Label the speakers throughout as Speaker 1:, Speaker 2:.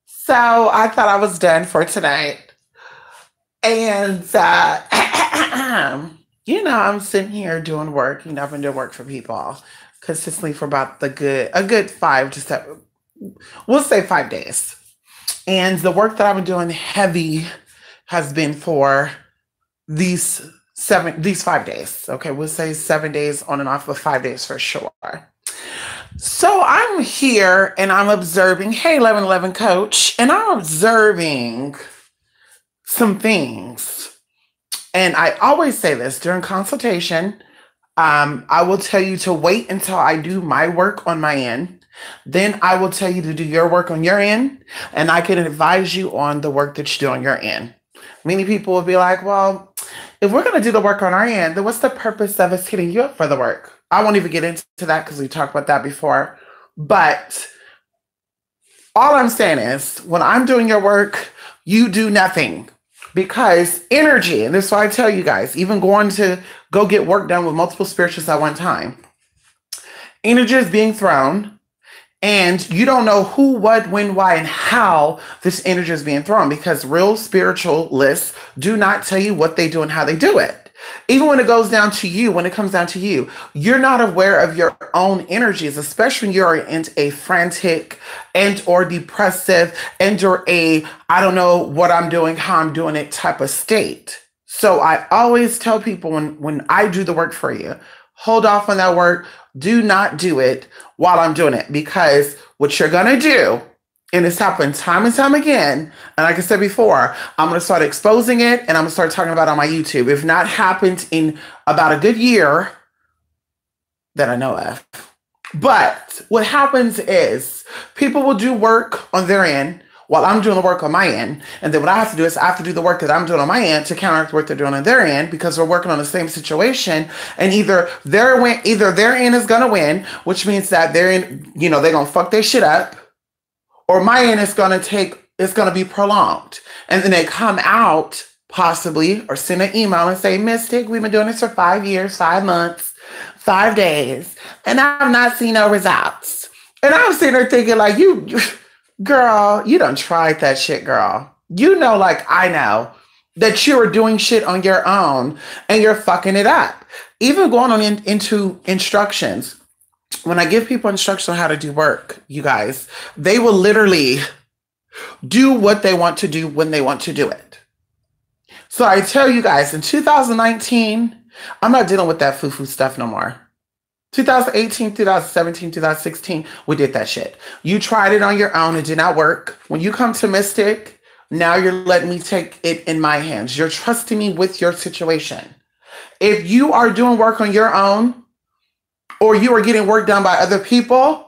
Speaker 1: So I thought I was done for tonight. And, I'm sitting here doing work. I've been doing work for people consistently for about a good 5 to 7, we'll say 5 days. And the work that I've been doing heavy has been for these 5 days. Okay, we'll say 7 days on and off, but 5 days for sure. So I'm here and I'm observing, hey, 1111 coach, and I'm observing some things. And I always say this during consultation. I will tell you to wait until I do my work on my end. Then I will tell you to do your work on your end, and I can advise you on the work that you do on your end. Many people will be like, well, if we're going to do the work on our end, then what's the purpose of us hitting you up for the work? I won't even get into that because we talked about that before. But all I'm saying is when I'm doing your work, you do nothing. Because energy, and this is why I tell you guys, even going to go get work done with multiple spiritualists at one time, energy is being thrown, and you don't know who, what, when, why, and how this energy is being thrown, because real spiritualists do not tell you what they do and how they do it. Even when it goes down to you, when it comes down to you, you're not aware of your own energies, especially when you're in a frantic and or depressive and or I don't know what I'm doing, how I'm doing it type of state. So I always tell people when I do the work for you, hold off on that work. Do not do it while I'm doing it, because what you're going to do, and it's happened time and time again, and like I said before, I'm going to start exposing it, and I'm going to start talking about it on my YouTube. If not happened in about a good year that I know of. But what happens is people will do work on their end while I'm doing the work on my end. And then what I have to do is I have to do the work that I'm doing on my end to counteract what they're doing on their end, because we're working on the same situation. And either their end is going to win, which means that they're going to fuck their shit up, or my end is going to be prolonged. And then they come out possibly or send an email and say, Mystic, we've been doing this for 5 years, 5 months, 5 days, and I've not seen no results. And I'm sitting there thinking like, girl, you done tried that shit, girl. You know, like I know that you are doing shit on your own and you're fucking it up. Even going on into instructions. When I give people instructions on how to do work, you guys, they will literally do what they want to do when they want to do it. So I tell you guys, in 2019, I'm not dealing with that foo-foo stuff no more. 2018, 2017, 2016, we did that shit. You tried it on your own. It did not work. When you come to Mystic, now you're letting me take it in my hands. You're trusting me with your situation. If you are doing work on your own, or you are getting work done by other people,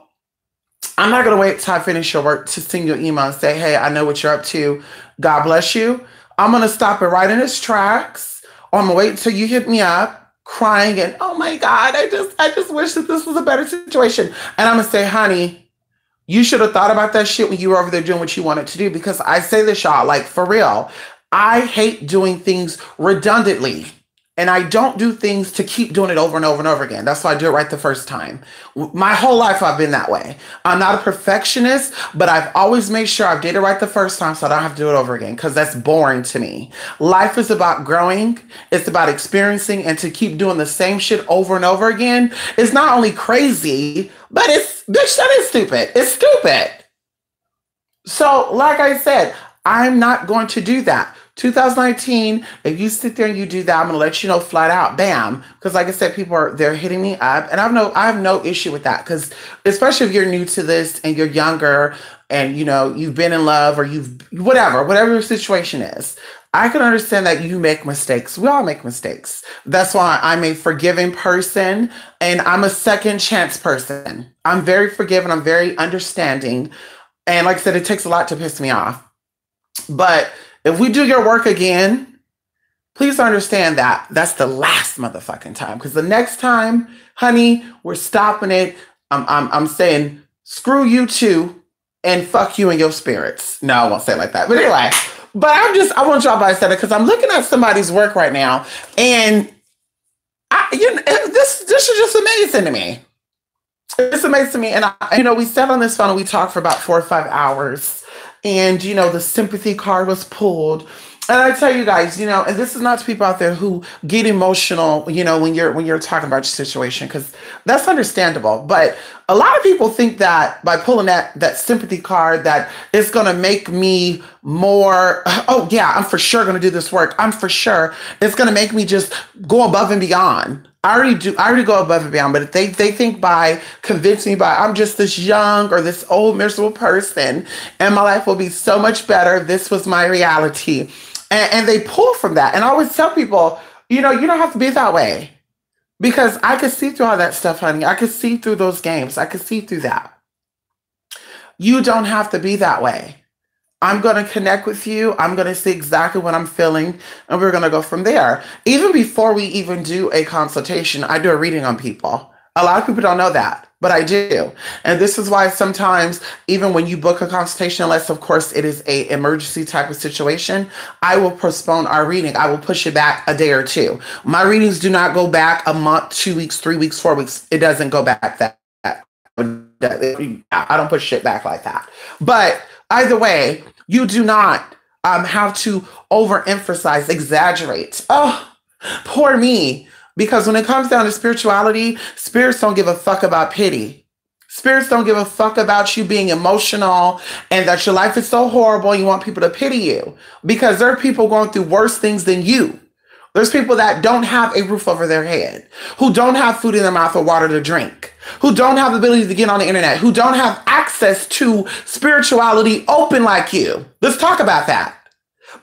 Speaker 1: I'm not going to wait till I finish your work to send you an email and say, hey, I know what you're up to. God bless you. I'm going to stop it right in its tracks. Or I'm going to wait until you hit me up crying and, oh my God, I just wish that this was a better situation. And I'm going to say, honey, you should have thought about that shit when you were over there doing what you wanted to do. Because I say this, y'all, like for real, I hate doing things redundantly. And I don't do things to keep doing it over and over and over again. That's why I do it right the first time. My whole life, I've been that way. I'm not a perfectionist, but I've always made sure I did it right the first time so I don't have to do it over again, because that's boring to me. Life is about growing. It's about experiencing, and to keep doing the same shit over and over again is not only crazy, but bitch, that is stupid. It's stupid. So, like I said, I'm not going to do that. 2019, if you sit there and you do that, I'm going to let you know flat out, bam. Because like I said, they're hitting me up, and I have no issue with that, because especially if you're new to this and you're younger and, you've been in love or whatever your situation is, I can understand that you make mistakes. We all make mistakes. That's why I'm a forgiving person, and I'm a second chance person. I'm very forgiving. I'm very understanding. And like I said, it takes a lot to piss me off. But if we do your work again, please understand that that's the last motherfucking time. Because the next time, honey, we're stopping it. I'm saying screw you too, and fuck you and your spirits. No, I won't say it like that. But anyway, I want y'all to understand it, because I'm looking at somebody's work right now, and this is just amazing to me. It's amazing to me. And, we sat on this phone and we talked for about 4 or 5 hours. And, the sympathy card was pulled. And I tell you guys, and this is not to people out there who get emotional, when you're talking about your situation, because that's understandable. But a lot of people think that by pulling that sympathy card, that it's gonna make me more, oh yeah, I'm for sure gonna do this work. I'm for sure it's gonna make me just go above and beyond. I already go above and beyond, but if they think by convincing me by I'm just this young or this old miserable person and my life will be so much better, if this was my reality. And they pull from that. And I always tell people, you don't have to be that way. Because I could see through all that stuff, honey. I could see through those games. I could see through that. You don't have to be that way. I'm going to connect with you. I'm going to see exactly what I'm feeling, and we're going to go from there. Even before we even do a consultation, I do a reading on people. A lot of people don't know that, but I do. And this is why sometimes, even when you book a consultation, unless of course it is a emergency type of situation, I will postpone our reading. I will push it back a day or two. My readings do not go back a month, 2 weeks, 3 weeks, 4 weeks. It doesn't go back that. I don't push shit back like that. But either way, you do not have to overemphasize, exaggerate. Oh, poor me. Because when it comes down to spirituality, spirits don't give a fuck about pity. Spirits don't give a fuck about you being emotional and that your life is so horrible and you want people to pity you. Because there are people going through worse things than you. There's people that don't have a roof over their head, who don't have food in their mouth or water to drink, who don't have the ability to get on the internet, who don't have access to spirituality open like you. Let's talk about that.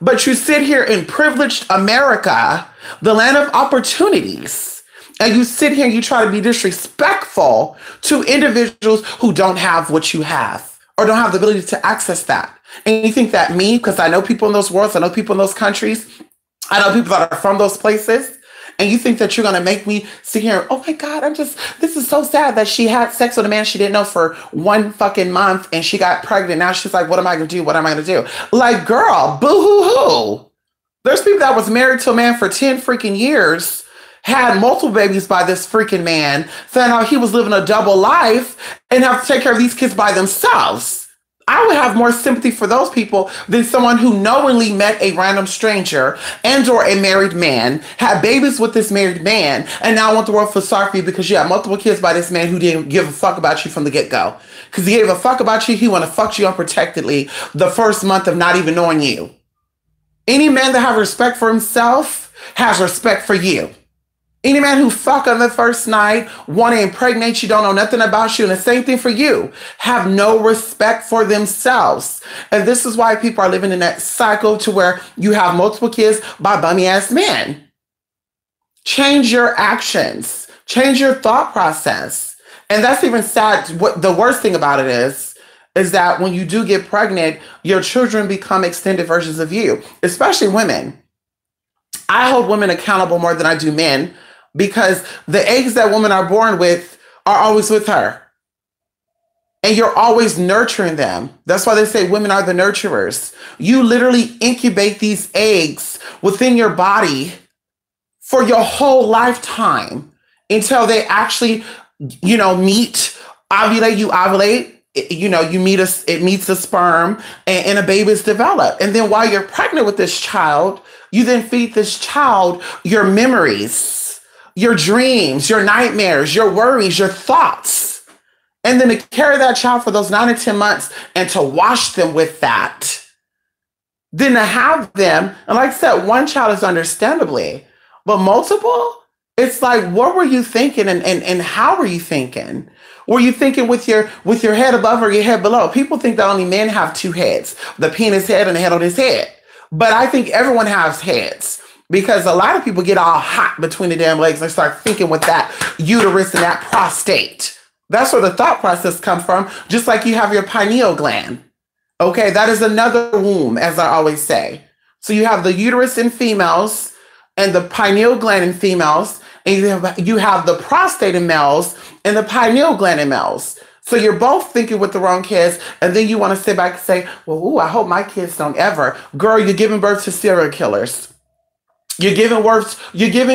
Speaker 1: But you sit here in privileged America, the land of opportunities, and you sit here and you try to be disrespectful to individuals who don't have what you have or don't have the ability to access that. And you think that me, because I know people in those worlds, I know people in those countries, I know people that are from those places, and you think that you're going to make me sit here, oh my God, this is so sad that she had sex with a man she didn't know for 1 fucking month and she got pregnant. Now she's like, what am I going to do? What am I going to do? Like, girl, boo-hoo-hoo. There's people that was married to a man for 10 freaking years, had multiple babies by this freaking man, found out he was living a double life and have to take care of these kids by themselves. I would have more sympathy for those people than someone who knowingly met a random stranger and or a married man, had babies with this married man, and now want the world to feel sorry for you because you have multiple kids by this man who didn't give a fuck about you from the get-go. Because he gave a fuck about you, he want to fuck you unprotectedly the first month of not even knowing you. Any man that has respect for himself has respect for you. Any man who fuck on the first night, want to impregnate you, don't know nothing about you, and the same thing for you, have no respect for themselves. And this is why people are living in that cycle to where you have multiple kids by bummy ass men. Change your actions, change your thought process. And that's even sad. What the worst thing about it is that when you do get pregnant, your children become extended versions of you, especially women. I hold women accountable more than I do men, because the eggs that women are born with are always with her. And you're always nurturing them. That's why they say women are the nurturers. You literally incubate these eggs within your body for your whole lifetime until they actually, meet, ovulate, you ovulate. It meets the sperm and a baby is developed. And then while you're pregnant with this child, you then feed this child your memories, your dreams, your nightmares, your worries, your thoughts. And then to carry that child for those 9 or 10 months and to wash them with that. Then to have them, and like I said, one child is understandably, but multiple, it's like, what were you thinking and how were you thinking? Were you thinking with your head above or your head below? People think that only men have 2 heads, the penis head and the head on his head. But I think everyone has heads. Because a lot of people get all hot between the damn legs and start thinking with that uterus and that prostate. That's where the thought process comes from, just like you have your pineal gland. Okay, that is another womb, as I always say. So you have the uterus in females and the pineal gland in females, and you have the prostate in males and the pineal gland in males. So you're both thinking with the wrong kids, and then you want to sit back and say, well, ooh, I hope my kids don't ever. Girl, you're giving birth to serial killers. You're giving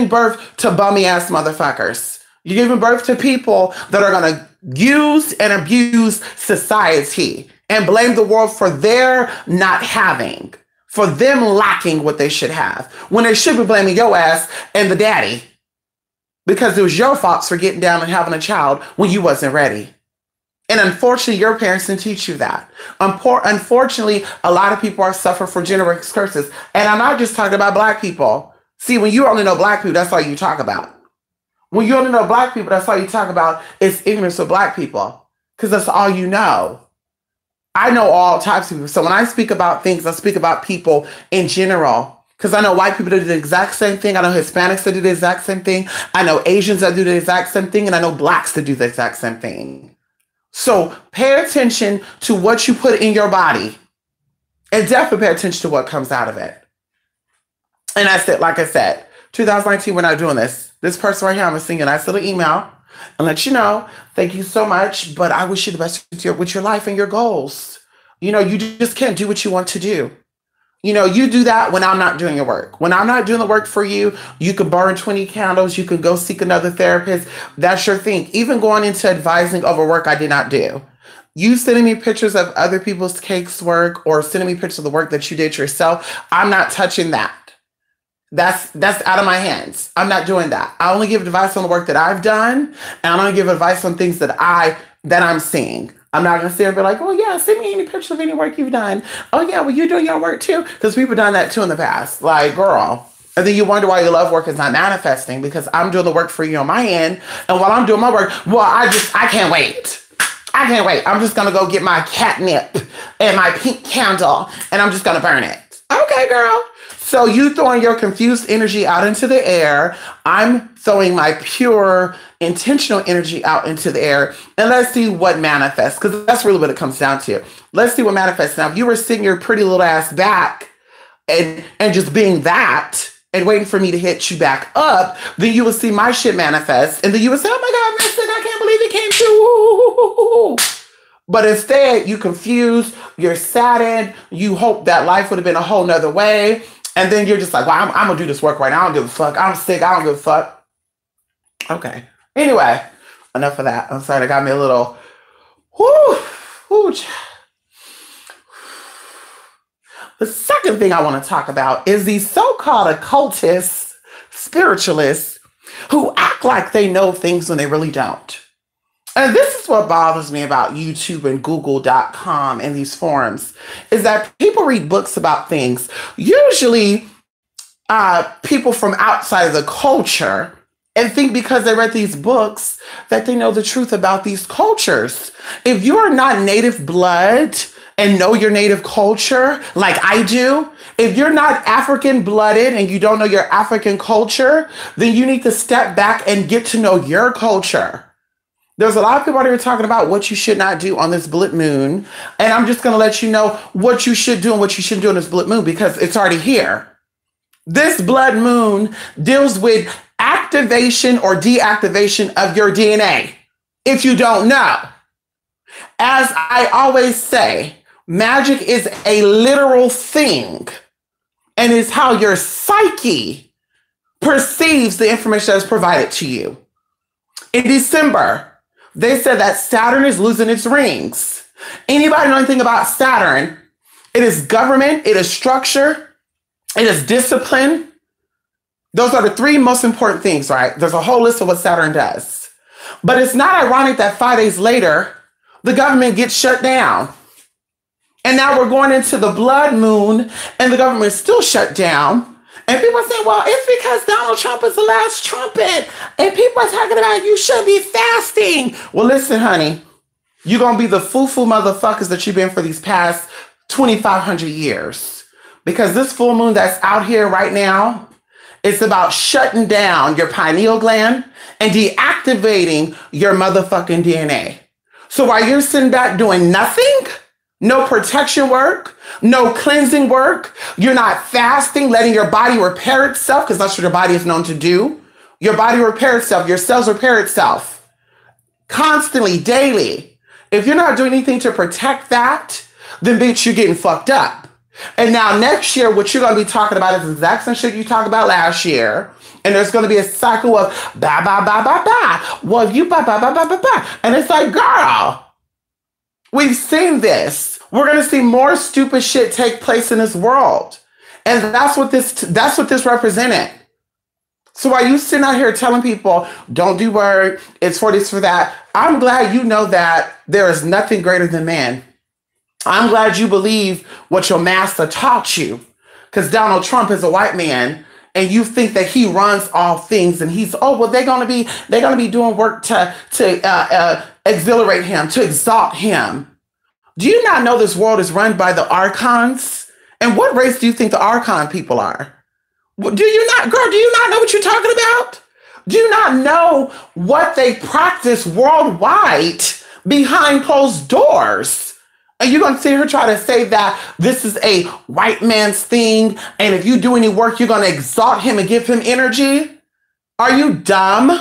Speaker 1: birth to bummy ass motherfuckers. You're giving birth to people that are going to use and abuse society and blame the world for their not having, for them lacking what they should have, when they should be blaming your ass and the daddy because it was your fault for getting down and having a child when you wasn't ready. And unfortunately, your parents didn't teach you that. Unfortunately, a lot of people are suffering from generational curses. And I'm not just talking about Black people. See, when you only know Black people, that's all you talk about. When you only know Black people, that's all you talk about is ignorance of Black people. Because that's all you know. I know all types of people. So when I speak about things, I speak about people in general. Because I know white people that do the exact same thing. I know Hispanics that do the exact same thing. I know Asians that do the exact same thing. And I know Blacks that do the exact same thing. So pay attention to what you put in your body. And definitely pay attention to what comes out of it. And that's it. Like I said, 2019, we're not doing this. This person right here, I'm going to send you a nice little email and let you know, thank you so much, but I wish you the best with your life and your goals. You know, you just can't do what you want to do. You know, you do that when I'm not doing your work. When I'm not doing the work for you, you can burn 20 candles. You can go seek another therapist. That's your thing. Even going into advising over work I did not do. You sending me pictures of other people's cakes work or sending me pictures of the work that you did yourself, I'm not touching that. That's out of my hands. I'm not doing that. I only give advice on the work that I've done, and I only give advice on things that I'm seeing. I'm not gonna sit and be like, oh yeah, send me any pictures of any work you've done. Oh yeah, well you doing your work too? Because people done that too in the past. Like, girl. And then you wonder why your love work is not manifesting because I'm doing the work for you on my end. And while I'm doing my work, well, I can't wait. I can't wait. I'm just gonna go get my catnip and my pink candle and I'm just gonna burn it. Okay, girl. So you throwing your confused energy out into the air. I'm throwing my pure, intentional energy out into the air. And let's see what manifests, because that's really what it comes down to. Let's see what manifests. Now, if you were sitting your pretty little ass back and just being that and waiting for me to hit you back up, then you will see my shit manifest. And then you would say, oh my God, Mason, I can't believe it came true. But instead, you confused, you're saddened, you hope that life would have been a whole nother way. And then you're just like, well, I'm going to do this work right now. I don't give a fuck. I'm sick. I don't give a fuck. Okay. Anyway, enough of that. I'm sorry. That got me a little, whoo. The second thing I want to talk about is these so-called occultists, spiritualists, who act like they know things when they really don't. And this is what bothers me about YouTube and Google.com and these forums, is that people read books about things, usually people from outside of the culture, and think because they read these books that they know the truth about these cultures. If you are not native blood and know your native culture like I do, if you're not African blooded and you don't know your African culture, then you need to step back and get to know your culture. There's a lot of people out here talking about what you should not do on this blood moon. And I'm just going to let you know what you should do and what you shouldn't do on this blood moon because it's already here. This blood moon deals with activation or deactivation of your DNA. If you don't know, as I always say, magic is a literal thing and is how your psyche perceives the information that is provided to you. In December, they said that Saturn is losing its rings. Anybody know anything about Saturn? It is government, it is structure, it is discipline. Those are the three most important things, right? There's a whole list of what Saturn does. But it's not ironic that 5 days later, the government gets shut down. And now we're going into the blood moon and the government is still shut down. And people say, well, it's because Donald Trump is the last trumpet. And people are talking about you should be fasting. Well, listen, honey, you're going to be the foo-foo motherfuckers that you've been for these past 2,500 years. Because this full moon that's out here right now, it's about shutting down your pineal gland and deactivating your motherfucking DNA. So while you're sitting back doing nothing, no protection work, no cleansing work, you're not fasting, letting your body repair itself, because that's what your body is known to do. Your body repair itself, your cells repair itself constantly, daily. If you're not doing anything to protect that, then bitch, you're getting fucked up. And now next year, what you're going to be talking about is the exact same shit you talked about last year. And there's going to be a cycle of ba, ba, ba, ba, ba. Well, you ba, ba, ba, ba, ba, ba. And it's like, girl, we've seen this. We're going to see more stupid shit take place in this world. And that's what this represented. So while you sitting out here telling people, don't do work, it's for this, for that, I'm glad you know that there is nothing greater than man. I'm glad you believe what your master taught you. Because Donald Trump is a white man, and you think that he runs all things, and he's, oh, well, they're gonna be doing work to exhilarate him, to exalt him. Do you not know this world is run by the archons? And what race do you think the archon people are? Do you not know what you're talking about? Do you not know what they practice worldwide behind closed doors? Are you going to sit here and try to say that this is a white man's thing, and if you do any work, you're going to exalt him and give him energy? Are you dumb?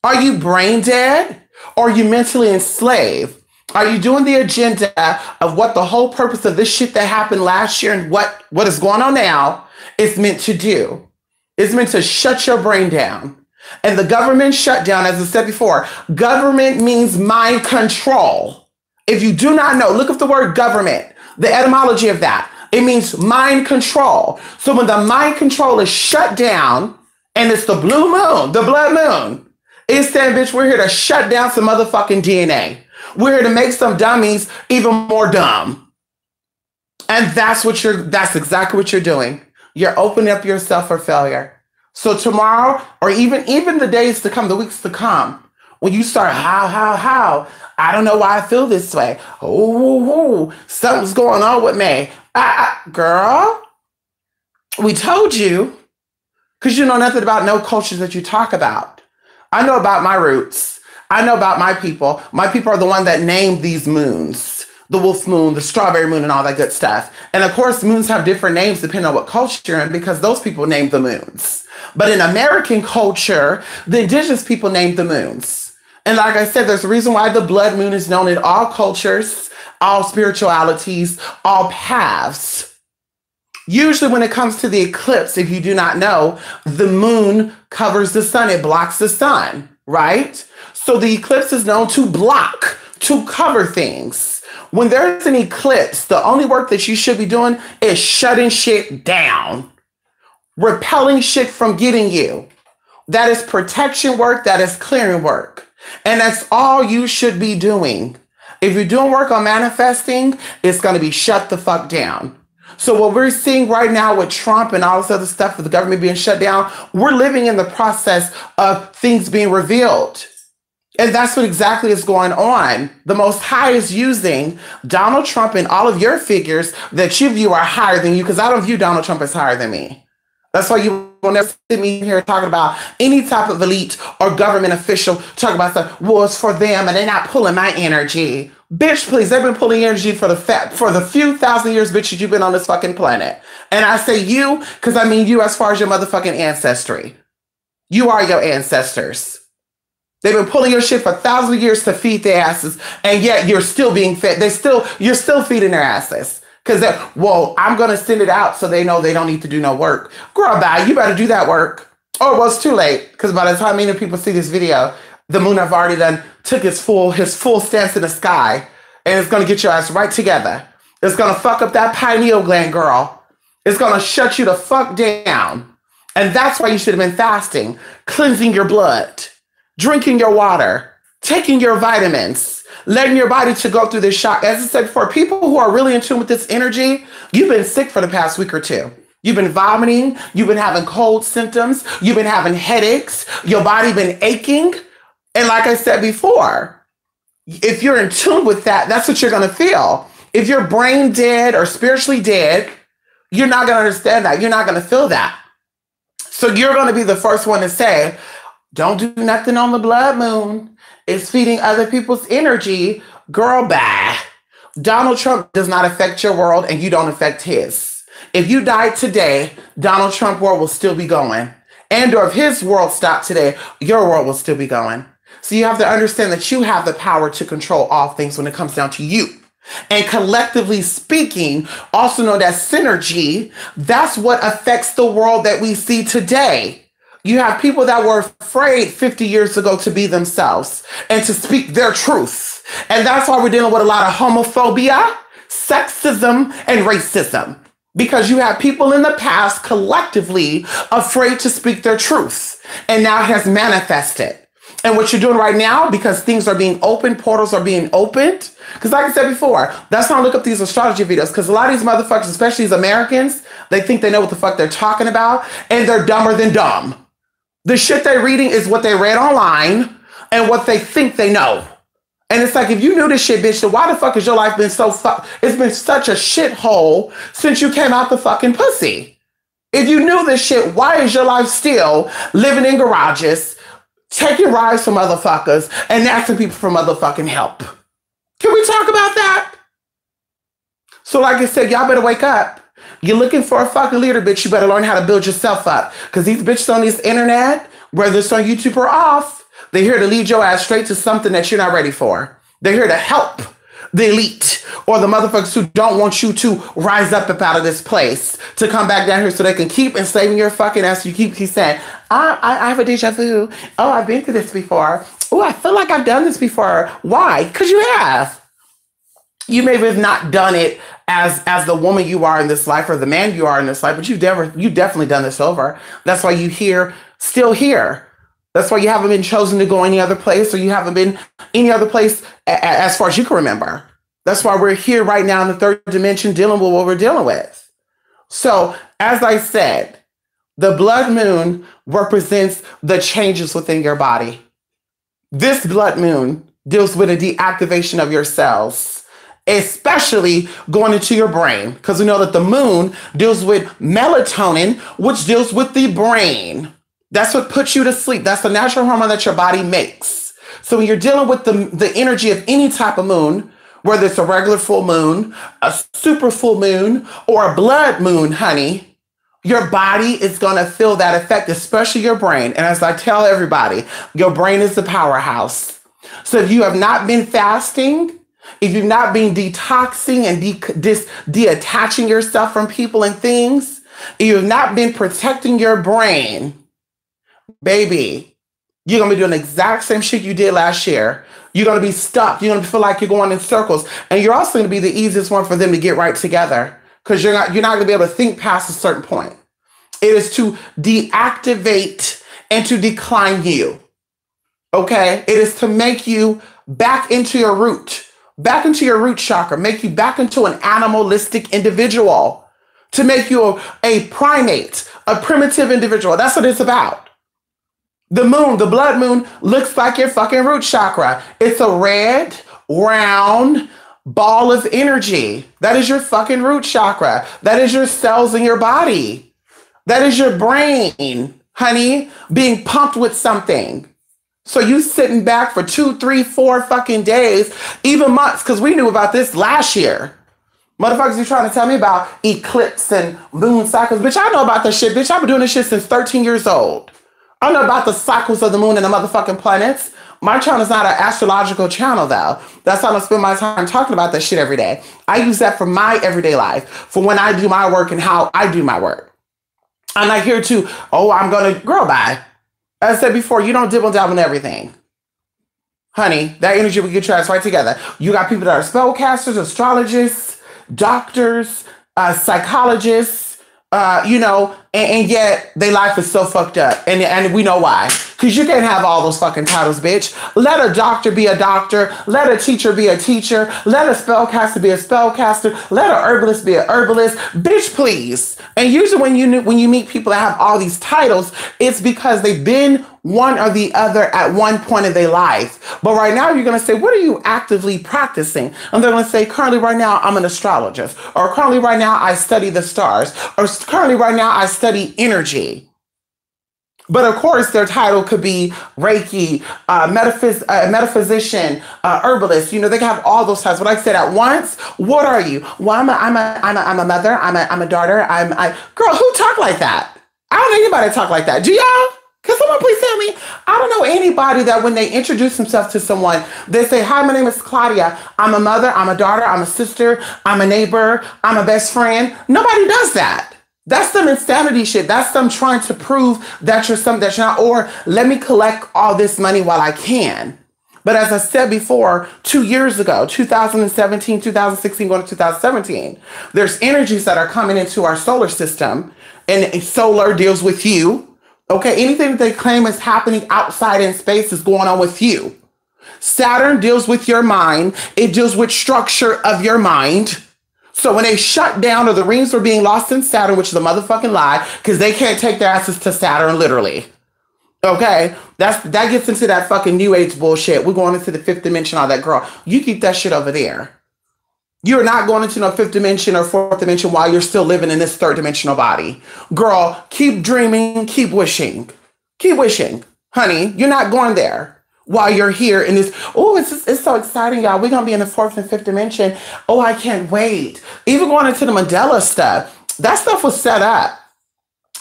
Speaker 1: Are you brain dead? Or are you mentally enslaved? Are you doing the agenda of what the whole purpose of this shit that happened last year and what is going on now is meant to do? It's meant to shut your brain down. And the government shutdown, as I said before, government means mind control. If you do not know, look up the word government, the etymology of that. It means mind control. So when the mind control is shut down, and it's the blue moon, the blood moon, it's saying, bitch, we're here to shut down some motherfucking DNA. We're here to make some dummies even more dumb. And that's exactly what you're doing. You're opening up yourself for failure. So tomorrow, or even the days to come, the weeks to come, when you start, how, I don't know why I feel this way. Oh, something's going on with me. Girl, we told you, because you know nothing about no cultures that you talk about. I know about my roots. I know about my people. My people are the one that named these moons. The wolf moon, the strawberry moon, and all that good stuff. And of course, moons have different names depending on what culture you're in, because those people named the moons. But in American culture, the indigenous people named the moons. And like I said, there's a reason why the blood moon is known in all cultures, all spiritualities, all paths. Usually when it comes to the eclipse, if you do not know, the moon covers the sun. It blocks the sun, right? So the eclipse is known to block, to cover things. When there's an eclipse, the only work that you should be doing is shutting shit down, repelling shit from getting you. That is protection work, that is clearing work. And that's all you should be doing. If you're doing work on manifesting, it's going to be shut the fuck down. So what we're seeing right now with Trump and all this other stuff with the government being shut down, we're living in the process of things being revealed. And that's what exactly is going on. The Most High is using Donald Trump and all of your figures that you view are higher than you, because I don't view Donald Trump as higher than me. That's why you will never see me here talking about any type of elite or government official talking about stuff. Well, it's for them and they're not pulling my energy. Bitch, please, they've been pulling energy for the few thousand years, bitch, that you've been on this fucking planet. And I say you, because I mean you as far as your motherfucking ancestry. You are your ancestors. They've been pulling your shit for thousands of years to feed their asses, and yet you're still being fed. You're still feeding their asses. Because, well, I'm going to send it out so they know they don't need to do no work. Girl, bye. You better do that work. Oh, well, it's too late. Because by the time many people see this video, the moon have already done took his full stance in the sky, and it's going to get your ass right together. It's going to fuck up that pineal gland, girl. It's going to shut you the fuck down. And that's why you should have been fasting, cleansing your blood, drinking your water, taking your vitamins, letting your body to go through this shock. As I said, for people who are really in tune with this energy, you've been sick for the past week or two. You've been vomiting. You've been having cold symptoms. You've been having headaches. Your body been aching. And like I said before, if you're in tune with that, that's what you're going to feel. If you're brain dead or spiritually dead, you're not going to understand that. You're not going to feel that. So you're going to be the first one to say, don't do nothing on the blood moon. It's feeding other people's energy. Girl, bye. Donald Trump does not affect your world and you don't affect his. If you died today, Donald Trump world will still be going. And or if his world stopped today, your world will still be going. So you have to understand that you have the power to control all things when it comes down to you. And collectively speaking, also known as synergy, that's what affects the world that we see today. You have people that were afraid 50 years ago to be themselves and to speak their truth. And that's why we're dealing with a lot of homophobia, sexism, and racism. Because you have people in the past collectively afraid to speak their truth. And now it has manifested. And what you're doing right now, because things are being opened, portals are being opened. Because like I said before, that's why I look up these astrology videos. Because a lot of these motherfuckers, especially these Americans, they think they know what the fuck they're talking about. And they're dumber than dumb. The shit they're reading is what they read online and what they think they know. And it's like, if you knew this shit, bitch, then why the fuck has your life been so it's been such a shithole since you came out the fucking pussy? If you knew this shit, why is your life still living in garages, taking rides from motherfuckers, and asking people for motherfucking help? Can we talk about that? So like I said, y'all better wake up. You're looking for a fucking leader, bitch. You better learn how to build yourself up. Because these bitches on this internet, whether it's on YouTube or off, they're here to lead your ass straight to something that you're not ready for. They're here to help the elite or the motherfuckers who don't want you to rise up out of this place to come back down here so they can keep enslaving your fucking ass. You keep saying, I have a deja vu. Oh, I've been through this before. Oh, I feel like I've done this before. Why? Because you have. You may have not done it as the woman you are in this life or the man you are in this life, but you've definitely done this over. That's why you still here. That's why you haven't been chosen to go any other place, or you haven't been any other place as far as you can remember. That's why we're here right now in the third dimension dealing with what we're dealing with. So, as I said, the blood moon represents the changes within your body. This blood moon deals with a deactivation of your cells, especially going into your brain, because we know that the moon deals with melatonin, which deals with the brain. That's what puts you to sleep. That's the natural hormone that your body makes. So when you're dealing with the energy of any type of moon, whether it's a regular full moon, a super full moon, or a blood moon, honey, your body is going to feel that effect, especially your brain. And as I tell everybody, your brain is the powerhouse. So if you have not been fasting, if you've not been detoxing and detaching yourself from people and things, if you've not been protecting your brain, baby, you're going to be doing the exact same shit you did last year. You're going to be stuck. You're going to feel like you're going in circles. And you're also going to be the easiest one for them to get right together, because you're not going to be able to think past a certain point. It is to deactivate and to decline you. Okay? It is to make you back into your root chakra, make you back into an animalistic individual, to make you a primate, a primitive individual. That's what it's about. The moon, the blood moon, looks like your fucking root chakra. It's a red, round ball of energy. That is your fucking root chakra. That is your cells in your body. That is your brain, honey, being pumped with something. So you sitting back for 2, 3, 4 fucking days, even months, because we knew about this last year. Motherfuckers, you trying to tell me about eclipse and moon cycles. Bitch, I know about this shit. Bitch, I've been doing this shit since 13 years old. I know about the cycles of the moon and the motherfucking planets. My channel is not an astrological channel, though. That's how I spend my time talking about that shit every day. I use that for my everyday life, for when I do my work and how I do my work. I'm not here to, I'm going to, girl, bye. As I said before, you don't dibble dabble in everything. Honey, that energy will get your ass right together. You got people that are spellcasters, astrologists, doctors, psychologists, and yet their life is so fucked up. And we know why. Because you can't have all those fucking titles, bitch. Let a doctor be a doctor. Let a teacher be a teacher. Let a spellcaster be a spellcaster. Let a herbalist be a herbalist. Bitch, please. And usually when you meet people that have all these titles, it's because they've been one or the other at one point in their life. But right now you're going to say, what are you actively practicing? And they're going to say, currently right now I'm an astrologist. Or currently right now I study the stars. Or currently right now I study energy. But of course, their title could be Reiki, metaphysician, herbalist. You know, they can have all those titles. But like I said, at once, what are you? Well, I'm a mother. I'm a daughter. Girl, who talk like that? I don't know anybody talk like that. Do y'all? Can someone please tell me? I don't know anybody that when they introduce themselves to someone, they say, hi, my name is Claudia. I'm a mother. I'm a daughter. I'm a sister. I'm a neighbor. I'm a best friend. Nobody does that. That's some insanity shit. That's them trying to prove that you're something that you're not, or let me collect all this money while I can. But as I said before, 2 years ago, 2017, 2016, going to 2017, there's energies that are coming into our solar system, and solar deals with you. Okay, anything that they claim is happening outside in space is going on with you. Saturn deals with your mind. It deals with structure of your mind. So when they shut down or the rings were being lost in Saturn, which is a motherfucking lie, because they can't take their asses to Saturn literally. Okay, that gets into that fucking new age bullshit. We're going into the fifth dimension, all that, girl. You keep that shit over there. You're not going into no fifth dimension or fourth dimension while you're still living in this third dimensional body. Girl, keep dreaming, keep wishing. Keep wishing. Honey, you're not going there while you're here in this. Oh, it's so exciting, y'all. We're going to be in the fourth and fifth dimension. Oh, I can't wait. Even going into the Mandela stuff, that stuff was set up.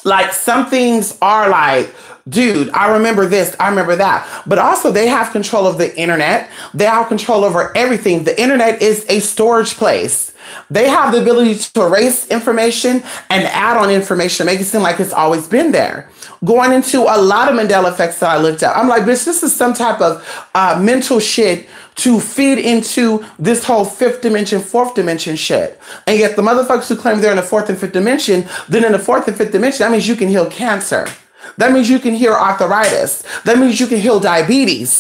Speaker 1: Like, some things are like, dude, I remember this, I remember that. But also, they have control of the internet. They have control over everything. The internet is a storage place. They have the ability to erase information and add on information, make it seem like it's always been there. Going into a lot of Mandela effects that I looked at, I'm like, bitch, this is some type of mental shit to feed into this whole fifth dimension, fourth dimension shit. And yet the motherfuckers who claim they're in the fourth and fifth dimension, then in the fourth and fifth dimension, that means you can heal cancer. That means you can heal arthritis. That means you can heal diabetes.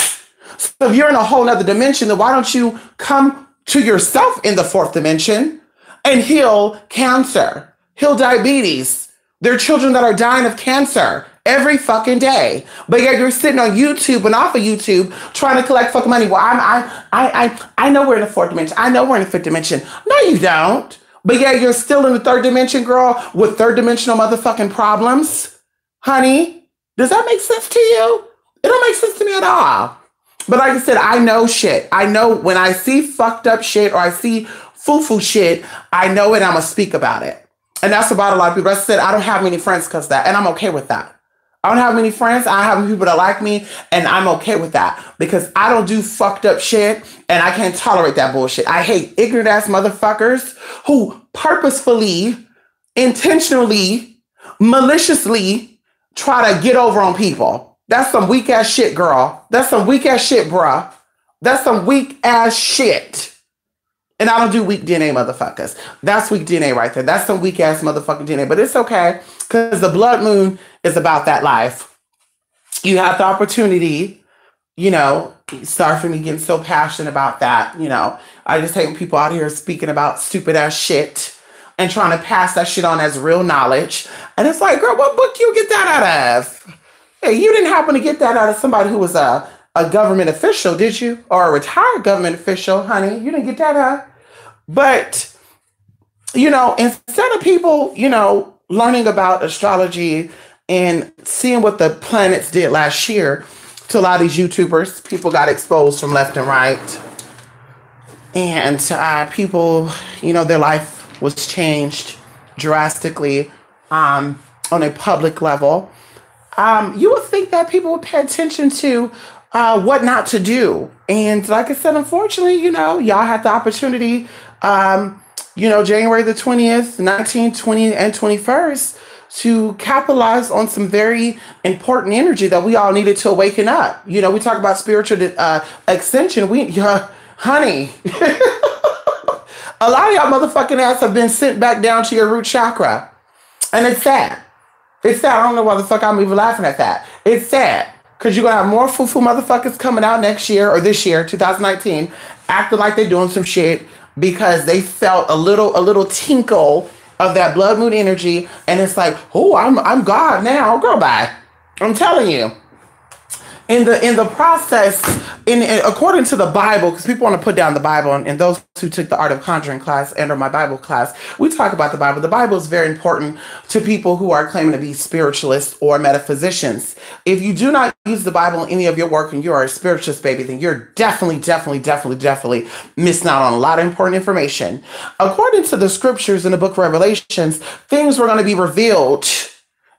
Speaker 1: So if you're in a whole nother dimension, then why don't you come to yourself in the fourth dimension and heal cancer, heal diabetes? There are children that are dying of cancer every fucking day, but yet you're sitting on YouTube and off of YouTube trying to collect fucking money. Well, I know we're in the fourth dimension. I know we're in the fifth dimension. No, you don't. But yet you're still in the third dimension, girl, with third dimensional motherfucking problems. Honey, does that make sense to you? It don't make sense to me at all. But like I said, I know shit. I know when I see fucked up shit or I see foo-foo shit, I know it. I'm going to speak about it. And that's about a lot of people. I said, I don't have many friends because of that. And I'm okay with that. I don't have many friends. I have people that like me. And I'm okay with that. Because I don't do fucked up shit. And I can't tolerate that bullshit. I hate ignorant ass motherfuckers who purposefully, intentionally, maliciously try to get over on people. That's some weak ass shit, girl. That's some weak ass shit, bruh. That's some weak ass shit. And I don't do weak DNA motherfuckers. That's weak DNA right there. That's some weak ass motherfucking DNA. But it's okay, because the blood moon is about that life. You have the opportunity, sorry for me getting so passionate about that. I just hate when people out here speaking about stupid ass shit and trying to pass that shit on as real knowledge. And it's like, girl, what book you get that out of? Hey, you didn't happen to get that out of somebody who was a government official, did you? Or a retired government official, honey. You didn't get that out. But, instead of people, learning about astrology and seeing what the planets did last year to a lot of these YouTubers, people got exposed from left and right. And people, their life was changed drastically on a public level. You would think that people would pay attention to what not to do. And like I said, unfortunately, y'all had the opportunity, January the 20th, 19th, 20th, and 21st to capitalize on some very important energy that we all needed to awaken up. We talk about spiritual ascension. Honey, a lot of y'all motherfucking ass have been sent back down to your root chakra. And it's sad. It's sad. I don't know why the fuck I'm even laughing at that. It's sad. Because you're going to have more foo-foo motherfuckers coming out next year or this year, 2019, acting like they're doing some shit because they felt a little tinkle of that blood moon energy. And it's like, oh, I'm God now. Girl, bye. I'm telling you. In the process, according to the Bible, because people want to put down the Bible, and those who took the Art of Conjuring class and or my Bible class, we talk about the Bible. The Bible is very important to people who are claiming to be spiritualists or metaphysicians. If you do not use the Bible in any of your work and you are a spiritualist, baby, then you're definitely missing out on a lot of important information. According to the scriptures in the book of Revelations, things were going to be revealed.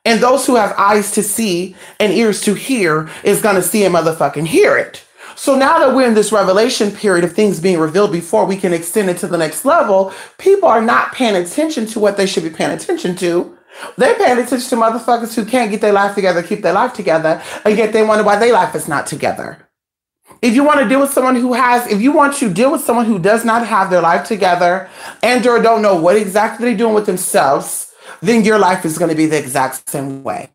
Speaker 1: And those who have eyes to see and ears to hear is going to see and motherfucking hear it. So now that we're in this revelation period of things being revealed before we can extend it to the next level, people are not paying attention to what they should be paying attention to. They're paying attention to motherfuckers who can't get their life together, keep their life together, and yet they wonder why their life is not together. If you want to deal with someone who has, if you want to deal with someone who does not have their life together and or don't know what exactly they're doing with themselves, then your life is going to be the exact same way.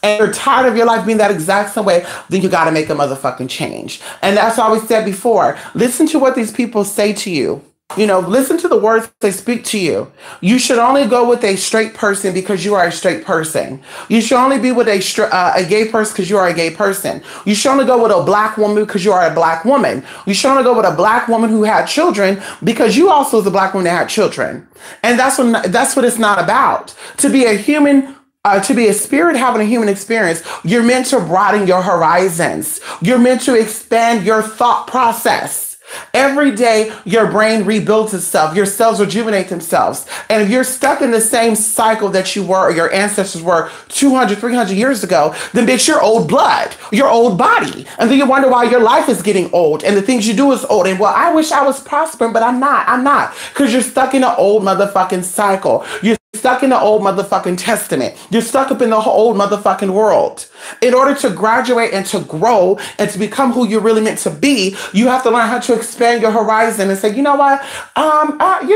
Speaker 1: And you're tired of your life being that exact same way, then you got to make a motherfucking change. And that's why we said before, listen to what these people say to you. You know, listen to the words they speak to you. You should only go with a straight person because you are a straight person. You should only be with a gay person because you are a gay person. You should only go with a black woman because you are a black woman. You should only go with a black woman who had children because you also was a black woman that had children. And that's what it's not about. To be a human, to be a spirit having a human experience, you're meant to broaden your horizons. You're meant to expand your thought process. Every day, your brain rebuilds itself. Your cells rejuvenate themselves. And if you're stuck in the same cycle that you were or your ancestors were 200, 300 years ago, then bitch, you're old blood, your old body. And then you wonder why your life is getting old and the things you do is old. And well, I wish I was prospering, but I'm not. Because you're stuck in an old motherfucking cycle. You're stuck in the old motherfucking testament. You're stuck up in the old motherfucking world. In order to graduate and to grow and to become who you're really meant to be, you have to learn how to expand your horizon and say, you know what? I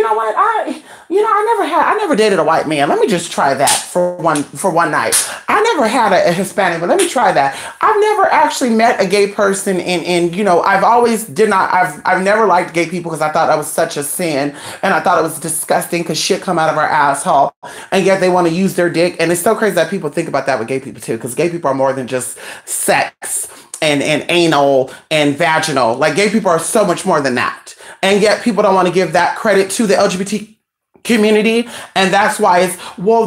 Speaker 1: never dated a white man. Let me just try that for one night. I never had a Hispanic, but let me try that. I've never actually met a gay person and I've never liked gay people because I thought that was such a sin and I thought it was disgusting because shit come out of our asshole and yet they want to use their dick. And it's so crazy that people think about that with gay people too, because gay people are more than just sex and anal and vaginal. Like gay people are so much more than that. And yet people don't want to give that credit to the LGBT community. And that's why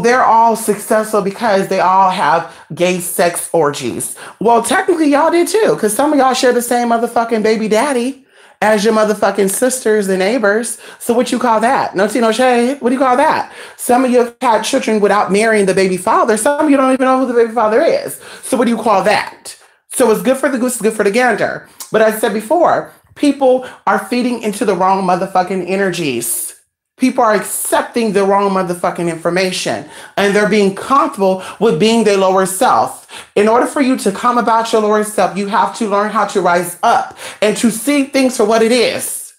Speaker 1: they're all successful because they all have gay sex orgies. Well, technically y'all did too, because some of y'all share the same motherfucking baby daddy as your motherfucking sisters and neighbors. So what you call that? No tea, no shade. What do you call that? Some of you have had children without marrying the baby father. Some of you don't even know who the baby father is. So what do you call that? So it's good for the goose, it's good for the gander. But as I said before, people are feeding into the wrong motherfucking energies. People are accepting the wrong motherfucking information and they're being comfortable with being their lower self. In order for you to come about your lower self, you have to learn how to rise up and to see things for what it is.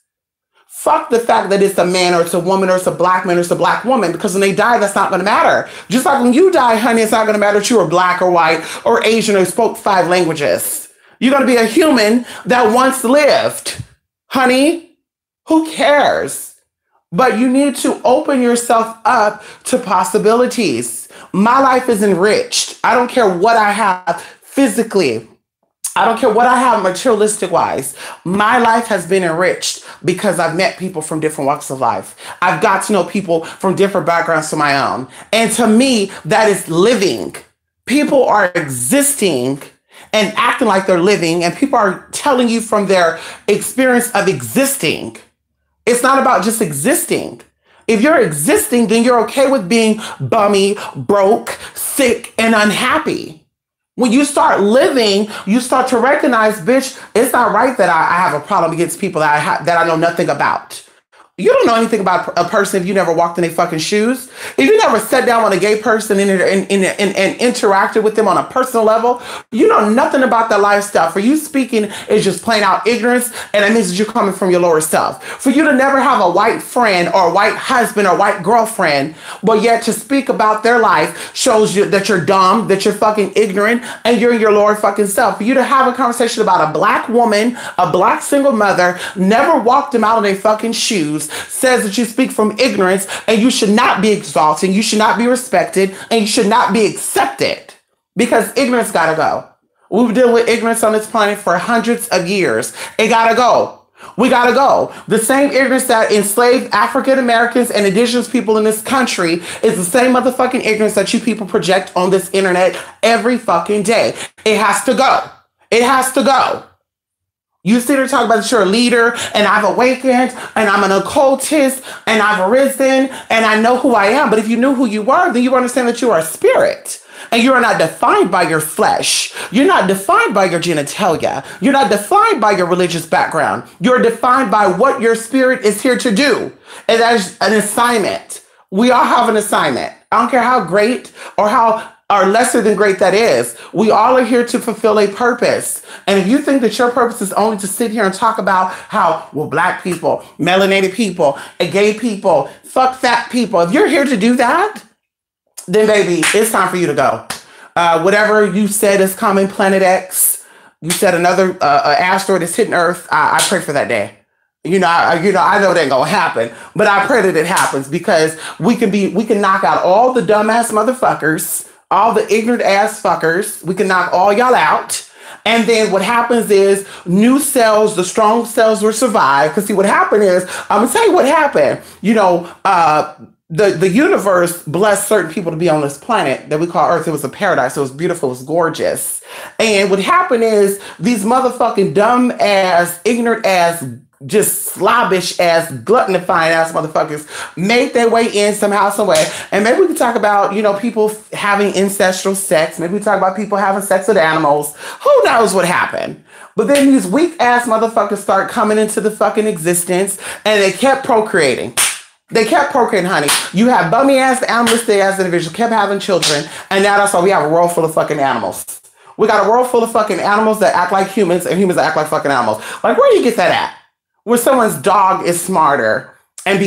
Speaker 1: Fuck the fact that it's a man or it's a woman or it's a black man or it's a black woman, because when they die, that's not going to matter. Just like when you die, honey, it's not going to matter if you were black or white or Asian or spoke 5 languages. You're going to be a human that once lived. Honey, who cares? But you need to open yourself up to possibilities. My life is enriched. I don't care what I have physically. I don't care what I have materialistic wise. My life has been enriched because I've met people from different walks of life. I've got to know people from different backgrounds to my own. And to me, that is living. People are existing and acting like they're living, and people are telling you from their experience of existing. It's not about just existing. If you're existing, then you're okay with being bummy, broke, sick, and unhappy. When you start living, you start to recognize, bitch, it's not right that I have a problem against people that I know nothing about. You don't know anything about a person if you never walked in their fucking shoes. If you never sat down with a gay person and interacted with them on a personal level, you know nothing about their lifestyle. For you, speaking is just plain out ignorance, and it means that you're coming from your lower self. For you to never have a white friend or a white husband or white girlfriend, but yet to speak about their life shows you that you're dumb, that you're fucking ignorant, and you're in your lower fucking self. For you to have a conversation about a black woman, a black single mother, never walked them out in their fucking shoes, says that you speak from ignorance and you should not be exalted, you should not be respected, and you should not be accepted, because ignorance gotta go. We've been dealing with ignorance on this planet for hundreds of years. It gotta go. We gotta go. The same ignorance that enslaved African Americans and indigenous people in this country is the same motherfucking ignorance that you people project on this internet every fucking day. It has to go. It has to go. You sit there talking about that you're a leader and I've awakened and I'm an occultist and I've arisen and I know who I am. But if you knew who you were, then you understand that you are a spirit and you are not defined by your flesh. You're not defined by your genitalia. You're not defined by your religious background. You're defined by what your spirit is here to do. And that is an assignment. We all have an assignment. I don't care how great or how or lesser than great that is. We all are here to fulfill a purpose. And if you think that your purpose is only to sit here and talk about how, well, black people, melanated people, gay people, fuck fat people, if you're here to do that, then baby, it's time for you to go. Whatever you said is coming, Planet X, you said another asteroid is hitting Earth. I pray for that day. I know that ain't gonna happen, but I pray that it happens because we can knock out all the dumbass motherfuckers, all the ignorant ass fuckers. We can knock all y'all out. And then what happens is new cells, the strong cells will survive. Because see, what happened is, I'm gonna tell you what happened. The universe blessed certain people to be on this planet that we call Earth. It was a paradise. It was beautiful. It was gorgeous. And what happened is these motherfucking dumb ass, ignorant ass, just slobbish ass, gluttonifying ass motherfuckers made their way in somehow, some way. And maybe we can talk about, people having ancestral sex. Maybe we talk about people having sex with animals. Who knows what happened? But then these weak ass motherfuckers start coming into the fucking existence and they kept procreating. They kept procreating, honey. You have bummy ass, animalistic ass individuals kept having children. And now that's why we have a world full of fucking animals. We got a world full of fucking animals that act like humans and humans that act like fucking animals. Like, where do you get that at? Where someone's dog is smarter and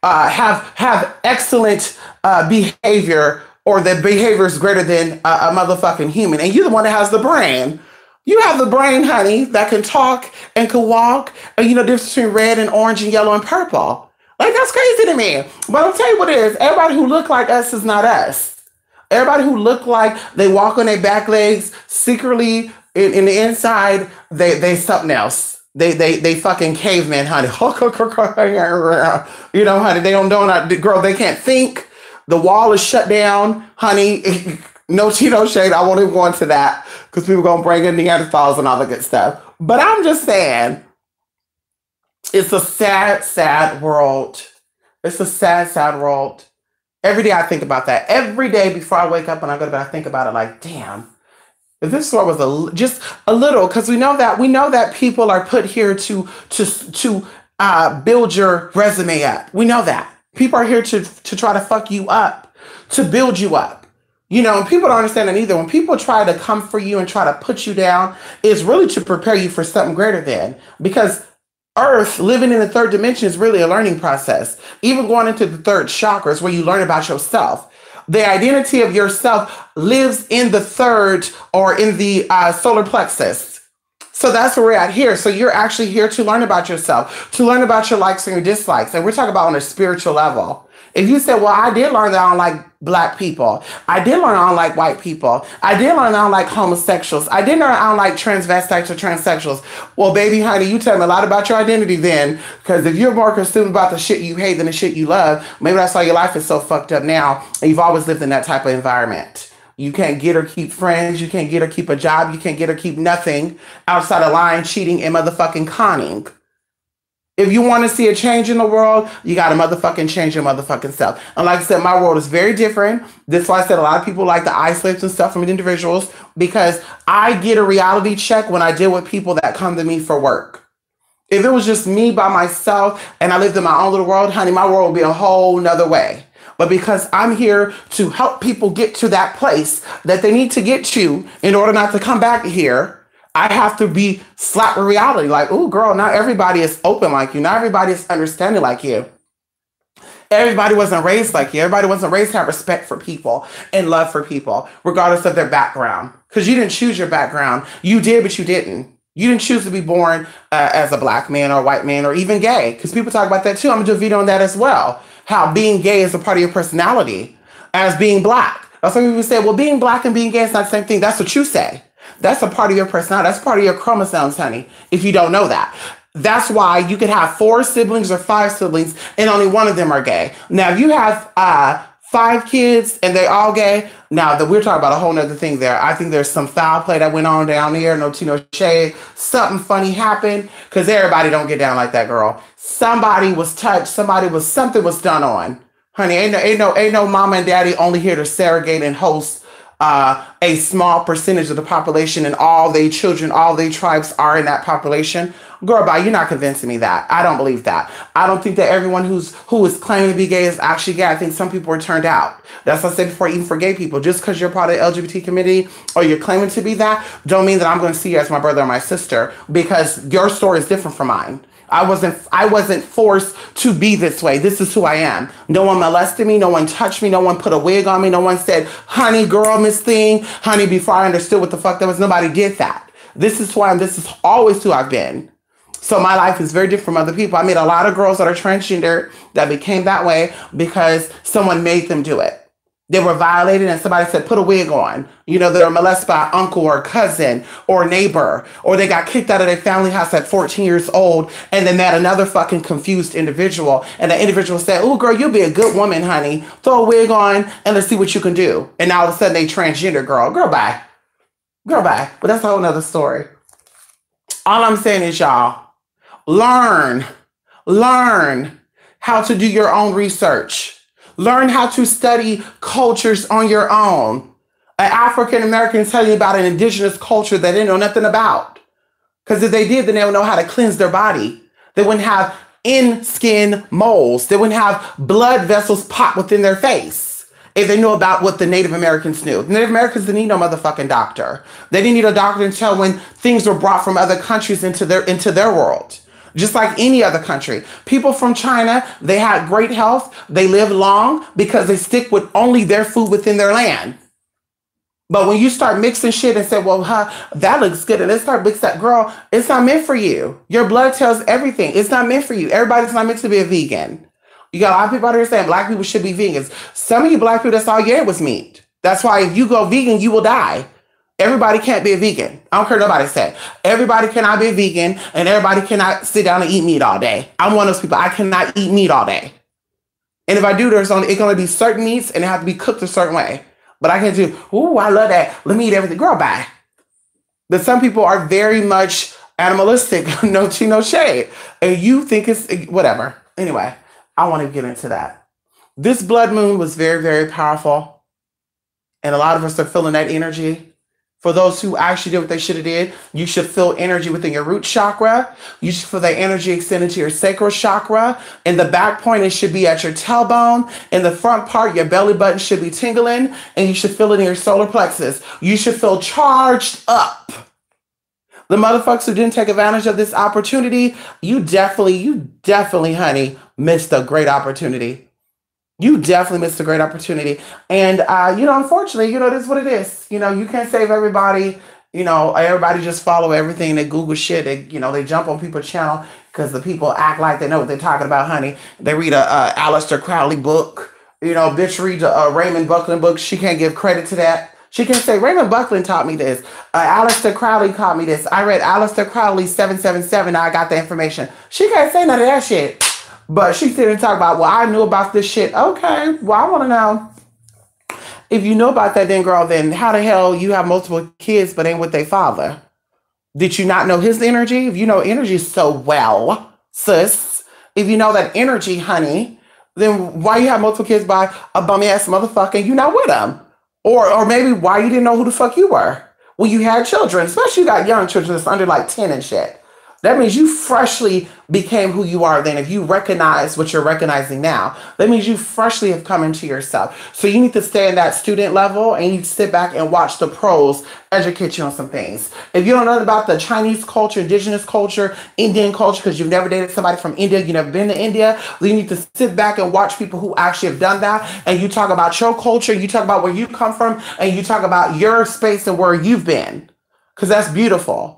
Speaker 1: have excellent behavior, or the behavior is greater than a motherfucking human. And you're the one that has the brain. You have the brain, honey, that can talk and can walk. And you know the difference between red and orange and yellow and purple. Like, that's crazy to me. But I'll tell you what it is. Everybody who look like us is not us. Everybody who look like they walk on their back legs secretly in the inside, they something else. They fucking cavemen, honey. Honey, they don't know, girl, they can't think. The wall is shut down, honey. No tea, no shade. I won't even go into that because people going to bring in Neanderthals and all the good stuff. But I'm just saying, it's a sad, sad world. It's a sad, sad world. Every day I think about that. Every day before I wake up and I go to bed, I think about it like, damn. If this story was just a little, because we know that people are put here to build your resume up. We know that people are here to try to fuck you up, to build you up. And people don't understand that either. When people try to come for you and try to put you down, it's really to prepare you for something greater than. Because Earth, living in the third dimension, is really a learning process. Even going into the third chakra is where you learn about yourself. The identity of yourself lives in the third or in the solar plexus. So that's where we're at here. So you're actually here to learn about yourself, to learn about your likes and your dislikes. And we're talking about on a spiritual level. If you say, well, I did learn that I don't like black people. I did learn I don't like white people. I did learn I don't like homosexuals. I did learn I don't like transvestites or transsexuals. Well, baby, honey, you tell me a lot about your identity then. Because if you're more consumed about the shit you hate than the shit you love, maybe that's why your life is so fucked up now. And you've always lived in that type of environment. You can't get or keep friends. You can't get or keep a job. You can't get or keep nothing outside of lying, cheating, and motherfucking conning. If you want to see a change in the world, you got to motherfucking change your motherfucking self. And like I said, my world is very different. That's why I said a lot of people like the isolates and stuff from individuals, because I get a reality check when I deal with people that come to me for work. If it was just me by myself and I lived in my own little world, honey, my world would be a whole nother way. But because I'm here to help people get to that place that they need to get to in order not to come back here, I have to be slapped with reality. Like, oh, girl, not everybody is open like you. Not everybody is understanding like you. Everybody wasn't raised like you. Everybody wasn't raised to have respect for people and love for people, regardless of their background. Because you didn't choose your background. You did, but you didn't. You didn't choose to be born as a black man or white man or even gay. Because people talk about that too. I'm going to do a video on that as well. How being gay is a part of your personality as being black. Some people say, well, being black and being gay is not the same thing. That's what you say. That's a part of your personality. That's part of your chromosomes, honey, if you don't know that. That's why you could have 4 siblings or 5 siblings and only one of them are gay. Now, if you have 5 kids and they're all gay, now that we're talking about a whole nother thing there. I think there's some foul play that went on down there. No tea, no shade. Something funny happened because everybody don't get down like that, girl. Somebody was touched. Something was done on. Honey, ain't no mama and daddy only here to surrogate and host a small percentage of the population and all they children, all they tribes are in that population. Girl, bye, you're not convincing me that. I don't believe that. I don't think that everyone who is claiming to be gay is actually gay. I think some people are turned out. That's what I said before, even for gay people. Just because you're part of the LGBT community or you're claiming to be that, don't mean that I'm going to see you as my brother or my sister, because your story is different from mine. I wasn't forced to be this way. This is who I am. No one molested me. No one touched me. No one put a wig on me. No one said, honey, girl, Miss Thing, honey, before I understood what the fuck that was. Nobody did that. This is who I am. This is always who I've been. So my life is very different from other people. I meet a lot of girls that are transgender that became that way because someone made them do it. They were violated and somebody said, put a wig on. You know, they were molested by uncle or cousin or neighbor, or they got kicked out of their family house at 14 years old and they met another fucking confused individual. And the individual said, oh, girl, you'll be a good woman, honey. Throw a wig on and let's see what you can do. And now all of a sudden they transgender, girl. Girl, bye. Girl, bye. But that's a whole nother story. All I'm saying is, y'all, learn how to do your own research. Learn how to study cultures on your own. An African American is telling you about an indigenous culture that they know nothing about. Because if they did, then they would know how to cleanse their body. They wouldn't have in-skin moles. They wouldn't have blood vessels pop within their face if they knew about what the Native Americans knew. The Native Americans didn't need no motherfucking doctor. They didn't need a doctor to tell when things were brought from other countries into their world. Just like any other country. People from China, they had great health. They lived long because they stick with only their food within their land. But when you start mixing shit and say, well, that looks good, and let's start mixing that, girl, it's not meant for you. Your blood tells everything. It's not meant for you. Everybody's not meant to be a vegan. You got a lot of people out here saying black people should be vegans. Some of you black people, that's all you ate was meat. That's why if you go vegan, you will die. Everybody can't be a vegan. I don't care what nobody said. Everybody cannot be a vegan, and everybody cannot sit down and eat meat all day. I'm one of those people. I cannot eat meat all day. And if I do, it's going to be certain meats, and it have to be cooked a certain way. But I can't do, ooh, I love that. Let me eat everything. Girl, bye. But some people are very much animalistic. No tea, no shade. And you think it's whatever. Anyway, I want to get into that. This blood moon was very, very powerful. And a lot of us are feeling that energy. For those who actually did what they should have did, you should feel energy within your root chakra. You should feel that energy extended to your sacral chakra. In the back point, it should be at your tailbone. In the front part, your belly button should be tingling, and you should feel it in your solar plexus. You should feel charged up. The motherfuckers who didn't take advantage of this opportunity, you definitely, honey, missed a great opportunity. You definitely missed a great opportunity. And, unfortunately, it is what it is. You can't save everybody. Everybody just follow everything. They Google shit. They jump on people's channel because the people act like they know what they're talking about, honey. They read a Aleister Crowley book. Bitch reads a Raymond Buckland book. She can't give credit to that. She can say, Raymond Buckland taught me this. Aleister Crowley taught me this. I read Aleister Crowley 777. I got the information. She can't say none of that shit. But she didn't talk about, well, I knew about this shit. Okay, well, I want to know. If you know about that, then, girl, then how the hell you have multiple kids but ain't with their father? Did you not know his energy? If you know energy so well, sis, if you know that energy, honey, then why you have multiple kids by a bum-ass motherfucker and you not with them? Or maybe why you didn't know who the fuck you were? Well, you had children, especially you got young children that's under like 10 and shit. That means you freshly became who you are then. If you recognize what you're recognizing now, that means you freshly have come into yourself. So you need to stay in that student level and you sit back and watch the pros educate you on some things. If you don't know about the Chinese culture, indigenous culture, Indian culture, because you've never dated somebody from India, you've never been to India, then you need to sit back and watch people who actually have done that. And you talk about your culture, you talk about where you come from, and you talk about your space and where you've been. Because that's beautiful.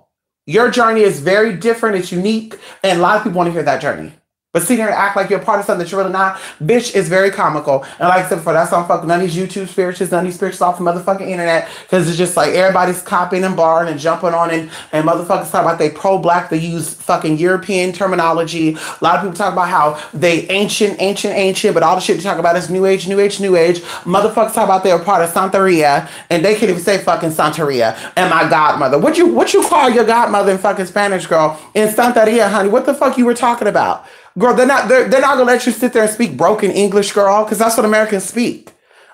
Speaker 1: Your journey is very different. It's unique. And a lot of people want to hear that journey. But sitting here and act like you're part of something that you're really not, bitch, is very comical. And like I said before, that's on fucking none of these YouTube spirituals, none of these spirituals off the motherfucking internet. Because it's just like everybody's copying and borrowing and jumping on and motherfuckers talk about they pro-black, they use fucking European terminology. A lot of people talk about how they ancient, but all the shit they talk about is new age. Motherfuckers talk about they're part of Santeria and they can't even say fucking Santeria. And my godmother. What you call your godmother in fucking Spanish, girl? In Santeria, honey, what the fuck you were talking about? Girl, they're not gonna let you sit there and speak broken English, girl, because that's what Americans speak.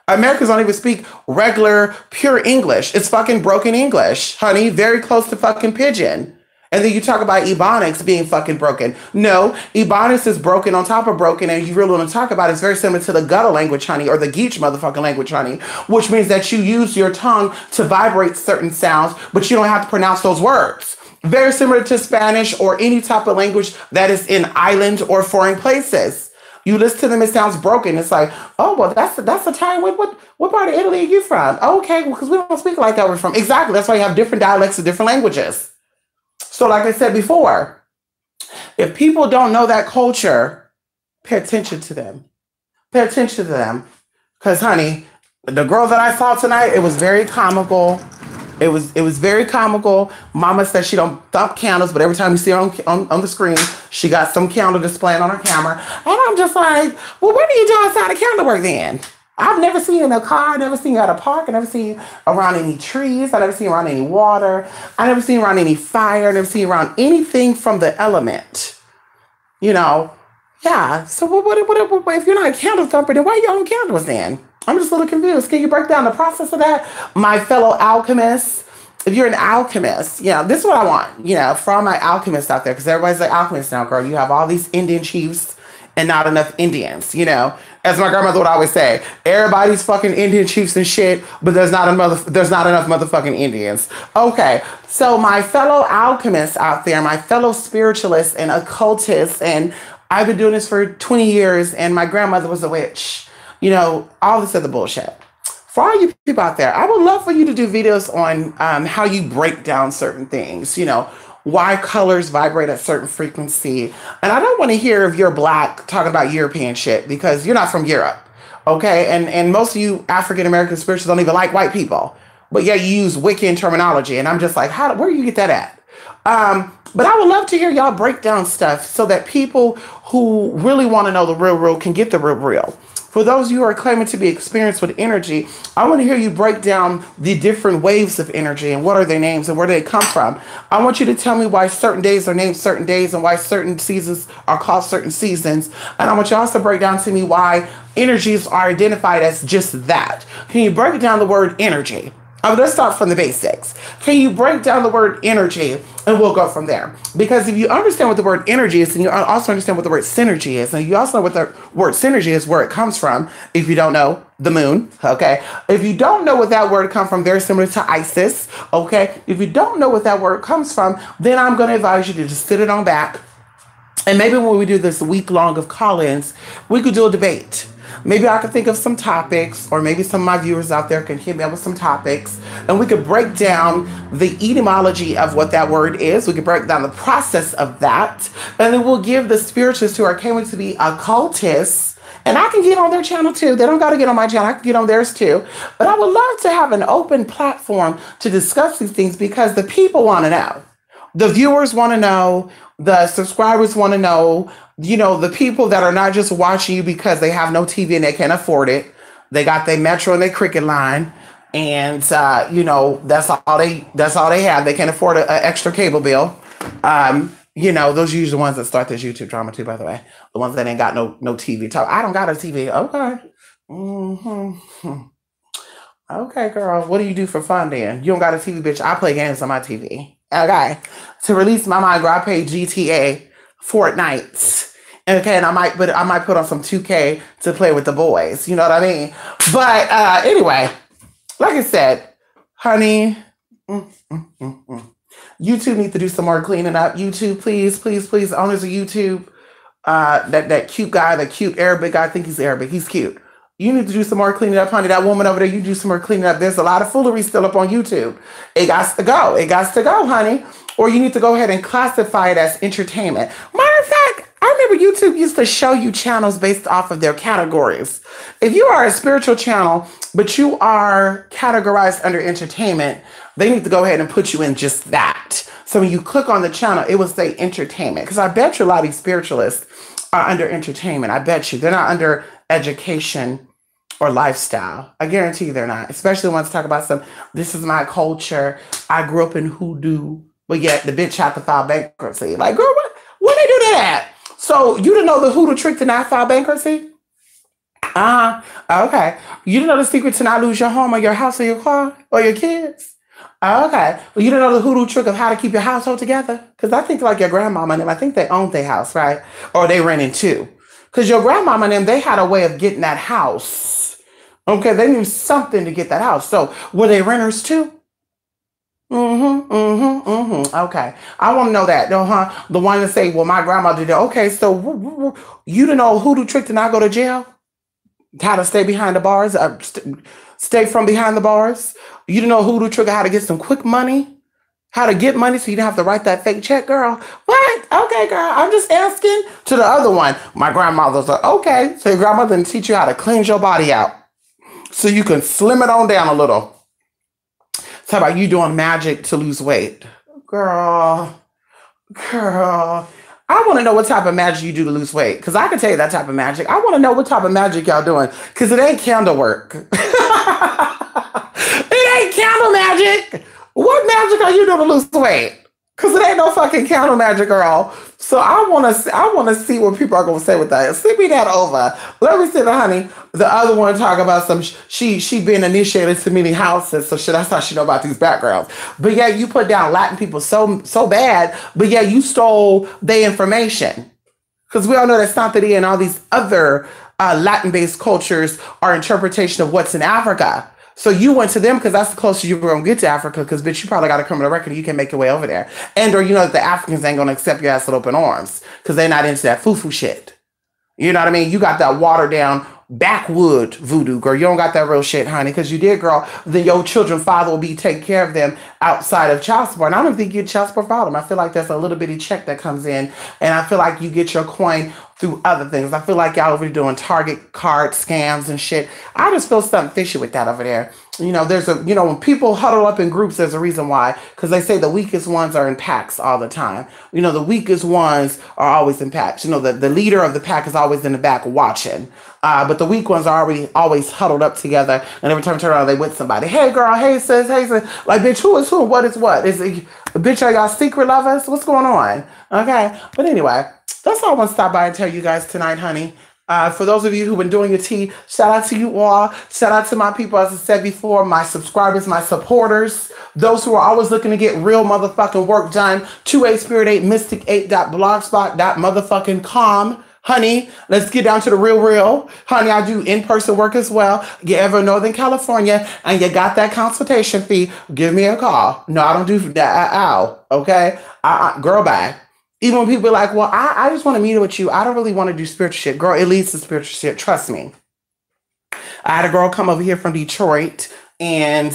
Speaker 1: Americans don't even speak regular, pure English. It's fucking broken English, honey. Very close to fucking pidgin. And then you talk about Ebonics being fucking broken. No, Ebonics is broken on top of broken, and you really want to talk about it, it's very similar to the gutter language, honey, or the Geech motherfucking language, honey, which means that you use your tongue to vibrate certain sounds, but you don't have to pronounce those words. Very similar to Spanish or any type of language that is in island or foreign places. You listen to them, it sounds broken. It's like, oh, well, that's Italian. What part of Italy are you from? Okay, well, because we don't speak like that. We're from. Exactly. That's why you have different dialects of different languages. So like I said before, if people don't know that culture, pay attention to them. Pay attention to them. Because, honey, the girl that I saw tonight, it was very comical. It was very comical. Mama said she don't thump candles, but every time you see her on the screen, she got some candle displaying on her camera. And I'm just like, well, what do you do outside of candle work then? I've never seen you in a car. I've never seen you at a park. I've never seen you around any trees. I've never seen you around any water. I've never seen you around any fire. I've never seen you around anything from the element. You know? Yeah. So what if you're not a candle thumper, then why are you on candles then? I'm just a little confused. Can you break down the process of that? My fellow alchemists, if you're an alchemist, this is what I want, for all my alchemists out there, because everybody's an alchemist now, girl. You have all these Indian chiefs and not enough Indians, As my grandmother would always say, everybody's fucking Indian chiefs and shit, but there's not enough motherfucking Indians. Okay, so my fellow alchemists out there, my fellow spiritualists and occultists, and I've been doing this for 20 years, and my grandmother was a witch. All this other bullshit. For all you people out there, I would love for you to do videos on how you break down certain things, why colors vibrate at certain frequency. And I don't want to hear if you're black talking about European shit, because you're not from Europe, okay? And most of you African-American spirituals don't even like white people. But yeah, you use Wiccan terminology. And I'm just like, where do you get that at? But I would love to hear y'all break down stuff so that people who really want to know the real can get the real. For those of you who are claiming to be experienced with energy, I want to hear you break down the different waves of energy and what are their names and where do they come from. I want you to tell me why certain days are named certain days and why certain seasons are called certain seasons. And I want you also to break down to me why energies are identified as just that. Can you break down the word energy? Let's start from the basics. Can you break down the word energy, and we'll go from there? Because if you understand what the word energy is, and you also understand what the word synergy is, and you also know what the word synergy is, where it comes from, if you don't know, the moon, okay? If you don't know what that word comes from, very similar to Isis, okay? If you don't know what that word comes from, then I'm going to advise you to just sit it on back. And maybe when we do this week long of call-ins, we could do a debate. Maybe I could think of some topics, or maybe some of my viewers out there can hit me up with some topics, and we could break down the etymology of what that word is. We could break down the process of that, and then we'll give the spiritualists who are claiming to be occultists, and I can get on their channel too. They don't got to get on my channel. I can get on theirs too. But I would love to have an open platform to discuss these things, because the people want to know. The viewers want to know. The subscribers want to know. The people that are not just watching you because they have no TV and they can't afford it. They got their Metro and their Cricket line, and that's all they have. They can't afford an extra cable bill. Those are usually the ones that start this YouTube drama too, by the way. The ones that ain't got no TV. Talk, I don't got a TV. Okay. Mm-hmm. Okay, girl. What do you do for fun then? You don't got a TV, bitch. I play games on my TV. Okay. To release my mind, girl, I play GTA Fortnite. Okay, and I might put on some 2K to play with the boys. You know what I mean? But anyway, like I said, honey, YouTube needs to do some more cleaning up. YouTube, please, please, please, owners of YouTube, that cute guy, the cute Arabic guy, I think he's Arabic. He's cute. You need to do some more cleaning up, honey. That woman over there, you do some more cleaning up. There's a lot of foolery still up on YouTube. It got to go. It got to go, honey. Or you need to go ahead and classify it as entertainment. Matter of fact, I remember YouTube used to show you channels based off of their categories. If you are a spiritual channel, but you are categorized under entertainment, they need to go ahead and put you in just that. So when you click on the channel, it will say entertainment. Because I bet you a lot of these spiritualists are under entertainment. I bet you. They're not under education or lifestyle. I guarantee you they're not. Especially when I talk about this is my culture. I grew up in hoodoo. But yet the bitch had to file bankruptcy. Like, girl, what they do that at? So you didn't know the hoodoo trick to not file bankruptcy? Okay. You didn't know the secret to not lose your home or your house or your car or your kids? Okay. Well, you didn't know the hoodoo trick of how to keep your household together? Because I think like your grandmama and them, I think they owned their house, right? Or they rented too. Because your grandmama and them, they had a way of getting that house. Okay. They knew something to get that house. So were they renters too? Okay. I want to know that, though, huh? The one that say, well, my grandma did it. Okay. So you didn't know hoodoo trick to not go to jail? How to stay behind the bars, stay from behind the bars. You don't know hoodoo trigger how to get some quick money, how to get money so you don't have to write that fake check, girl. What? Okay, girl. I'm just asking. To the other one, my grandmother's like, okay, so your grandmother didn't teach you how to cleanse your body out so you can slim it on down a little. Talk about you doing magic to lose weight, girl. Girl, I want to know what type of magic you do to lose weight. Because I can tell you that type of magic. I want to know what type of magic y'all doing. Because it ain't candle work. It ain't candle magic. What magic are you doing to lose weight? Because it ain't no fucking candle magic, girl. So I want to see what people are going to say with that. Send me that over. Let me see the honey. The other one talk about some, she been initiated to many houses. So that's how she know about these backgrounds. But yeah, you put down Latin people so bad. But yeah, you stole their information. Because we all know that Santeria and all these other Latin-based cultures are interpretation of what's in Africa. So you went to them because that's the closest you were going to get to Africa because, bitch, you probably got a criminal record and you can make your way over there. And or you know that the Africans ain't going to accept your ass with open arms because they're not into that foo-foo shit. You know what I mean? You got that watered down backwood voodoo, girl. You don't got that real shit, honey, because you did, girl. Then your children's father will be taking care of them outside of child support. And I don't think you get child support for them. I feel like that's a little bitty check that comes in. And I feel like you get your coin through other things. I feel like y'all over there doing Target card scams and shit. I just feel something fishy with that over there. You know, when people huddle up in groups, there's a reason why. Because they say the weakest ones are in packs all the time. You know, the weakest ones are always in packs. You know, the leader of the pack is always in the back watching. But the weak ones are always huddled up together. And every time you turn around, they with somebody. Hey, girl. Hey, sis. Hey, sis. Like, bitch, who is who? What is what? Is it, bitch, are y'all secret lovers? What's going on? Okay. But anyway, that's all I want to stop by and tell you guys tonight, honey. For those of you who've been doing your tea, shout out to you all. Shout out to my people, as I said before, my subscribers, my supporters, those who are always looking to get real motherfucking work done. 28spirit8 mystic8.blogspot.motherfucking.com. Honey, let's get down to the real. Honey, I do in-person work as well. You ever in Northern California and you got that consultation fee, give me a call. No, I don't do that. Ow. Okay? Girl, bye. Even when people are like, well, I just want to meet with you. I don't really want to do spiritual shit. Girl, it leads to spiritual shit. Trust me. I had a girl come over here from Detroit and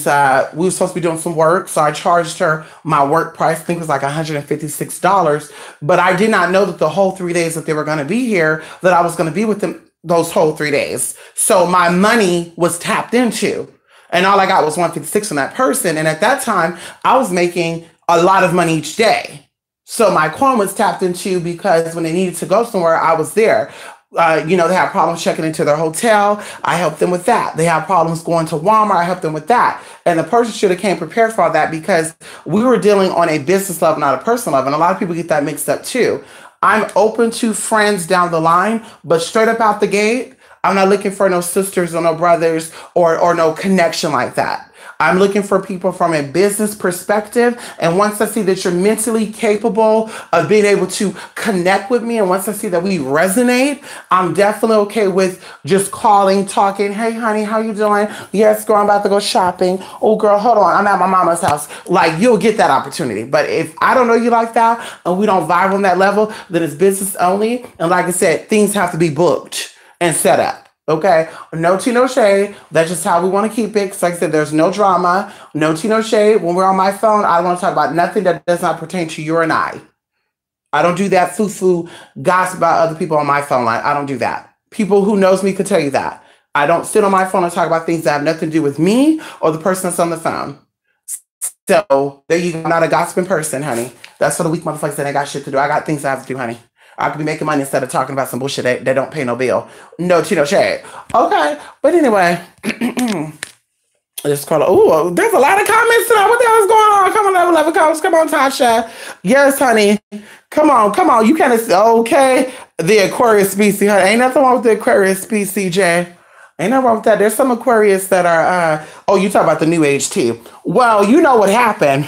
Speaker 1: we were supposed to be doing some work. So I charged her my work price. I think it was like $156. But I did not know that the whole 3 days that they were going to be here, that I was going to be with them those whole 3 days. So my money was tapped into. And all I got was $156 from that person. And at that time, I was making a lot of money each day. So my coin was tapped into because when they needed to go somewhere, I was there. They have problems checking into their hotel. I helped them with that. They have problems going to Walmart. I helped them with that. And the person should have came prepared for all that because we were dealing on a business level, not a personal level. And a lot of people get that mixed up too. I'm open to friends down the line, but straight up out the gate, I'm not looking for no sisters or no brothers or no connection like that. I'm looking for people from a business perspective. And once I see that you're mentally capable of being able to connect with me, and once I see that we resonate, I'm definitely okay with just calling, talking. Hey, honey, how you doing? Yes, girl, I'm about to go shopping. Oh, girl, hold on. I'm at my mama's house. Like, you'll get that opportunity. But if I don't know you like that and we don't vibe on that level, then it's business only. And like I said, things have to be booked and set up. Okay, no tea, no shade. That's just how we want to keep it. Because like I said, there's no drama, no tea, no shade. When we're on my phone, I don't want to talk about nothing that does not pertain to you and I. I don't do that foo-foo gossip about other people on my phone line. I don't do that. People who knows me could tell you that. I don't sit on my phone and talk about things that have nothing to do with me or the person that's on the phone. So there you go. I'm not a gossiping person, honey. That's for the weak motherfuckers that ain't got shit to do. I got things I have to do, honey. I could be making money instead of talking about some bullshit that don't pay no bill. No tea, no shade. Okay. But anyway, let's call it. Oh, there's a lot of comments tonight. What the hell is going on? Come on, 11 comments. Come on, Tasha. Yes, honey. Come on. You kind of, okay. The Aquarius species, honey. Ain't nothing wrong with the Aquarius species, Jay. Ain't nothing wrong with that. There's some Aquarius that are, oh, you talk about the new age too. Well, you know what happened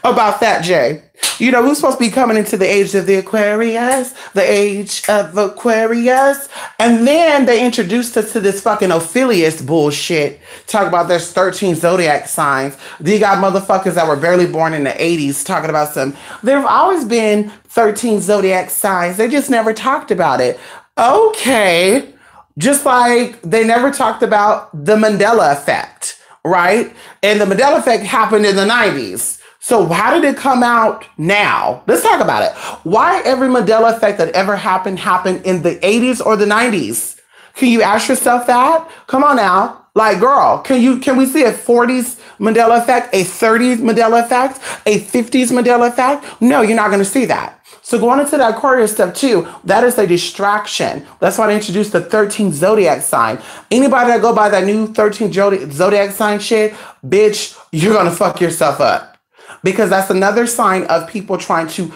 Speaker 1: about that, Jay. You know, who's supposed to be coming into the age of the Aquarius, the age of Aquarius. And then they introduced us to this fucking Ophelius bullshit. Talk about there's 13 zodiac signs. Then you got motherfuckers that were barely born in the 80s talking about some. There have always been 13 zodiac signs. They just never talked about it. Okay. Just like they never talked about the Mandela effect, right? And the Mandela effect happened in the 90s. So how did it come out now? Let's talk about it. Why every Mandela effect that ever happened in the 80s or the 90s? Can you ask yourself that? Come on now. Like, girl, can we see a 40s Mandela effect, a 30s Mandela effect, a 50s Mandela effect? No, you're not going to see that. So going into that Aquarius stuff too, that is a distraction. That's why I introduced the 13 zodiac sign. Anybody that go by that new 13 zodiac sign shit, bitch, you're going to fuck yourself up. Because that's another sign of people trying to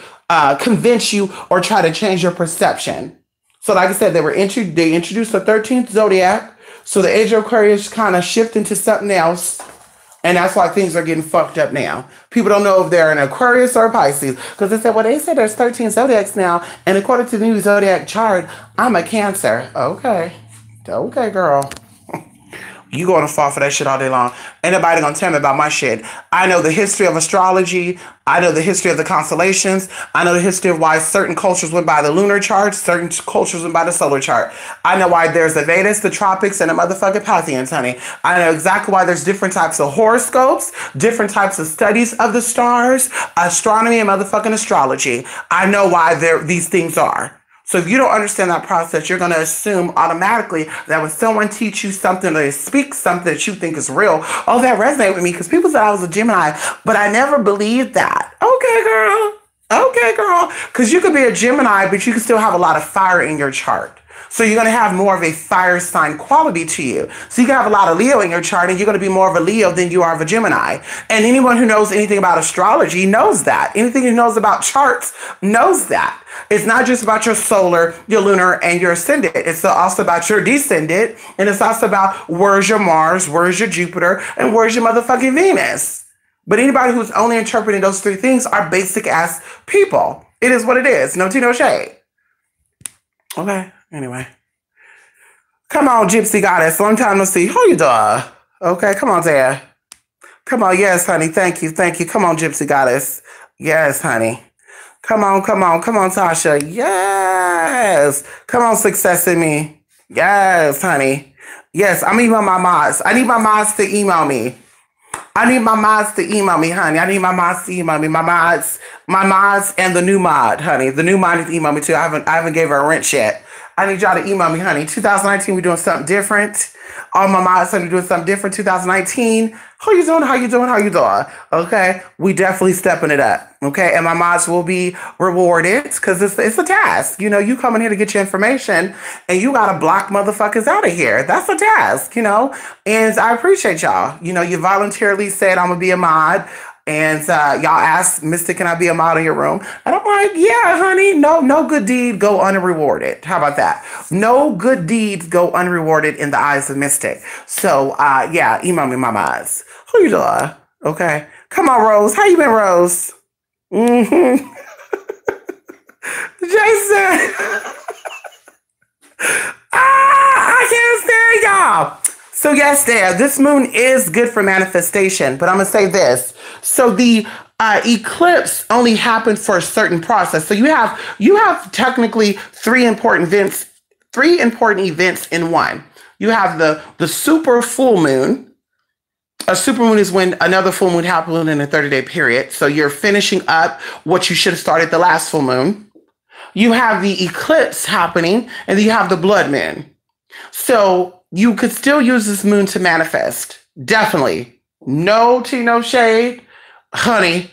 Speaker 1: convince you or try to change your perception. So like I said, they introduced the 13th zodiac. So the age of Aquarius kind of shift into something else. And that's why things are getting fucked up now. People don't know if they're an Aquarius or a Pisces. Because they said, well, they said there's 13 zodiacs now. And according to the new zodiac chart, I'm a Cancer. Okay. Okay, girl. You going to fall for that shit all day long. Ain't nobody going to tell me about my shit. I know the history of astrology. I know the history of the constellations. I know the history of why certain cultures went by the lunar chart. Certain cultures went by the solar chart. I know why there's the Vedas, the tropics, and the motherfucking Parthians, honey. I know exactly why there's different types of horoscopes, different types of studies of the stars, astronomy, and motherfucking astrology. I know why these things are. So if you don't understand that process, you're going to assume automatically that when someone teach you something or they speak something that you think is real, oh, that resonated with me because people said I was a Gemini, but I never believed that. Okay, girl. Okay, girl. Because you could be a Gemini, but you can still have a lot of fire in your chart. So you're going to have more of a fire sign quality to you. So you can have a lot of Leo in your chart and you're going to be more of a Leo than you are of a Gemini. And anyone who knows anything about astrology knows that. Anything who knows about charts knows that. It's not just about your solar, your lunar, and your ascendant. It's also about your descendant. And it's also about where's your Mars, where's your Jupiter, and where's your motherfucking Venus. But anybody who's only interpreting those three things are basic ass people. It is what it is. No tea, no shade. Okay. Anyway. Come on, Gypsy Goddess. Long time no see. How you doing? Okay, come on, Dad. Come on. Yes, honey. Thank you. Thank you. Come on, Gypsy Goddess. Yes, honey. Come on, come on. Come on, Tasha. Yes. Come on, Success in Me. Yes, honey. Yes, I'm emailing my mods. I need my mods to email me. I need my mods to email me, honey. I need my mods to email me. My mods, and the new mod, honey. The new mod needs to email me too. I haven't gave her a wrench yet. I need y'all to email me, honey. 2019, we're doing something different. All my mods are doing something different. 2019, how you doing? How you doing? How you doing? Okay, we definitely stepping it up. Okay, and my mods will be rewarded because it's a task. You know, you coming here to get your information, and you gotta block motherfuckers out of here. That's a task, you know. And I appreciate y'all. You know, you voluntarily said I'm gonna be a mod. And y'all asked, Mystic, can I be a mod in your room? And I'm like, yeah, honey, no good deed go unrewarded. How about that? No good deeds go unrewarded in the eyes of Mystic. So, yeah, email me my mods. Who you doing? Okay. Come on, Rose. How you been, Rose? Mm-hmm. Jason. I can't stand y'all. So yes, Dad, this moon is good for manifestation, but I'm going to say this. So the eclipse only happened for a certain process. So you have technically three important events in one. You have the super full moon. A super moon is when another full moon happened in a 30-day period. So you're finishing up what you should have started the last full moon. You have the eclipse happening, and then you have the blood moon. So you could still use this moon to manifest. Definitely. No tea, no shade. Honey.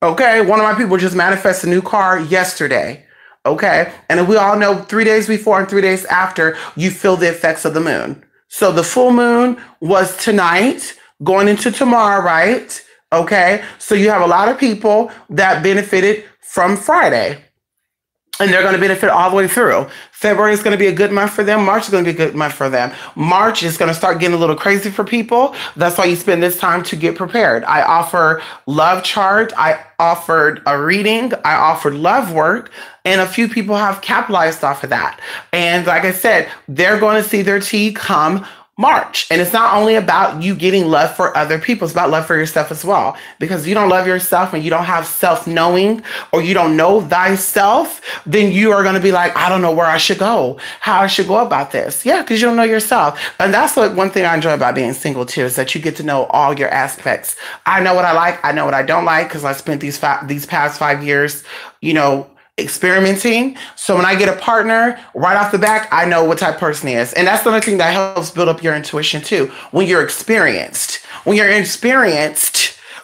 Speaker 1: Okay. One of my people just manifested a new car yesterday. Okay. And we all know 3 days before and 3 days after, you feel the effects of the moon. So the full moon was tonight, going into tomorrow, right? Okay. So you have a lot of people that benefited from Friday. and they're going to benefit all the way through. February is going to be a good month for them. March is going to be a good month for them. March is going to start getting a little crazy for people. That's why you spend this time to get prepared. I offer love chart. I offered a reading. I offered love work. And a few people have capitalized off of that. And like I said, they're going to see their tea come March. And it's not only about you getting love for other people, it's about love for yourself as well. Because if you don't love yourself and you don't have self-knowing, or you don't know thyself, then you are going to be like, I don't know where I should go, how I should go about this. Yeah, because you don't know yourself. And that's what one thing I enjoy about being single too, is that you get to know all your aspects. I know what I like, I know what I don't like, because I spent these past 5 years, experimenting. So when I get a partner right off the back, I know what type of person he is. And that's the other thing that helps build up your intuition too. When you're experienced,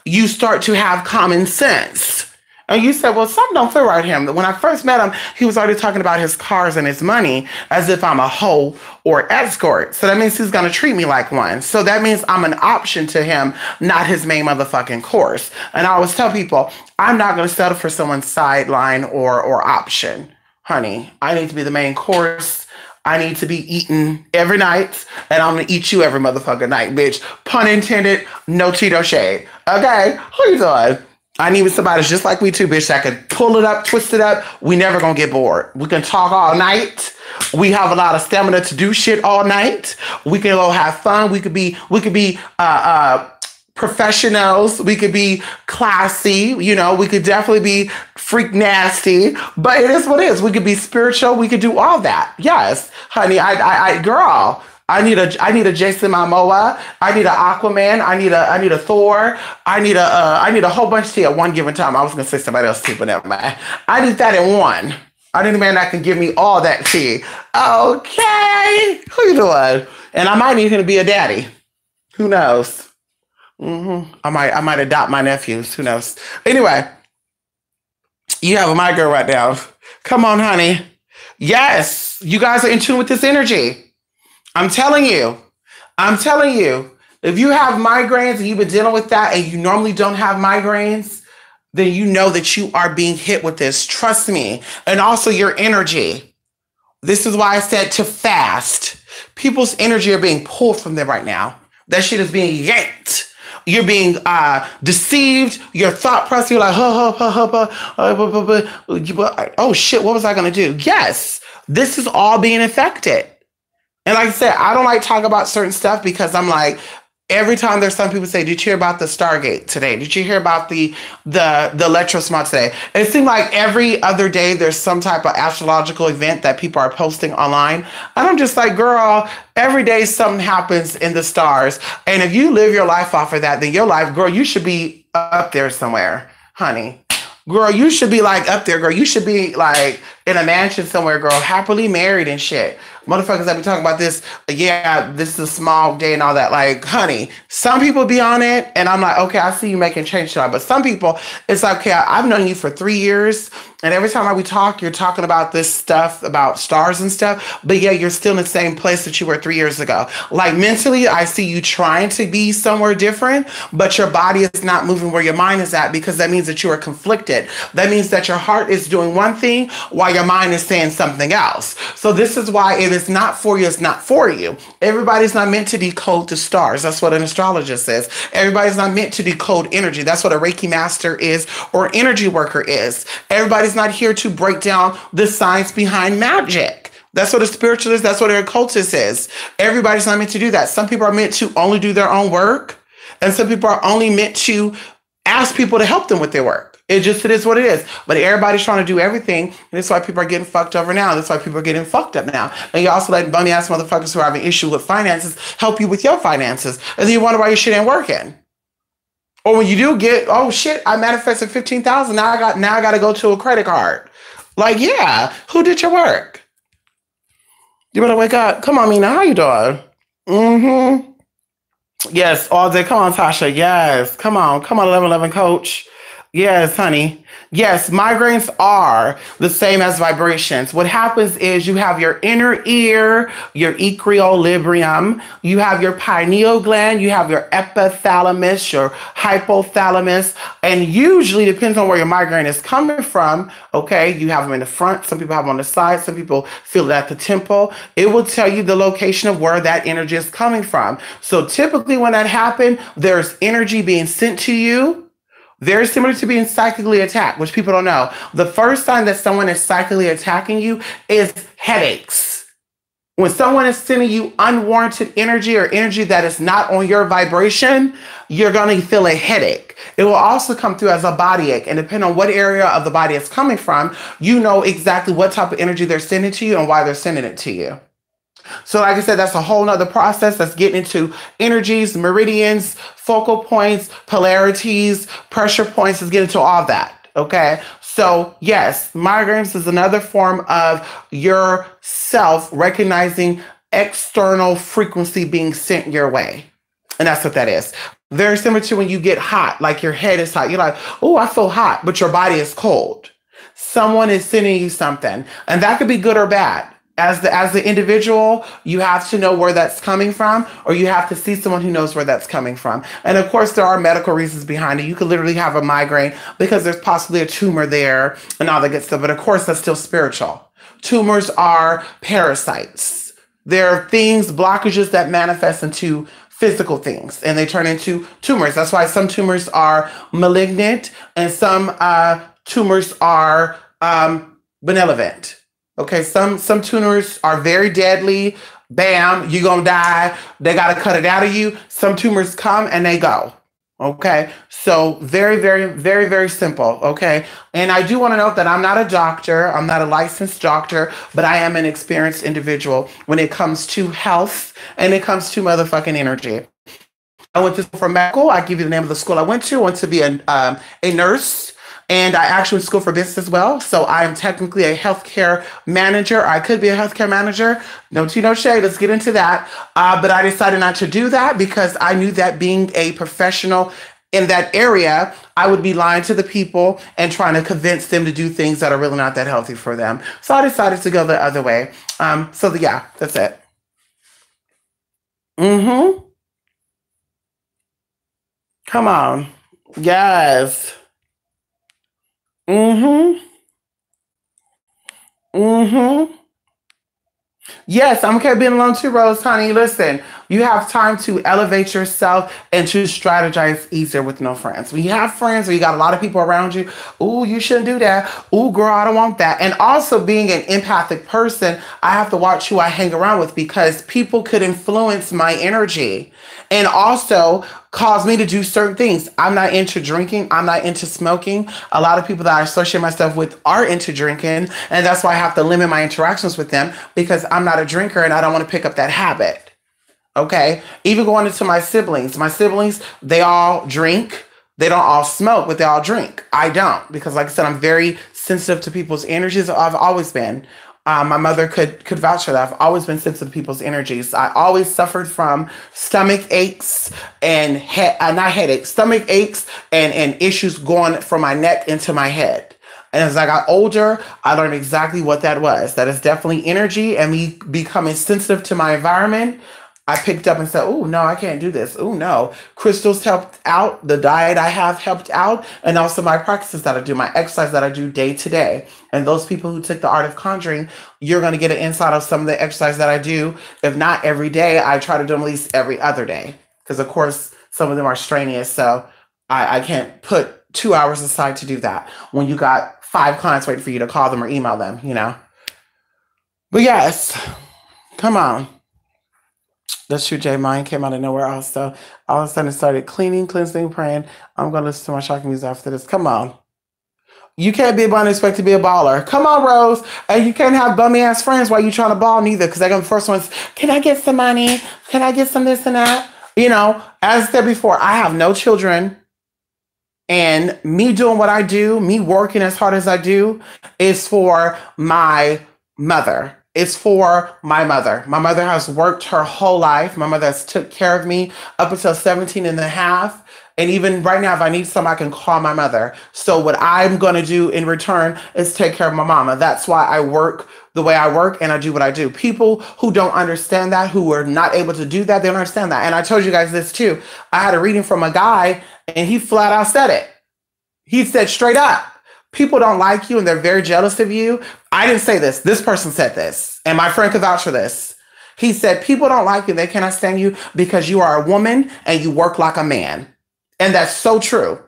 Speaker 1: you start to have common sense. And you said, well, something don't feel right with him. When I first met him, he was already talking about his cars and his money as if I'm a hoe or escort. So that means he's going to treat me like one. So that means I'm an option to him, not his main motherfucking course. And I always tell people, I'm not going to settle for someone's sideline or option. Honey, I need to be the main course. I need to be eaten every night, and I'm going to eat you every motherfucking night, bitch. Pun intended, no Cheeto shade. Okay, who you doing? I need somebody just like we too, bitch, that can pull it up, twist it up. We never gonna get bored. We can talk all night. We have a lot of stamina to do shit all night. We can go have fun. We could be professionals. We could be classy. We could definitely be freak nasty. But it is what it is. We could be spiritual. We could do all that. Yes, honey. Girl. I need a Jason Momoa. I need an Aquaman. I need a Thor. I need a whole bunch of tea at one given time. I was gonna say somebody else too, but never mind. I need that in one. I need a man that can give me all that tea. Okay, who you doing? And I might need him to be a daddy. Who knows? I might adopt my nephews. Who knows? Anyway, you have a migraine right now. Come on, honey. Yes, you guys are in tune with this energy. I'm telling you, if you have migraines and you've been dealing with that and you normally don't have migraines, then you know that you are being hit with this. Trust me. And also your energy. This is why I said to fast. People's energy are being pulled from them right now. That shit is being yanked. You're being deceived. Your thought process, you're like, oh shit, what was I going to do? Yes, this is all being affected. And like I said, I don't like talking about certain stuff because I'm like, every time there's some people say, did you hear about the Stargate today? Did you hear about the electrosmog today? It seems like every other day there's some type of astrological event that people are posting online. And I'm just like, girl, every day something happens in the stars. And if you live your life off of that, then your life, girl, you should be up there somewhere, honey. Girl, you should be like up there, girl. You should be like in a mansion somewhere, girl, happily married and shit. Motherfuckers that be talking about this, yeah, this is a small day and all that. Like, honey, some people be on it, and I'm like, okay, I see you making change to it. But some people, it's like, okay, I've known you for 3 years, and every time we talk, you're talking about this stuff, about stars and stuff, but yeah, you're still in the same place that you were 3 years ago. Like, mentally, I see you trying to be somewhere different, but your body is not moving where your mind is at, because that means that you are conflicted. That means that your heart is doing one thing while your mind is saying something else. So this is why if it's not for you, it's not for you. Everybody's not meant to decode the stars. That's what an astrologist says. Everybody's not meant to decode energy. That's what a Reiki master is, or energy worker is. Everybody's not here to break down the science behind magic. That's what a spiritualist, that's what an occultist is. Everybody's not meant to do that. Some people are meant to only do their own work, and some people are only meant to ask people to help them with their work. It is what it is. But everybody's trying to do everything. And that's why people are getting fucked over now. That's why people are getting fucked up now. And you also let bummy ass motherfuckers who are having issue with finances help you with your finances. And then you wonder why your shit ain't working. Or when you do get, oh shit, I manifested 15,000. Now I got to go to a credit card. Like, yeah, who did your work? You better wake up. Come on, Mina, how you doing? Yes, all day. Come on, Tasha. Yes, come on, 1111 coach. Yes, honey. Yes, migraines are the same as vibrations. What happens is you have your inner ear, your equilibrium, you have your pineal gland, you have your epithalamus, your hypothalamus, and usually depends on where your migraine is coming from. Okay, you have them in the front, some people have them on the side, some people feel it at the temple. It will tell you the location of where that energy is coming from. So typically when that happens, there's energy being sent to you very similar to being psychically attacked, which people don't know. The first sign that someone is psychically attacking you is headaches. When someone is sending you unwarranted energy or energy that is not on your vibration, you're going to feel a headache. It will also come through as a body ache. And depending on what area of the body it's coming from, you know exactly what type of energy they're sending to you and why they're sending it to you. So like I said, that's a whole nother process that's getting into energies, meridians, focal points, polarities, pressure points, is getting into all that. Okay. So yes, migraines is another form of your self recognizing external frequency being sent your way. And that's what that is. Very similar to when you get hot, like your head is hot. You're like, oh, I feel hot, but your body is cold. Someone is sending you something, and that could be good or bad. As the individual, you have to know where that's coming from, or you have to see someone who knows where that's coming from. And of course, there are medical reasons behind it. You could literally have a migraine because there's possibly a tumor there and all that good stuff. But of course, that's still spiritual. Tumors are parasites. They're things, blockages that manifest into physical things, and they turn into tumors. That's why some tumors are malignant and some tumors are benevolent. Okay, some tumors are very deadly. Bam, you're gonna die. They gotta cut it out of you. Some tumors come and they go. Okay, so very, very, very, very simple. Okay, and I do want to note that I'm not a doctor. I'm not a licensed doctor, but I am an experienced individual when it comes to health and it comes to motherfucking energy. I went to school for medical. I give you the name of the school I went to. I went to be a nurse. And I actually went to school for business as well. So I am technically a healthcare manager. I could be a healthcare manager. No tea, no shade. Let's get into that. But I decided not to do that because I knew that being a professional in that area, I would be lying to the people and trying to convince them to do things that are really not that healthy for them. So I decided to go the other way. Yeah, that's it. Mm-hmm. Come on. Yes. Mm-hmm. Mm-hmm. Yes, I'm okay being alone too, Rose, honey. Listen, you have time to elevate yourself and to strategize easier with no friends. When you have friends or you got a lot of people around you, ooh, you shouldn't do that. Ooh, girl, I don't want that. And also being an empathic person, I have to watch who I hang around with because people could influence my energy and also cause me to do certain things. I'm not into drinking. I'm not into smoking. A lot of people that I associate myself with are into drinking. And that's why I have to limit my interactions with them because I'm not a drinker and I don't want to pick up that habit. Okay. Even going into my siblings, they all drink. They don't all smoke, but they all drink. I don't because like I said, I'm very sensitive to people's energies. I've always been. My mother could vouch for that. I've always been sensitive to people's energies. I always suffered from stomach aches and not headaches, stomach aches and issues going from my neck into my head. And as I got older, I learned exactly what that was. That is definitely energy and me becoming sensitive to my environment. I picked up and said, oh, no, I can't do this. Oh, no. Crystals helped out. The diet I have helped out. And also my practices that I do, my exercise that I do day to day. And those people who took the art of conjuring, you're going to get an insight of some of the exercise that I do. If not every day, I try to do them at least every other day. Because, of course, some of them are strenuous. So I can't put 2 hours aside to do that when you got 5 clients waiting for you to call them or email them, you know. But yes, come on. That's true, Jay. Mine came out of nowhere also. All of a sudden it started cleaning, cleansing, praying. I'm going to listen to my shocking music after this. Come on. You can't be a bum and expect to be a baller. Come on, Rose. And you can't have bummy ass friends while you trying to ball neither. Because they're going to be the first ones. Can I get some money? Can I get some this and that? You know, as I said before, I have no children. And me doing what I do, me working as hard as I do, is for my mother. It's for my mother. My mother has worked her whole life. My mother has took care of me up until 17 and a half. And even right now, if I need some, I can call my mother. So what I'm going to do in return is take care of my mama. That's why I work the way I work and I do what I do. People who don't understand that, who are not able to do that, they don't understand that. And I told you guys this too. I had a reading from a guy and he flat out said it. He said straight up, people don't like you and they're very jealous of you. I didn't say this. This person said this. And my friend could vouch for this. He said, people don't like you. They cannot stand you because you are a woman and you work like a man. And that's so true.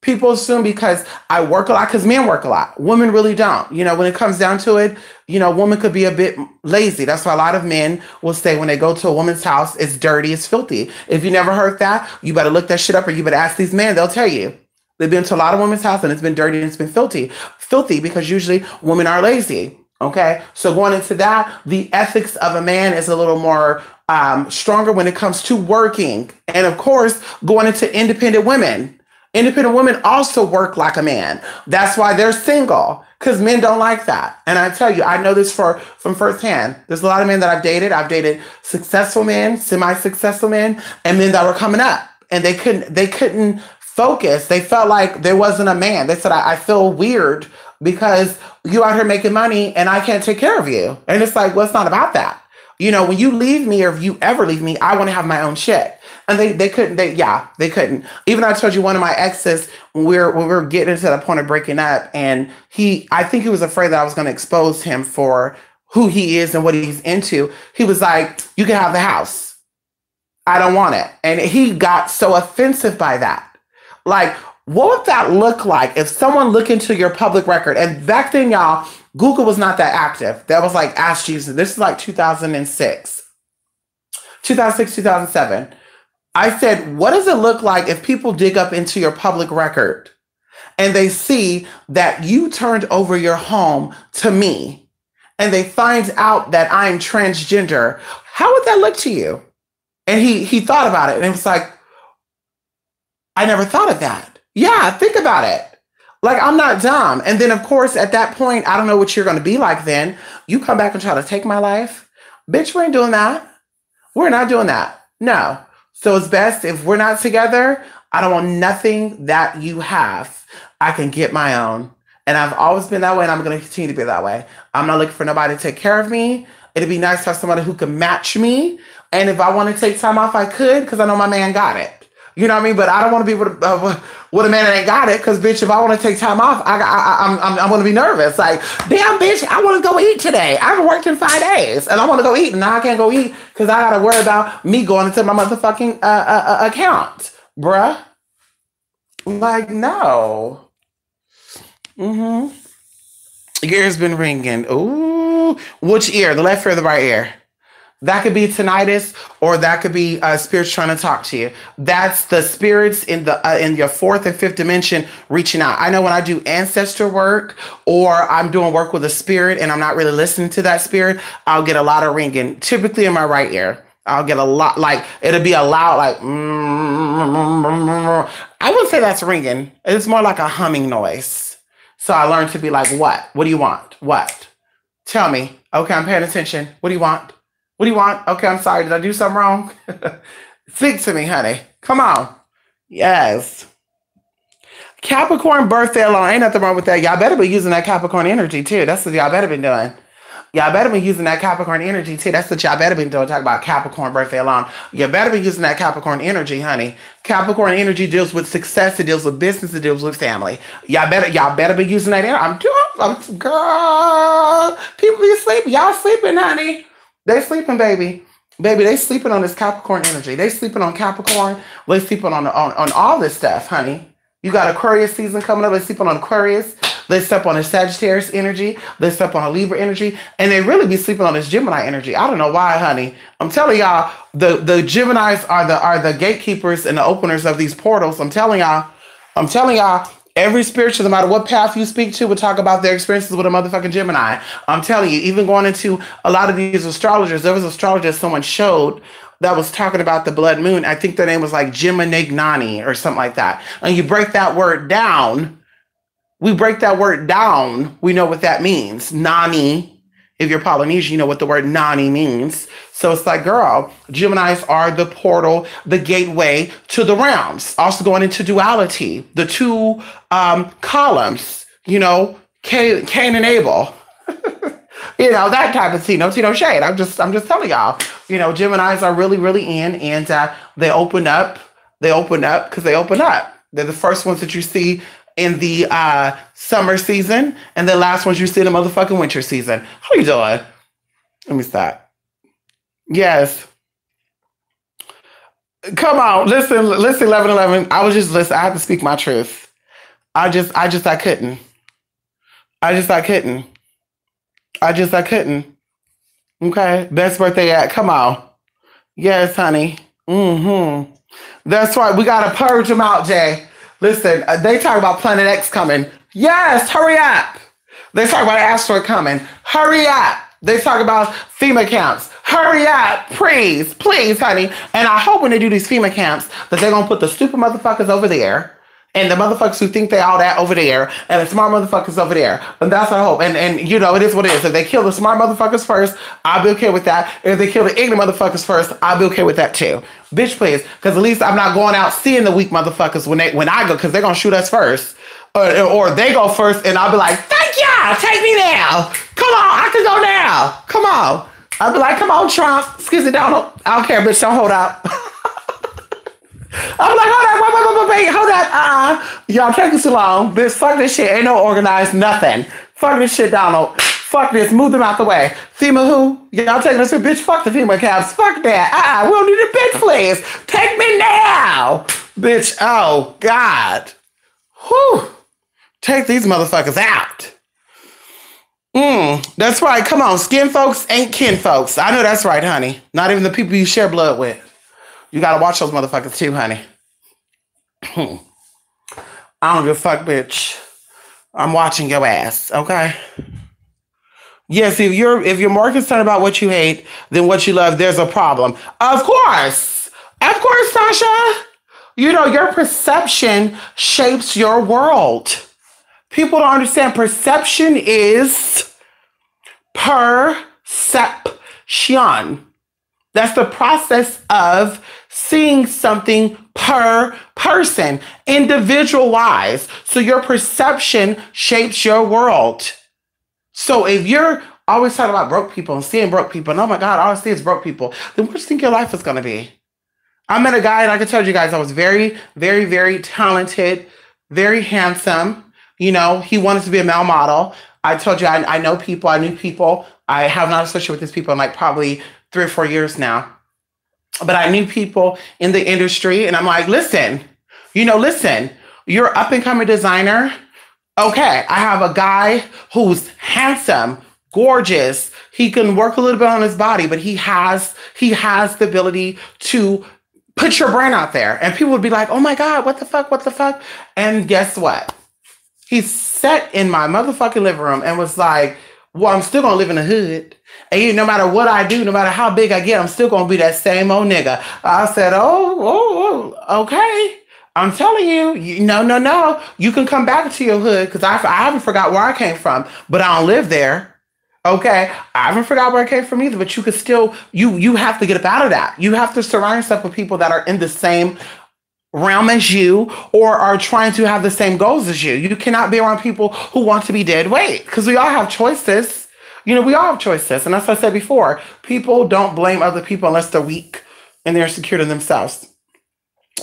Speaker 1: People assume because I work a lot, because men work a lot. Women really don't. You know, when it comes down to it, you know, women could be a bit lazy. That's why a lot of men will say when they go to a woman's house, it's dirty, it's filthy. If you never heard that, you better look that shit up or you better ask these men. They'll tell you. They've been to a lot of women's house and it's been dirty and it's been filthy. Filthy because usually women are lazy. Okay. So going into that, the ethics of a man is a little more stronger when it comes to working. And of course, going into independent women. Independent women also work like a man. That's why they're single, because men don't like that. And I tell you, I know this from firsthand. There's a lot of men that I've dated. I've dated successful men, semi-successful men, and men that were coming up. And they couldn't focus. They felt like there wasn't a man. They said, I feel weird because you out here making money and I can't take care of you. And it's like, well, it's not about that. You know, when you leave me or if you ever leave me, I want to have my own shit. And they couldn't. They couldn't. Even I told you one of my exes when we were getting into the point of breaking up, and I think he was afraid that I was going to expose him for who he is and what he's into. He was like, "You can have the house. I don't want it." And he got so offensive by that. Like, what would that look like if someone looked into your public record? And back then, y'all, Google was not that active. That was like Ask Jesus. This is like 2006, 2007. I said, what does it look like if people dig up into your public record and they see that you turned over your home to me and they find out that I'm transgender? How would that look to you? And he thought about it and it was like, I never thought of that. Yeah, think about it. Like, I'm not dumb. And then, of course, at that point, I don't know what you're going to be like then. You come back and try to take my life? Bitch, we ain't doing that. We're not doing that. No. So it's best if we're not together, I don't want nothing that you have. I can get my own. And I've always been that way and I'm going to continue to be that way. I'm not looking for nobody to take care of me. It'd be nice to have somebody who can match me. And if I want to take time off, I could because I know my man got it. You know what I mean? But I don't want to be with a man that ain't got it. Because, bitch, if I want to take time off, I'm going to be nervous. Like, damn, bitch, I want to go eat today. I haven't worked in 5 days. And I want to go eat. And now I can't go eat because I got to worry about me going into my motherfucking account. Bruh. Like, no. Mm-hmm. Your ear's been ringing. Ooh. Which ear? The left ear or the right ear? That could be tinnitus, or that could be spirits trying to talk to you. That's the spirits in your fourth and fifth dimension reaching out. I know when I do ancestor work, or I'm doing work with a spirit, and I'm not really listening to that spirit, I'll get a lot of ringing, typically in my right ear. I'll get a lot, like it'll be a loud, like. I wouldn't say that's ringing. It's more like a humming noise. So I learned to be like, what? What do you want? What? Tell me. Okay, I'm paying attention. What do you want? What do you want? Okay, I'm sorry. Did I do something wrong? Speak to me, honey. Come on. Yes. Capricorn birthday alone. Ain't nothing wrong with that. Y'all better be using that Capricorn energy, too. That's what y'all better be doing. Y'all better be using that Capricorn energy, too. That's what y'all better be doing. Talk about Capricorn birthday alone. You better be using that Capricorn energy, honey. Capricorn energy deals with success. It deals with business. It deals with family. Y'all better be using that energy. Girl. People be sleeping. Y'all sleeping, honey. They sleeping, baby. Baby, they sleeping on this Capricorn energy. They sleeping on Capricorn. They sleeping on all this stuff, honey. You got Aquarius season coming up. They sleeping on Aquarius. They sleep on a Sagittarius energy. They sleep on a Libra energy. And they really be sleeping on this Gemini energy. I don't know why, honey. I'm telling y'all, the Geminis are the gatekeepers and the openers of these portals. I'm telling y'all, every spiritual, no matter what path you speak to, will talk about their experiences with a motherfucking Gemini. I'm telling you, even going into a lot of these astrologers, there was an astrologer someone showed that was talking about the blood moon. I think their name was like Geminignani or something like that. And you break that word down, we know what that means. Nani If you're Polynesian, you know what the word nani means. So it's like, girl, Geminis are the portal, the gateway to the realms. Also going into duality, the two columns, Cain and Abel. That type of thing. No tea, no shade. I'm just telling y'all. Geminis are really, really in, and they open up. They open up because they open up. They're the first ones that you see in the summer season, and the last ones you see in the motherfucking winter season. How you doing? Let me stop. Yes. Come on, listen, 1111. I was just listen. I have to speak my truth. I couldn't. I couldn't. Okay. Best birthday at. Come on. Yes, honey. Mm-hmm. That's right. We got to purge them out, Jay. Listen, they talk about Planet X coming. Yes, hurry up. They talk about asteroid coming. Hurry up. They talk about FEMA camps. Hurry up, please, honey. And I hope when they do these FEMA camps that they're going to put the stupid motherfuckers over there and the motherfuckers who think they all that over there and the smart motherfuckers over there. And that's what I hope. And it is what it is. If they kill the smart motherfuckers first, I'll be okay with that. If they kill the ignorant motherfuckers first, I'll be okay with that too. Bitch, please. Because at least I'm not going out seeing the weak motherfuckers when I go, because they're going to shoot us first. Or they go first and I'll be like, thank y'all, take me now. Come on, I can go now. Come on. I'll be like, come on, Trump. Excuse me, Donald. I don't care, bitch, don't hold up. I'm like, hold up. Y'all taking too long. Bitch, fuck this shit. Ain't no organized nothing. Fuck this shit, Donald. Fuck this. Move them out the way. FEMA who? Y'all taking us to bitch? Fuck the FEMA cabs. Fuck that. We don't need a bitch, please. Take me now. Bitch, oh, God. Whew. Take these motherfuckers out. That's right. Come on. Skin folks ain't kin folks. I know that's right, honey. Not even the people you share blood with. You gotta watch those motherfuckers too, honey. I don't give a fuck, bitch. I'm watching your ass, okay? Yes, if you're more concerned about what you hate than what you love, there's a problem. Of course, Sasha. Your perception shapes your world. People don't understand. Perception is perception. That's the process of seeing something per person, individual-wise. So your perception shapes your world. So if you're always talking about broke people and seeing broke people, and oh my God, all I see is broke people, then what do you think your life is going to be? I met a guy, and I can tell you guys, I was very, very, very talented, very handsome. He wanted to be a male model. I told you, I know people, I knew people. I have not associated with these people in like probably 3 or 4 years now. But I knew people in the industry, and I'm like, listen, you're an up-and-coming designer. Okay, I have a guy who's handsome, gorgeous. He can work a little bit on his body, but he has the ability to put your brand out there. And people would be like, oh my God, what the fuck? And guess what? He sat in my motherfucking living room and was like, well, I'm still gonna live in the hood. And no matter what I do, no matter how big I get, I'm still gonna be that same old nigga. I said, oh, okay. I'm telling you, no. You can come back to your hood because I haven't forgot where I came from, but I don't live there. Okay, I haven't forgot where I came from either, but you could still, you have to get up out of that. You have to surround yourself with people that are in the same realm as you or are trying to have the same goals as you. You cannot be around people who want to be dead weight because we all have choices. We all have choices. And as I said before, people don't blame other people unless they're weak and they're secure in themselves.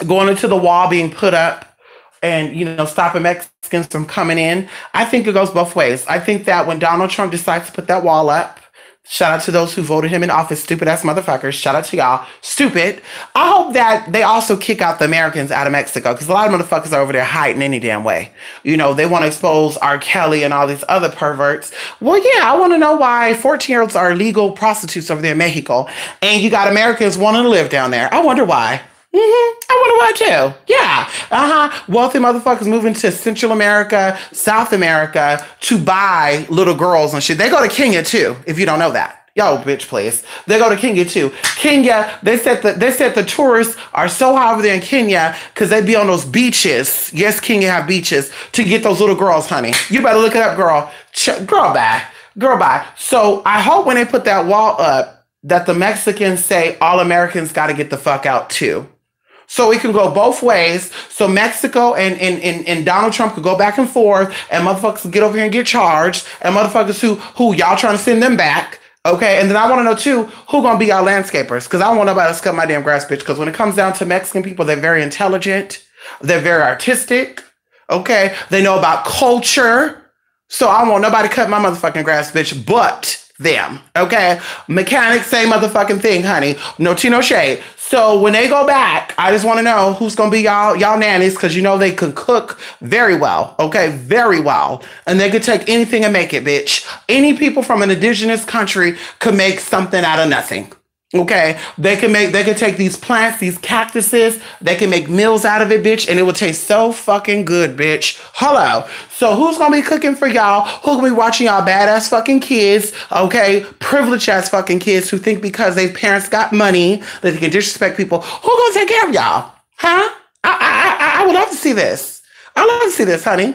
Speaker 1: Going into the wall being put up and, stopping Mexicans from coming in, I think it goes both ways. I think that when Donald Trump decides to put that wall up, shout out to those who voted him in office, stupid ass motherfuckers. Shout out to y'all, stupid. I hope that they also kick out the Americans out of Mexico because a lot of motherfuckers are over there hiding any damn way. They want to expose R. Kelly and all these other perverts. Well, yeah, I want to know why 14-year-olds are illegal prostitutes over there in Mexico and you got Americans wanting to live down there. I wonder why. I wonder why too. Yeah. Wealthy motherfuckers moving to Central America, South America to buy little girls and shit. They go to Kenya too, if you don't know that. Yo, bitch, please. They go to Kenya too. Kenya, they said the tourists are so high over there in Kenya because they be on those beaches. Yes, Kenya have beaches to get those little girls, honey. You better look it up, girl. Girl, bye. Girl, bye. So I hope when they put that wall up that the Mexicans say all Americans got to get the fuck out too. So it can go both ways. So Mexico and Donald Trump could go back and forth, and motherfuckers get over here and get charged, and motherfuckers who y'all trying to send them back. Okay, and then I want to know too who gonna be our landscapers, because I don't want nobody to cut my damn grass, bitch. Because when it comes down to Mexican people, they're very intelligent, they're very artistic. Okay, they know about culture. So I don't want nobody cut my motherfucking grass, bitch, but them. Okay, mechanics, same motherfucking thing, honey. No tea, no shade. So when they go back, I just want to know who's gonna be y'all nannies, because you know they could cook very well. Okay, very well, and they could take anything and make it, bitch. Any people from an indigenous country could make something out of nothing. Okay, they could take these plants, these cactuses, they can make meals out of it, bitch, and it will taste so fucking good, bitch. Hello. So who's gonna be cooking for y'all? Who's gonna be watching y'all badass fucking kids? Okay, privileged ass fucking kids who think because their parents got money that they can disrespect people. Who gonna take care of y'all? Huh? I would love to see this. I love to see this, honey.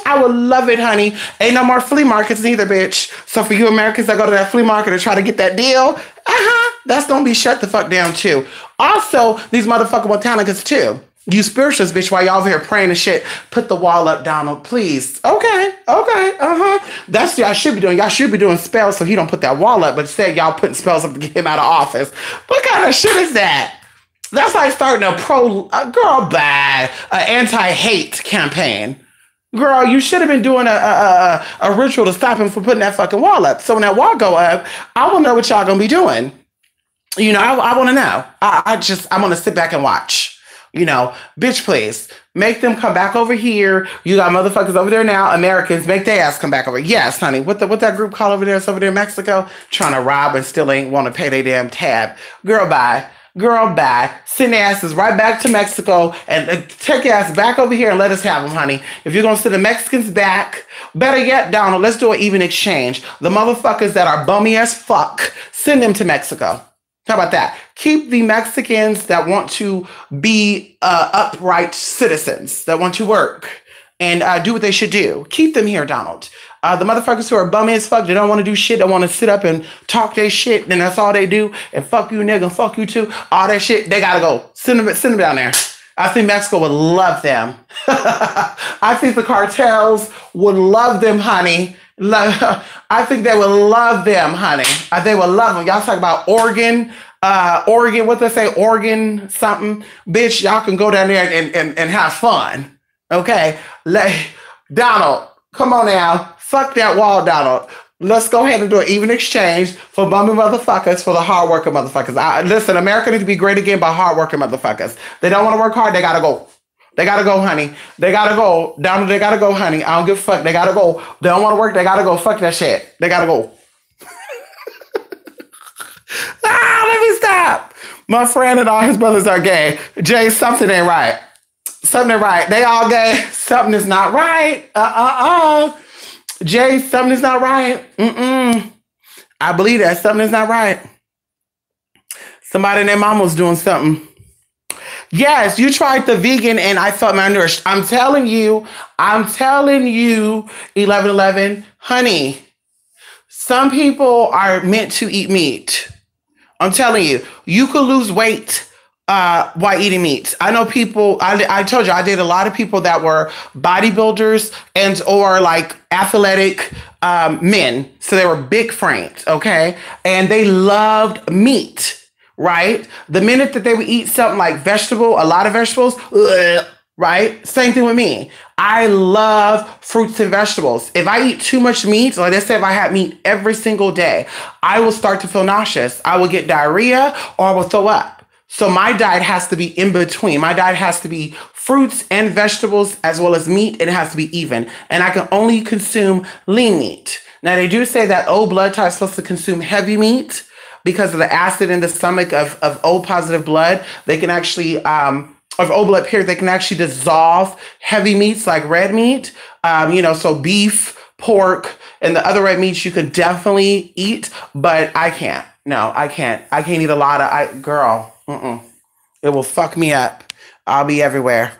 Speaker 1: I would love it, honey. Ain't no more flea markets neither, bitch. So for you Americans that go to that flea market and try to get that deal, that's gonna be shut the fuck down too. Also, these motherfucking Botanicas too. You spiritualists, bitch, while y'all over here praying and shit, put the wall up, Donald, please. Okay, That's what y'all should be doing. Y'all should be doing spells so he don't put that wall up, but instead y'all putting spells up to get him out of office. What kind of shit is that? That's like starting a anti-hate campaign. Girl, you should have been doing a ritual to stop him from putting that fucking wall up. So when that wall go up, I want to know what y'all gonna be doing. You know, I want to know. I want to sit back and watch. You know, bitch, please make them come back over here. You got motherfuckers over there now. Americans, make their ass come back over. Yes, honey. What that group called over there? It's over there in Mexico, trying to rob and still ain't want to pay their damn tab. Girl, bye. Girl, bye. Send their asses right back to Mexico and take your ass back over here and let us have them, honey. If you're going to send the Mexicans back, better yet, Donald, let's do an even exchange. The motherfuckers that are bummy as fuck, send them to Mexico. How about that? Keep the Mexicans that want to be upright citizens, that want to work and do what they should do. Keep them here, Donald. The motherfuckers who are bummy as fuck, they don't want to do shit, they want to sit up and talk their shit, then that's all they do. And fuck you, nigga, and fuck you too. All that shit, they gotta go. Send them down there. I think Mexico would love them. I think the cartels would love them, honey. I think they would love them, honey. They would love them. Y'all talk about Oregon, what they say, Oregon something. Bitch, y'all can go down there and have fun. Okay? Donald, come on now. Fuck that wall, Donald. Let's go ahead and do an even exchange for bummy motherfuckers for the hardworking motherfuckers. Listen, America needs to be great again by hardworking motherfuckers. They don't want to work hard. They got to go. They got to go, honey. They got to go. Donald, they got to go, honey. I don't give a fuck. They got to go. They don't want to work. They got to go. Fuck that shit. They got to go. Let me stop. My friend and all his brothers are gay. Jay, something ain't right. Something ain't right. They all gay. Something is not right. Jay, something is not right. I believe that. Something is not right. Somebody and their mom was doing something. Yes, you tried the vegan and I felt malnourished. I'm telling you, 1111, honey, some people are meant to eat meat. I'm telling you, you could lose weight while eating meat. I know people, I told you, I did a lot of people that were bodybuilders and or like athletic men. So they were big framed, okay? And they loved meat. Right? The minute that they would eat something like a lot of vegetables, right? Same thing with me. I love fruits and vegetables. If I eat too much meat, like let's say if I had meat every single day, I will start to feel nauseous. I will get diarrhea or I will throw up. So my diet has to be in between. My diet has to be fruits and vegetables as well as meat. It has to be even. And I can only consume lean meat. Now they do say that O blood type is supposed to consume heavy meat. Because of the acid in the stomach of O positive blood, they can actually, of O blood period, they can actually dissolve heavy meats like red meat. So beef, pork, and the other red meats you could definitely eat, but I can't. No, I can't. I can't eat a lot of, girl, it will fuck me up. I'll be everywhere.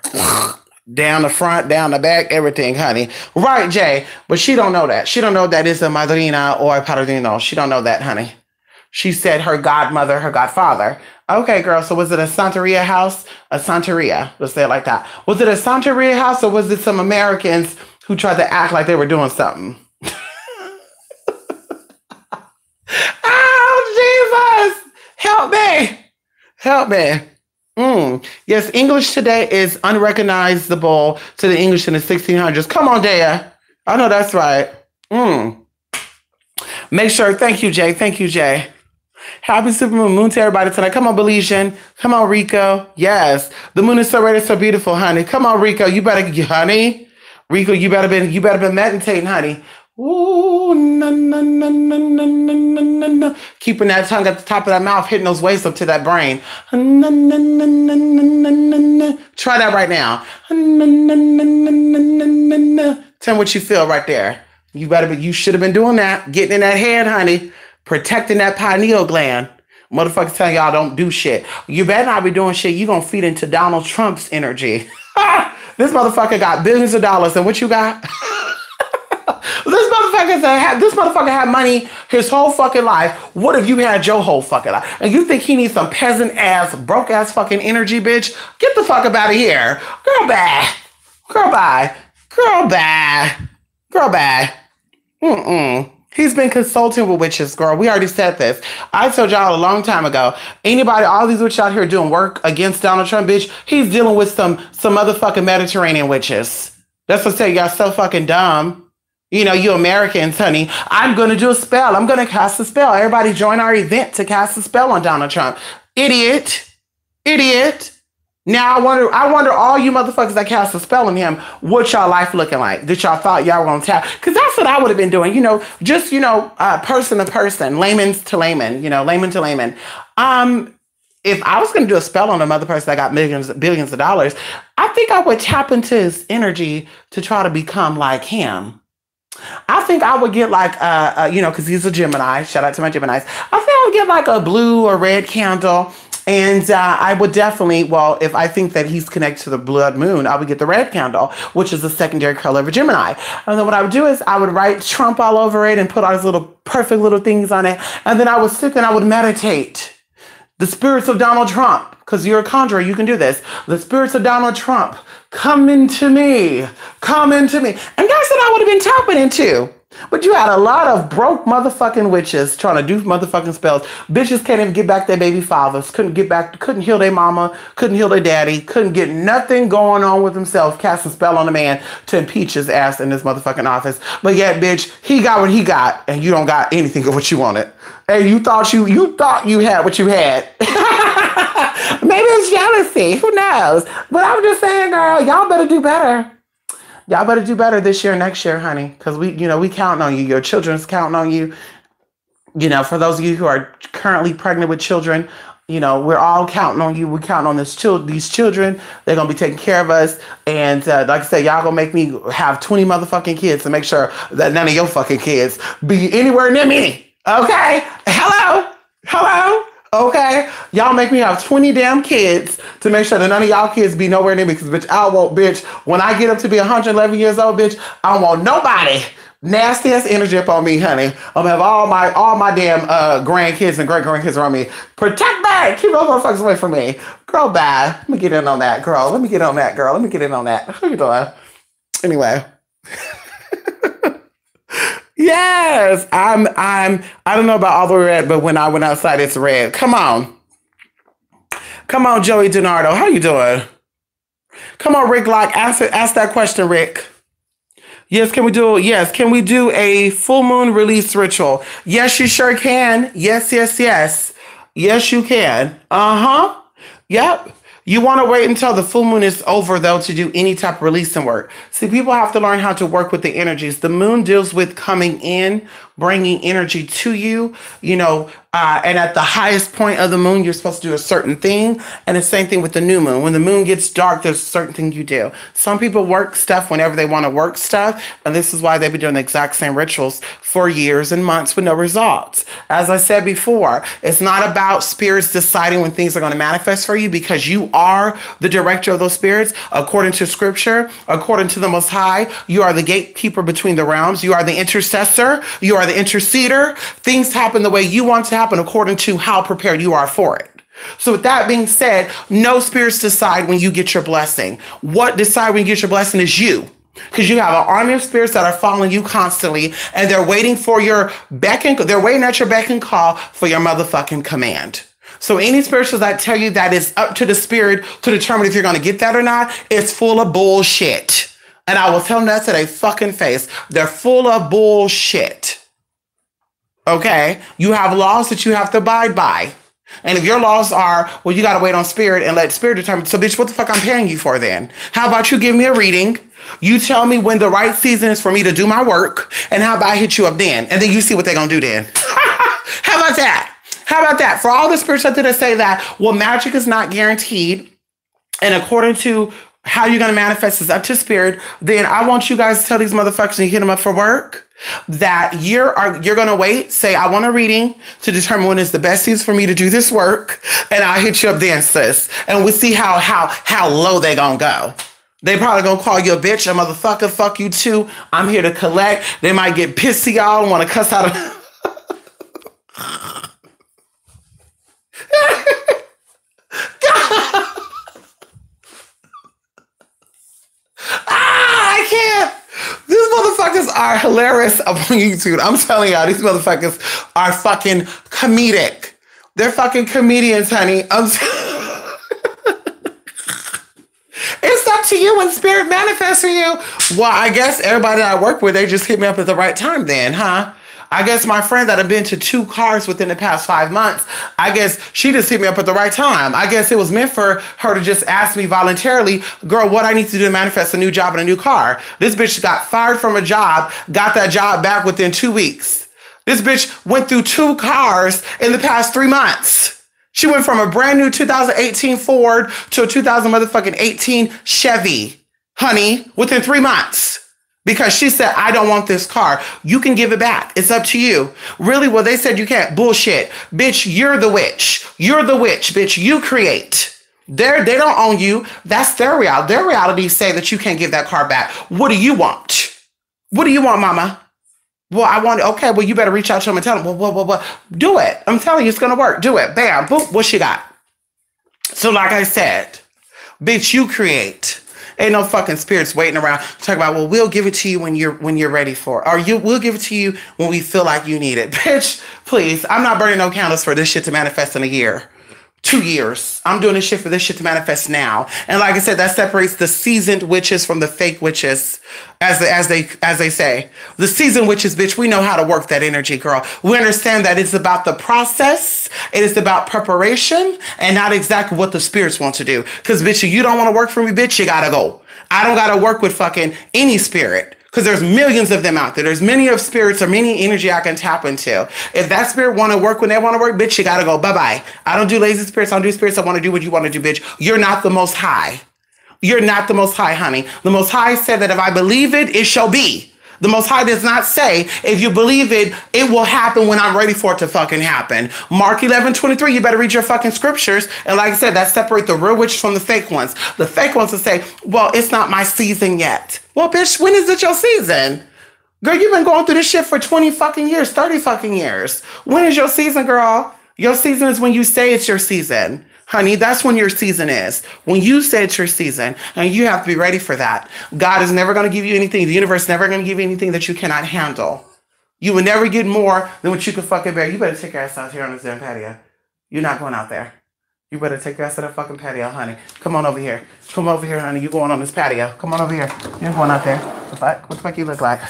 Speaker 1: Down the front, down the back, everything, honey. Right, Jay. But she don't know that. She don't know that it's a madrina or a padrino. She don't know that, honey. She said her godmother, her godfather. Okay, girl. So was it a Santeria house? A Santeria. Let's say it like that. Was it a Santeria house or was it some Americans who tried to act like they were doing something? Oh, Jesus. Help me. Help me. Yes, English today is unrecognizable to the English in the 1600s. Come on, Dea. I know that's right. Make sure. Thank you, Jay. Thank you, Jay. Happy supermoon moon to everybody tonight. Come on, Belizean. Come on, Rico. Yes, the moon is so red, it's so beautiful, honey. Come on, Rico. You better, honey. Rico, you better been meditating, honey. Ooh, na, na, na, na, na, na, na, na. Keeping that tongue at the top of that mouth, hitting those waves up to that brain. Na, na, na, na, na, na, na, na. Try that right now. Na, na, na, na, na, na, na, na. Tell me what you feel right there. You should have been doing that. Getting in that head, honey. Protecting that pineal gland. Motherfuckers telling y'all don't do shit. You better not be doing shit. You gonna feed into Donald Trump's energy. This motherfucker got billions of dollars, and what you got? This motherfucker had money his whole fucking life. What if you had your whole fucking life? And you think he needs some peasant ass, broke ass fucking energy, bitch? Get the fuck up out of here. Girl, bye. Girl, bye. Girl, bye. Girl, bye. He's been consulting with witches, girl. We already said this. I told y'all a long time ago. Anybody, all these witches out here doing work against Donald Trump, bitch, he's dealing with some motherfucking Mediterranean witches. That's what I say. Y'all so fucking dumb. You know, you Americans, honey. I'm going to do a spell. I'm going to cast a spell. Everybody join our event to cast a spell on Donald Trump. Idiot. Idiot. Now I wonder all you motherfuckers that cast a spell on him, what y'all life looking like? That y'all thought y'all were gonna tap? Because that's what I would have been doing, just person to person, layman to layman, layman to layman. If I was gonna do a spell on a mother person that got billions of dollars, I think I would tap into his energy to try to become like him. I think I would get like, because he's a Gemini. Shout out to my Geminis. I think I would get like a blue or red candle. And I would definitely, if I think that he's connected to the blood moon, I would get the red candle, which is the secondary color of a Gemini. And then what I would do is I would write Trump all over it and put all these little perfect little things on it. And then I would sit there and I would meditate. The spirits of Donald Trump, because you're a conjurer, you can do this. The spirits of Donald Trump, come into me. Come into me. And that's what I would have been tapping into. But you had a lot of broke motherfucking witches trying to do motherfucking spells. Bitches can't even get back their baby fathers. Couldn't heal their mama. Couldn't heal their daddy. Couldn't get nothing going on with themselves. Cast a spell on a man to impeach his ass in this motherfucking office. But yet, bitch, he got what he got, and you don't got anything of what you wanted. And you thought you had what you had. Maybe it's jealousy. Who knows? But I'm just saying, girl, y'all better do better. Y'all better do better this year, next year, honey, because we counting on you. Your children's counting on you. For those of you who are currently pregnant with children, we're all counting on you. We're counting on these children. They're going to be taking care of us. And like I said, y'all going to make me have 20 motherfucking kids to make sure that none of your fucking kids be anywhere near me. Okay? Hello? Okay? Y'all make me have 20 damn kids to make sure that none of y'all kids be nowhere near me. Because, bitch, when I get up to be 111 years old, bitch, I don't want nobody nasty ass energy up on me, honey. I'm gonna have all my damn grandkids and great grandkids around me. Protect me! Keep those motherfuckers away from me. Girl, bye. Let me get in on that, girl. Let me get in on that. How you doing? Anyway. Yes, I don't know about all the way red, but when I went outside, it's red. Come on, Joey DiNardo. How you doing? Come on, Rick Lock. Ask that question, Rick. Yes, can we do a full moon release ritual? Yes, you sure can. Yes. Yes, you can. Yep. You want to wait until the full moon is over, though, to do any type of releasing work. See, people have to learn how to work with the energies. The moon deals with coming in bringing energy to you, and at the highest point of the moon, you're supposed to do a certain thing. And the same thing with the new moon. When the moon gets dark, there's a certain thing you do. Some people work stuff whenever they want to work stuff. And this is why they've been doing the exact same rituals for years and months with no results. As I said before, it's not about spirits deciding when things are going to manifest for you, because you are the director of those spirits. According to scripture, according to the Most High, you are the gatekeeper between the realms. You are the intercessor. You are the interceder. Things happen the way you want to happen according to how prepared you are for it. So with that being said, no spirits decide when you get your blessing. What decide when you get your blessing is you. Because you have an army of spirits that are following you constantly, and they're waiting for your they're waiting at your beck and call for your motherfucking command. So any spirituals that tell you that it's up to the spirit to determine if you're going to get that or not, it's full of bullshit. And I will tell them that to their fucking face. They're full of bullshit. Okay? You have laws that you have to abide by. And if your laws are, well, you got to wait on spirit and let spirit determine. So, bitch, what the fuck I'm paying you for then? How about you give me a reading? You tell me when the right season is for me to do my work. And how about I hit you up then? And then you see what they're going to do then. How about that? How about that? For all the spirits out there that say that, well, magic is not guaranteed. And according to how you're going to manifest is up to spirit, then I want you guys to tell these motherfuckers when you hit them up for work that you're going to wait, say, I want a reading to determine when is the best season for me to do this work. And I'll hit you up then, sis. And we'll see how low they going to go. They probably going to call you a bitch, a motherfucker, fuck you too. I'm here to collect. They might get pissy, y'all, and want to cuss out of... I can't. These motherfuckers are hilarious up on YouTube. I'm telling y'all, these motherfuckers are fucking comedic. They're fucking comedians, honey. It's up to you when spirit manifests for you. Well, I guess everybody that I work with, they just hit me up at the right time then, huh? I guess my friend that I've been to 2 cars within the past 5 months, I guess she just hit me up at the right time. I guess it was meant for her to just ask me voluntarily, girl, what I need to do to manifest a new job and a new car. This bitch got fired from a job, got that job back within 2 weeks. This bitch went through 2 cars in the past 3 months. She went from a brand new 2018 Ford to a 2018 Chevy, honey, within 3 months. Because she said, I don't want this car. You can give it back. It's up to you. Really? Well, they said you can't. Bullshit. Bitch, you're the witch. You're the witch, bitch. You create. They don't own you. That's their reality. Their reality say that you can't give that car back. What do you want? What do you want, mama? Well, I want it. Okay, well, you better reach out to them and tell them, well, do it. I'm telling you, it's going to work. Do it. Bam. Boop. What she got? So like I said, bitch, you create. Ain't no fucking spirits waiting around talking about, well, we'll give it to you when you're ready for it. Or we'll give it to you when we feel like you need it. Bitch, please. I'm not burning no candles for this shit to manifest in a year. 2 years. I'm doing this shit for this shit to manifest now. And like I said, that separates the seasoned witches from the fake witches, as they say. The seasoned witches, bitch, we know how to work that energy, girl. We understand that it's about the process. It is about preparation and not exactly what the spirits want to do. Because, bitch, if you don't want to work for me, bitch, you gotta go. I don't gotta work with fucking any spirit. Because there's millions of them out there. There's many of spirits or many energy I can tap into. If that spirit want to work when they want to work, bitch, you got to go. Bye-bye. I don't do lazy spirits. I don't do spirits. I want to do what you want to do, bitch. You're not the Most High. You're not the Most High, honey. The Most High said that if I believe it, it shall be. The Most High does not say, if you believe it, it will happen when I'm ready for it to fucking happen. Mark 11:23, you better read your fucking scriptures. And like I said, that separates the real witches from the fake ones. The fake ones will say, well, it's not my season yet. Well, bitch, when is it your season? Girl, you've been going through this shit for 20 fucking years, 30 fucking years. When is your season, girl? Your season is when you say it's your season. Honey, that's when your season is. When you say it's your season, and you have to be ready for that. God is never going to give you anything. The universe is never going to give you anything that you cannot handle. You will never get more than what you can fucking bear. You better take your ass out here on this damn patio. You're not going out there. You better take your ass to that fucking patio, honey. Come on over here. Come over here, honey. You going on this patio. Come on over here. You're going out there. What the fuck you look like?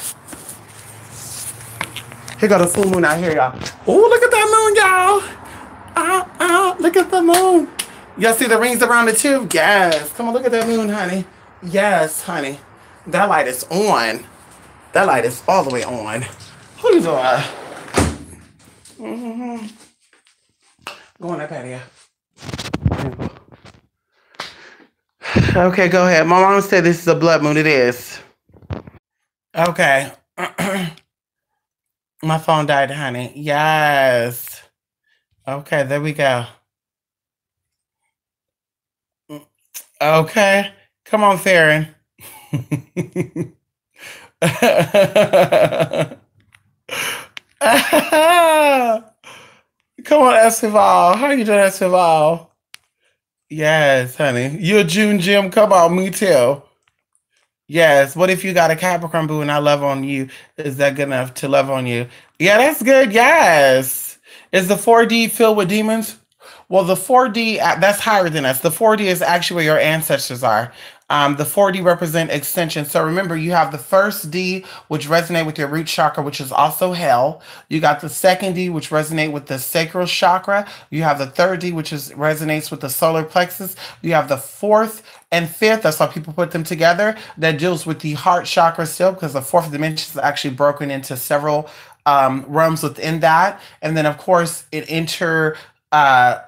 Speaker 1: Here go the full moon out here, y'all. Oh, look at that moon, y'all. Look at the moon. Y'all see the rings around it too? Yes. Come on, look at that moon, honey. Yes, honey. That light is on. That light is all the way on. Who you doing? Mm-hmm. Go on that patio. Okay, go ahead. My mom said this is a blood moon. It is. Okay. My phone died, honey. Yes. Okay, there we go. Okay. Come on, Farron. Come on, Estival. How you doing, Estival? Yes, honey. You a June Jim? Come on, me too. Yes. What if you got a Capricorn boo and I love on you? Is that good enough to love on you? Yeah, that's good. Yes. Is the 4D filled with demons? Well, the 4D, that's higher than us. The 4D is actually where your ancestors are. The 4D represent extension. So remember, you have the first D, which resonate with your root chakra, which is also hell. You got the second D, which resonate with the sacral chakra. You have the third D, which is resonates with the solar plexus. You have the fourth and fifth. That's why people put them together. That deals with the heart chakra still, because the fourth dimension is actually broken into several realms within that. And then, of course, it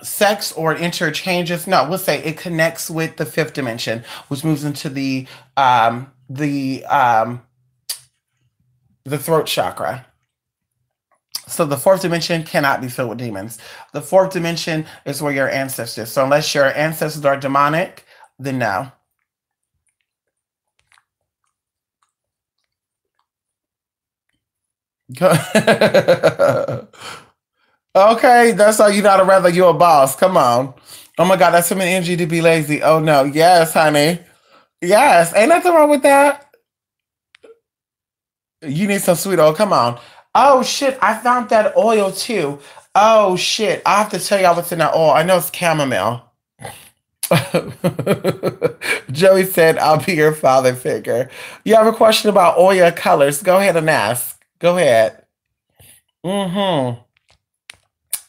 Speaker 1: sex or it interchanges. No, we'll say it connects with the fifth dimension, which moves into the throat chakra. So the fourth dimension cannot be filled with demons. The fourth dimension is where your ancestors. So unless your ancestors are demonic, then no. Okay, that's how you not rather you a boss. Come on. Oh my God, that's some energy to be lazy. Oh no. Yes, honey. Yes. Ain't nothing wrong with that. You need some sweet oil. Come on. Oh shit, I found that oil too. Oh shit. I have to tell y'all what's in that oil. I know it's chamomile. Joey said, I'll be your father figure. You have a question about oil colors? Go ahead and ask. Go ahead. Mm-hmm.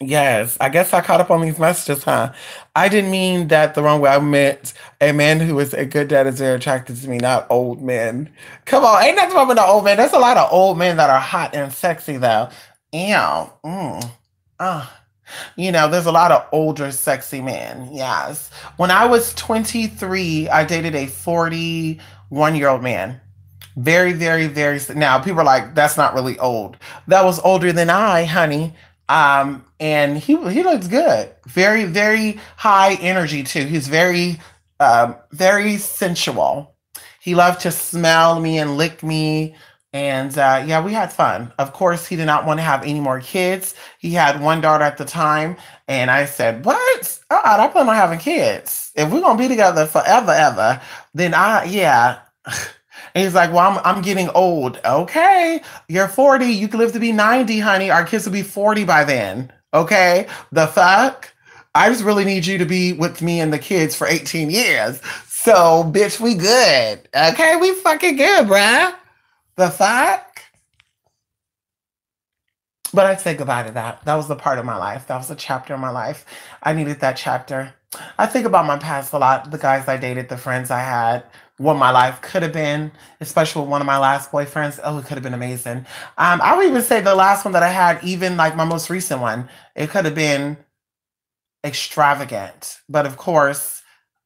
Speaker 1: Yes, I guess I caught up on these messages, huh? I didn't mean that the wrong way. I meant a man who is a good dad is very attracted to me, not old men. Come on, ain't nothing wrong with the old men. There's a lot of old men that are hot and sexy, though. Ew. Uh, there's a lot of older, sexy men. Yes. When I was 23, I dated a 41-year-old man. Very, very, very. Now people are like, that's not really old. That was older than I, honey. And he looks good. Very, very high energy too. He's very, very sensual. He loved to smell me and lick me. And yeah, we had fun. Of course, he did not want to have any more kids. He had one daughter at the time. And I said, what? I plan on having kids. If we're going to be together forever, ever, then yeah. And he's like, well, I'm getting old. Okay, you're 40. You can live to be 90, honey. Our kids will be 40 by then. Okay, the fuck? I just really need you to be with me and the kids for 18 years. So, bitch, we good. Okay, we fucking good, bruh. The fuck? But I'd say goodbye to that. That was the part of my life. That was a chapter of my life. I needed that chapter. I think about my past a lot. The guys I dated, the friends I had, what my life could have been, especially with one of my last boyfriends. Oh, it could have been amazing. I would even say the last one that I had, even like my most recent one, it could have been extravagant. But of course,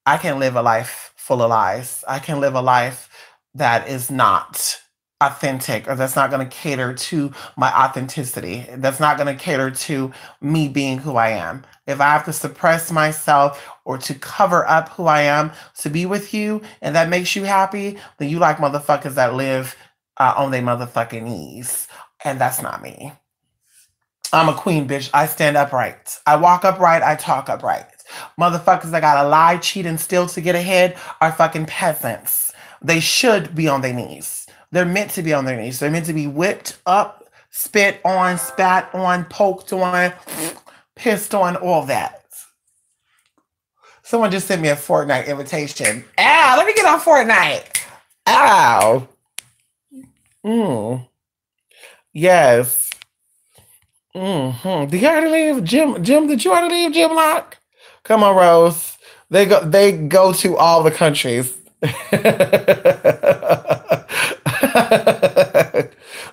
Speaker 1: I can live a life full of lies. I can live a life that is not authentic or that's not going to cater to my authenticity. That's not going to cater to me being who I am. If I have to suppress myself or to cover up who I am to be with you and that makes you happy, then you like motherfuckers that live on their motherfucking knees. And that's not me. I'm a queen, bitch. I stand upright. I walk upright. I talk upright. Motherfuckers that gotta lie, cheat, and steal to get ahead are fucking peasants. They should be on their knees. They're meant to be on their knees. They're meant to be whipped up, spit on, spat on, poked on, pissed on, all that. Someone just sent me a Fortnite invitation. Ow, let me get on Fortnite. Ow. Yes. Did you already leave Jim? Did you already leave Jim Lock? Come on, Rose. They go to all the countries.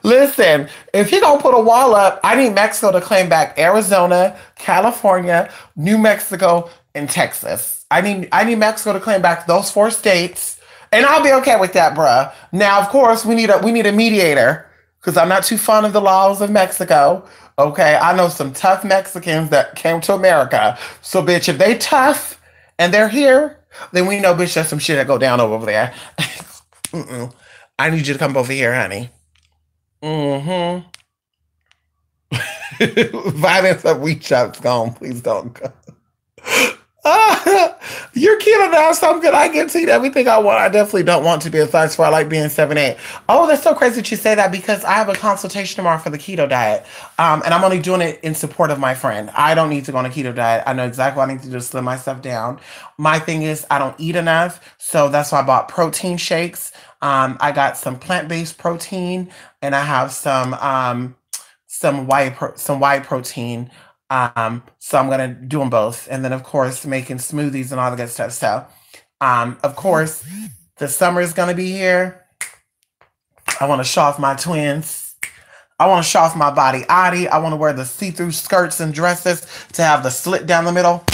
Speaker 1: Listen, if he gonna put a wall up, I need Mexico to claim back Arizona, California, New Mexico, and Texas. I need Mexico to claim back those 4 states, and I'll be okay with that, bruh. Now, of course, we need a mediator because I'm not too fond of the laws of Mexico. Okay, I know some tough Mexicans that came to America. So, bitch, if they tough and they're here, then we know, bitch, there's some shit that go down over there. Mm-mm. I need you to come over here, honey. Mm-hmm. Violence of weak shots gone. Please don't go. You're cute enough, so I'm good. I get to eat everything I want. I definitely don't want to be a size 4. I like being 7'8". Oh, that's so crazy that you say that because I have a consultation tomorrow for the keto diet. And I'm only doing it in support of my friend. I don't need to go on a keto diet. I know exactly what I need to do to slim myself down. My thing is I don't eat enough. So that's why I bought protein shakes. I got some plant-based protein and I have some white protein. So I'm gonna do them both, and then of course making smoothies and all the good stuff. So, of course, the summer is gonna be here. I want to show off my twins. I want to show off my body. I want to wear the see-through skirts and dresses to have the slit down the middle.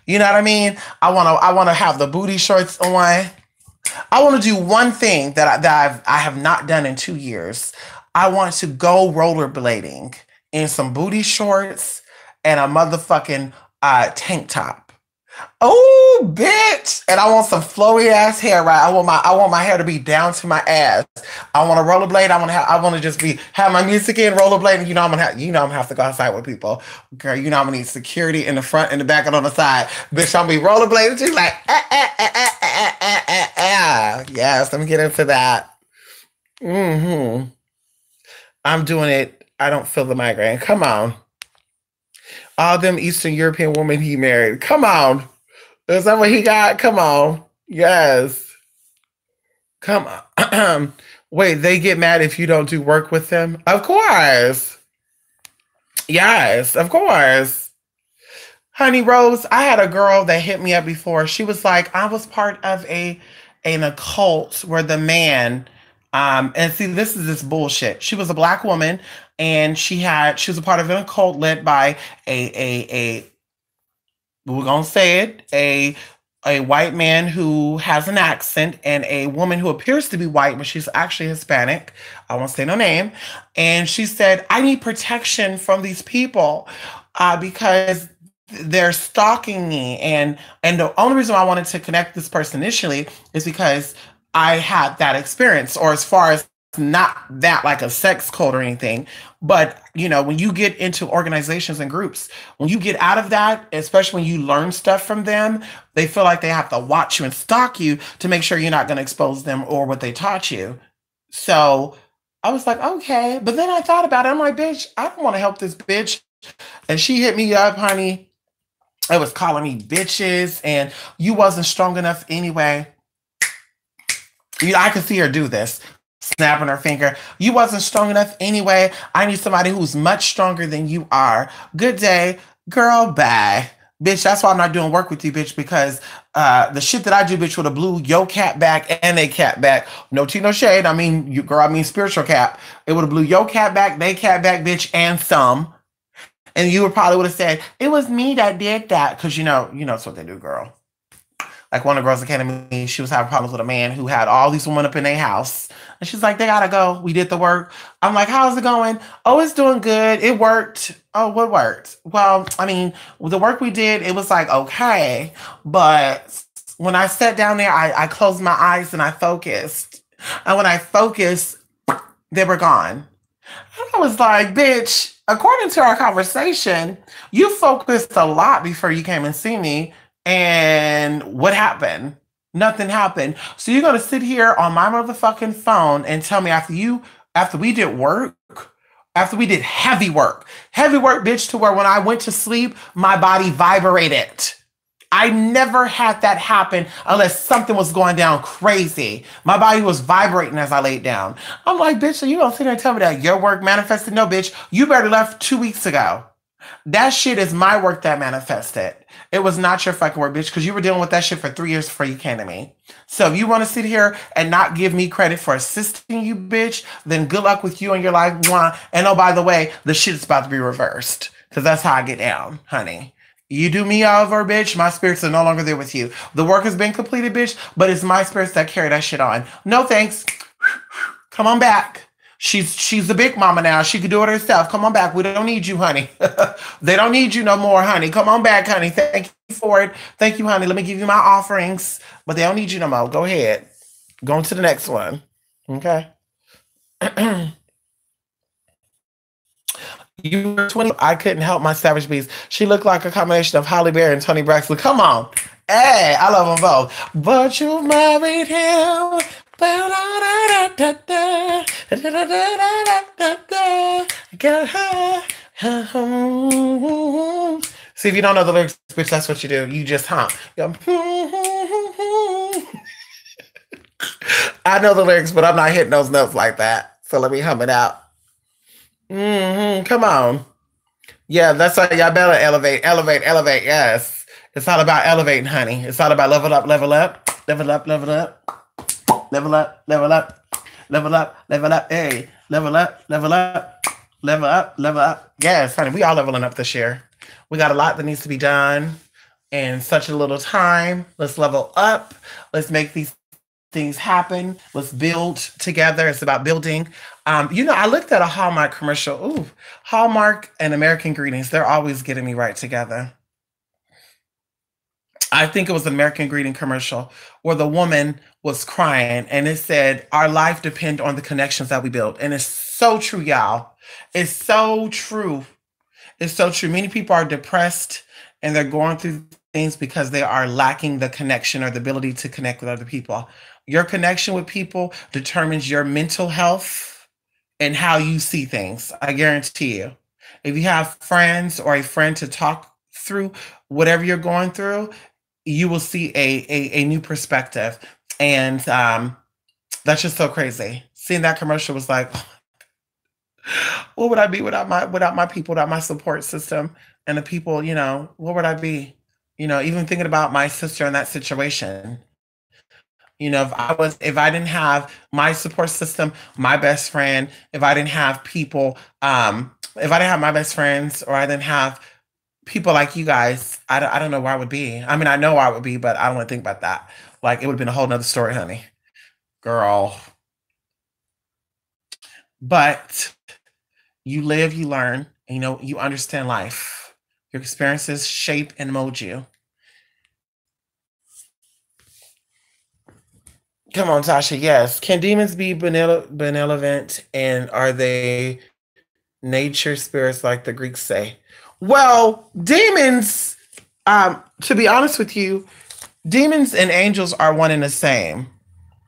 Speaker 1: You know what I mean? I want to have the booty shorts on. I want to do one thing that I have not done in 2 years. I want to go rollerblading in some booty shorts and a motherfucking tank top. Oh, bitch! And I want some flowy ass hair, right? I want my hair to be down to my ass. I want to rollerblade. I want to just have my music in rollerblading. You know I'm gonna have to go outside with people. Girl, you know I'm gonna need security in the front and the back and on the side. Bitch, I'm gonna be rollerblading too, like Yes, let me get into that. Mm-hmm. I'm doing it. I don't feel the migraine. Come on. All them Eastern European women he married. Come on. Is that what he got? Come on. Yes. Come on. Wait, they get mad if you don't do work with them? Of course. Yes, of course. Honey Rose, I had a girl that hit me up before. She was like, I was part of an occult where the man, and see, this is this bullshit. She was a black woman and she was a part of an occult led by a we're gonna say it, a white man who has an accent and a woman who appears to be white, but she's actually Hispanic. I won't say no name. And she said, I need protection from these people because they're stalking me. And the only reason I wanted to connect this person initially is because I had that experience, or as far as not that like a sex cult or anything, but when you get into organizations and groups, when you get out of that, especially when you learn stuff from them, they feel like they have to watch you and stalk you to make sure you're not going to expose them or what they taught you. So I was like, okay. But then I thought about it. I'm like, bitch, I don't want to help this bitch. And she hit me up, honey. It was calling me bitches and you wasn't strong enough anyway. I could see her do this. Snapping her finger. You wasn't strong enough anyway. I need somebody who's much stronger than you are. Good day. Girl, bye. Bitch, that's why I'm not doing work with you, bitch, because the shit that I do, bitch, would have blew your cat back and a cat back. No tea, no shade. I mean, I mean spiritual cat. It would have blew your cat back, they cat back, bitch, and some. And you probably would have said, it was me that did that. Because that's what they do, girl. Like one of the girls that came to me, she was having problems with a man who had all these women up in their house. And she's like, they gotta go. We did the work. I'm like, how's it going? Oh, it's doing good. It worked. Oh, what worked? Well, I mean, the work we did, it was like, okay. But when I sat down there, I closed my eyes and I focused. And when I focused, they were gone. And I was like, bitch, according to our conversation, you focused a lot before you came and see me. And what happened? Nothing happened. So you're going to sit here on my motherfucking phone and tell me after we did work, after we did heavy work, bitch, to where when I went to sleep, my body vibrated. I never had that happen unless something was going down crazy. My body was vibrating as I laid down. I'm like, bitch, so you don't sit there and tell me that your work manifested? No, bitch, you barely left 2 weeks ago. That shit is my work that manifested. It was not your fucking work, bitch, because you were dealing with that shit for 3 years before you came to me. So if you want to sit here and not give me credit for assisting you, bitch, then good luck with you and your life. And oh, by the way, the shit's about to be reversed. Because that's how I get down, honey. You do me over, bitch. My spirits are no longer there with you. The work has been completed, bitch, but it's my spirits that carry that shit on. No thanks. Come on back. She's the big mama now. She can do it herself. Come on back. We don't need you, honey. They don't need you no more, honey. Come on back, honey. Thank you for it. Thank you, honey. Let me give you my offerings. But they don't need you no more. Go ahead. Go on to the next one. Okay. You were 20. I couldn't help my savage beast. She looked like a combination of Holly Berry and Tony Braxton. Come on. Hey, I love them both. But you married him. See, if you don't know the lyrics, bitch, that's what you do. You just hum. I know the lyrics, but I'm not hitting those notes like that. So let me hum it out. Come on. Yeah, that's why y'all better elevate, elevate, elevate. Yes. It's all about elevating, honey. It's all about level up, level up, level up, level up. Level up, level up, level up, level up, hey, level up, level up, level up, level up. Yes, honey, we all leveling up this year. We got a lot that needs to be done in such a little time. Let's level up. Let's make these things happen. Let's build together. It's about building. I looked at a Hallmark commercial. Ooh, Hallmark and American Greetings. They're always getting me right together. I think it was an American Greeting commercial where the woman was crying and it said, our life depends on the connections that we build. And it's so true, y'all. It's so true. It's so true. Many people are depressed and they're going through things because they are lacking the connection or the ability to connect with other people. Your connection with people determines your mental health and how you see things. I guarantee you. If you have friends or a friend to talk through whatever you're going through, you will see a new perspective. And that's just so crazy. Seeing that commercial was like, what would I be without my people, without my support system and the people, what would I be? Even thinking about my sister in that situation. If I didn't have my support system, my best friend, if I didn't have people, if I didn't have my best friends or I didn't have people like you guys, I don't know where I would be. I mean, I know where I would be, but I don't want to think about that. Like, it would have been a whole nother story, honey. Girl. But you live, you learn, and, you understand life. Your experiences shape and mold you. Come on, Tasha. Yes. Can demons be benevolent, and are they nature spirits like the Greeks say? Well, demons, to be honest with you, demons and angels are one and the same.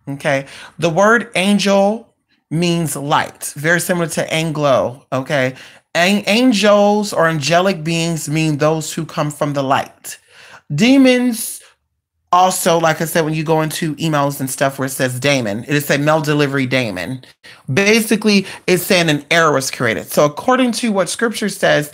Speaker 1: Okay. The word angel means light, very similar to Anglo. Okay. Angels or angelic beings mean those who come from the light. Demons also, like I said, when you go into emails and stuff where it says daemon, it is a mail delivery daemon. Basically, it's saying an error was created. So according to what scripture says,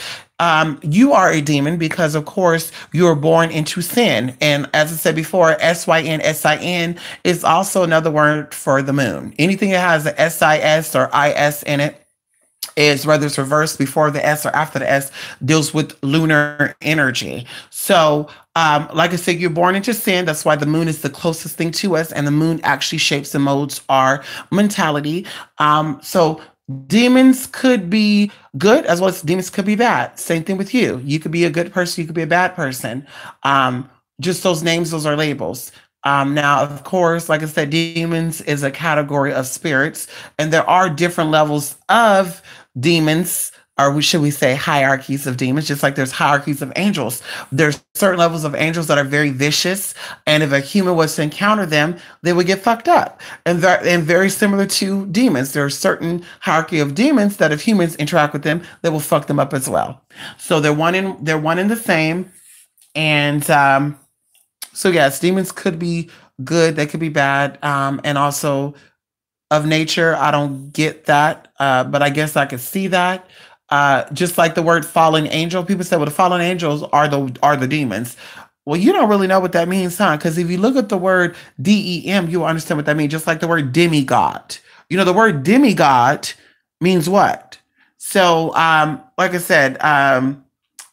Speaker 1: you are a demon because, of course, you were born into sin. And as I said before, SYN is also another word for the moon. Anything that has a SIS or IS in it is, whether it's reversed before the S or after the S, deals with lunar energy. So, like I said, you're born into sin. That's why the moon is the closest thing to us, and the moon actually shapes and molds our mentality. So demons could be good as well as demons could be bad. Same thing with you. You could be a good person. You could be a bad person. Just those names, those are labels. Now, of course, like I said, demons is a category of spirits, and there are different levels of demons, or should we say hierarchies of demons, just like there's hierarchies of angels. There's certain levels of angels that are very vicious, and if a human was to encounter them, they would get fucked up. And very similar to demons, there are certain hierarchy of demons that if humans interact with them, they will fuck them up as well. So they're one in the same. And so yes, demons could be good, they could be bad, and also of nature, I don't get that, but I guess I could see that. Just like the word fallen angel, people say, well, the fallen angels are the demons. Well, you don't really know what that means, huh? Because if you look at the word DEM, you will understand what that means. Just like the word demigod. You know, the word demigod means what? So, like I said,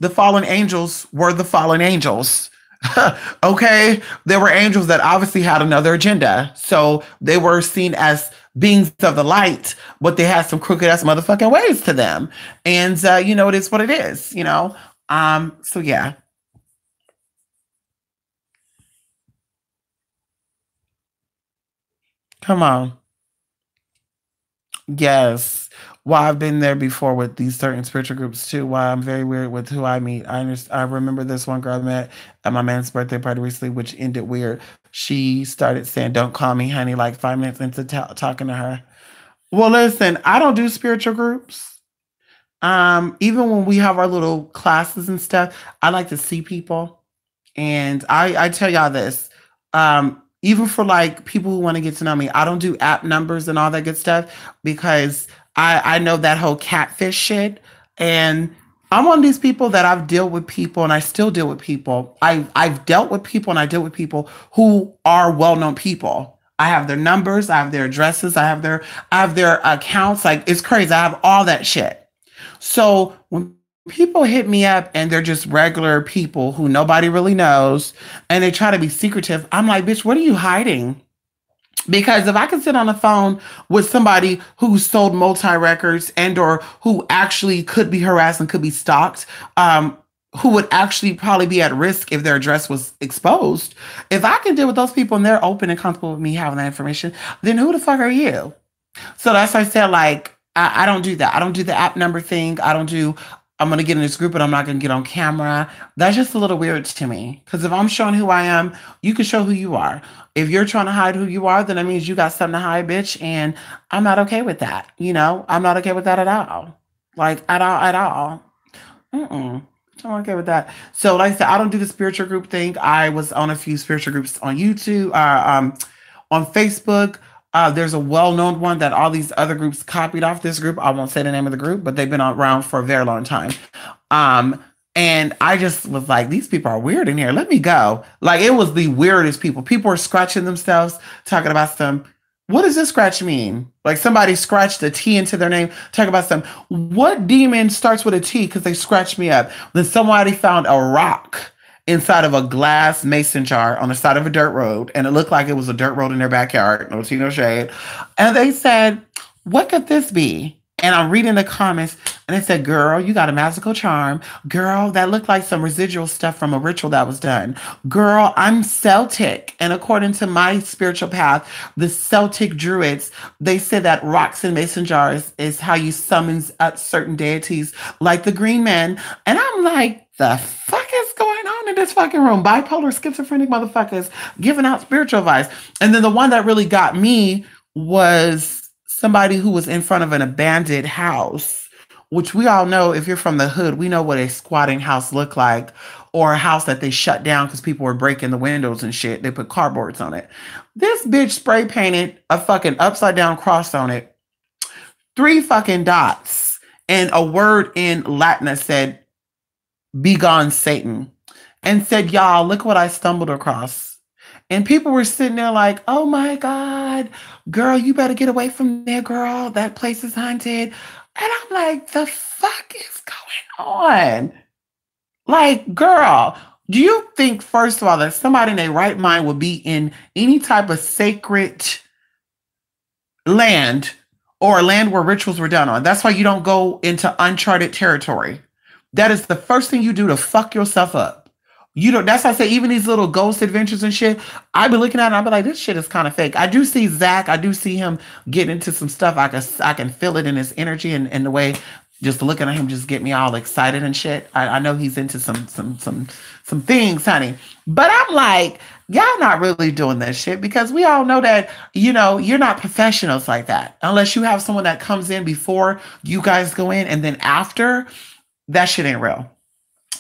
Speaker 1: the fallen angels were the fallen angels. Okay, there were angels that obviously had another agenda, so they were seen as beings of the light, but they had some crooked ass motherfucking ways to them, and you know, it is what it is, you know. So yeah, come on. Yes. Well, I've been there before with these certain spiritual groups too. Why I'm very weird with who I meet. I remember this one girl I met at my man's birthday party recently, which ended weird. She started saying, "Don't call me honey," like 5 minutes into talking to her. Well, listen, I don't do spiritual groups. Even when we have our little classes and stuff, I like to see people. And I tell y'all this, even for like people who want to get to know me, I don't do app numbers and all that good stuff because I know that whole catfish shit. And I'm one of these people that I've dealt with people and I still deal with people. I've dealt with people and I deal with people who are well-known people. I have their numbers, I have their addresses, I have their accounts. Like it's crazy. I have all that shit. So when people hit me up and they're just regular people who nobody really knows and they try to be secretive, I'm like, bitch, what are you hiding? Because if I can sit on the phone with somebody who sold multi records and or who actually could be harassed and could be stalked, who would actually probably be at risk if their address was exposed. If I can deal with those people and they're open and comfortable with me having that information, then who the fuck are you? So that's why I said, like, I don't do that. I don't do the app number thing. I don't do, I'm going to get in this group, but I'm not going to get on camera. That's just a little weird to me. Because if I'm showing who I am, you can show who you are. If you're trying to hide who you are, then that means you got something to hide, bitch. And I'm not okay with that. You know, I'm not okay with that at all. Like, at all, at all. Mm-mm. I'm okay with that. So, like I said, I don't do the spiritual group thing. I was on a few spiritual groups on YouTube, on Facebook. There's a well-known one that all these other groups copied off this group. I won't say the name of the group, but they've been around for a very long time. Um, and I just was like, these people are weird in here. Let me go. Like it was the weirdest people. People were scratching themselves, talking about some. What does this scratch mean? Like somebody scratched a T into their name. Talk about some. What demon starts with a T because they scratched me up? Then somebody found a rock inside of a glass mason jar on the side of a dirt road, and it looked like it was a dirt road in their backyard. No tea, no shade. And they said, "What could this be?" And I'm reading the comments, and they said, "Girl, you got a magical charm. Girl, that looked like some residual stuff from a ritual that was done. Girl, I'm Celtic." And according to my spiritual path, the Celtic druids, they said that rocks and mason jars is how you summon up certain deities like the Green Man. And I'm like, the fuck is going on in this fucking room? Bipolar, schizophrenic motherfuckers giving out spiritual advice. And then the one that really got me was somebody who was in front of an abandoned house, which we all know, if you're from the hood, we know what a squatting house looked like, or a house that they shut down because people were breaking the windows and shit. They put cardboards on it. This bitch spray painted a fucking upside down cross on it, three fucking dots, and a word in Latin that said, "Be gone, Satan," and said, "Y'all, look what I stumbled across." And people were sitting there like, "Oh my God, girl, you better get away from there, girl. That place is haunted." And I'm like, the fuck is going on? Like, girl, do you think, first of all, that somebody in their right mind would be in any type of sacred land or a land where rituals were done on? That's why you don't go into uncharted territory. That is the first thing you do to fuck yourself up. You know, that's why I say even these little ghost adventures and shit, I be looking at it, I be like, this shit is kind of fake. I do see Zach, I do see him getting into some stuff. I can feel it in his energy and the way just looking at him just get me all excited and shit. I know he's into some things, honey. But I'm like, y'all not really doing this shit because we all know that, you know, you're not professionals like that. Unless you have someone that comes in before you guys go in and then after, that shit ain't real.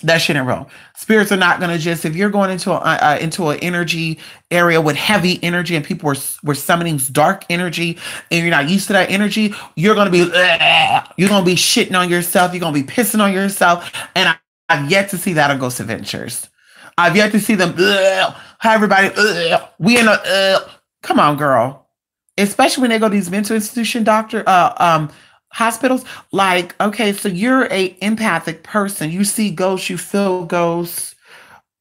Speaker 1: That shit ain't real. Spirits are not gonna just, if you're going into an energy area with heavy energy and people were summoning dark energy and you're not used to that energy, you're gonna be shitting on yourself. You're gonna be pissing on yourself. And I've yet to see that on Ghost Adventures. I've yet to see them. Hi everybody. We in a. Come on, girl. Especially when they go to these mental institution hospitals. Like, okay, so you're a empathic person. You see ghosts, you feel ghosts,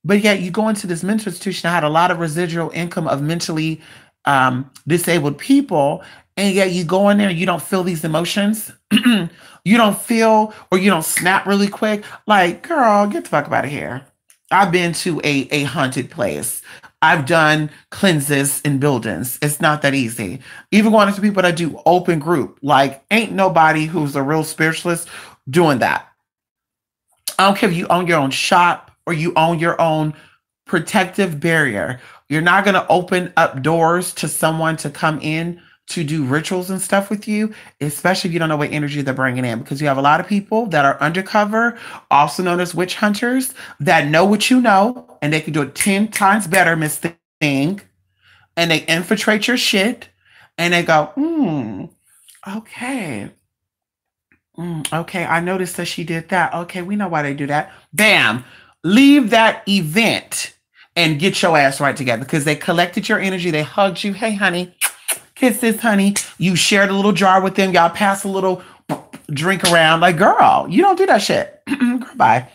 Speaker 1: but yet you go into this mental institution that had a lot of residual income of mentally disabled people, and yet you go in there and you don't feel these emotions. You don't feel, or you don't snap really quick. Like, girl, get the fuck out of here. I've been to a haunted place. I've done cleanses in buildings. It's not that easy. Even going into people that do open group, like ain't nobody who's a real spiritualist doing that. I don't care if you own your own shop or you own your own protective barrier. You're not going to open up doors to someone to come in to do rituals and stuff with you, especially if you don't know what energy they're bringing in, because you have a lot of people that are undercover, also known as witch hunters, that know what you know, and they can do it 10 times better, Miss Thing, and they infiltrate your shit, and they go, okay. Okay, I noticed that she did that. Okay, we know why they do that. Bam, leave that event and get your ass right together, because they collected your energy. They hugged you. Hey, honey, kisses, honey. You shared a little jar with them. Y'all pass a little drink around. Like, girl, you don't do that shit. Bye.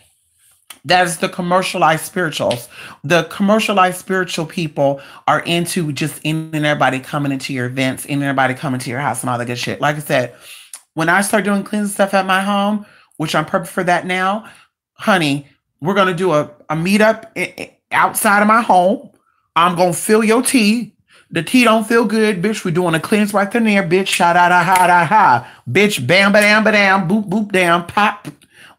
Speaker 1: That is the commercialized spirituals. The commercialized spiritual people are into just in and everybody coming into your events, in and everybody coming to your house and all that good shit. Like I said, when I start doing cleansing stuff at my home, which I'm perfect for that now, honey, we're going to do a meetup outside of my home. I'm going to fill your tea. The tea don't feel good, bitch. We're doing a cleanse right then there, bitch. Sha da da ha da ha. Bitch, bam ba dam ba dam, boop boop down, pop,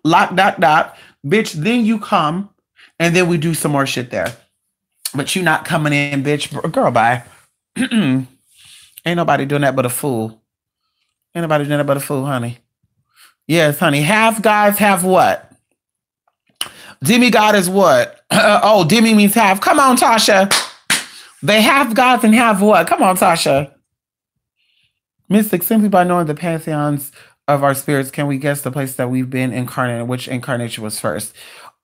Speaker 1: lock dot dot. Bitch, then you come and then we do some more shit there. But you not coming in, bitch. Girl, bye. Ain't nobody doing that but a fool. Ain't nobody doing that but a fool, honey. Yes, honey. Half gods have what? Demigod is what? Oh, demi means half. Come on, Tasha. They have gods and have what? Come on, Tasha. Mystic, simply by knowing the pantheons of our spirits, can we guess the place that we've been incarnated, which incarnation was first?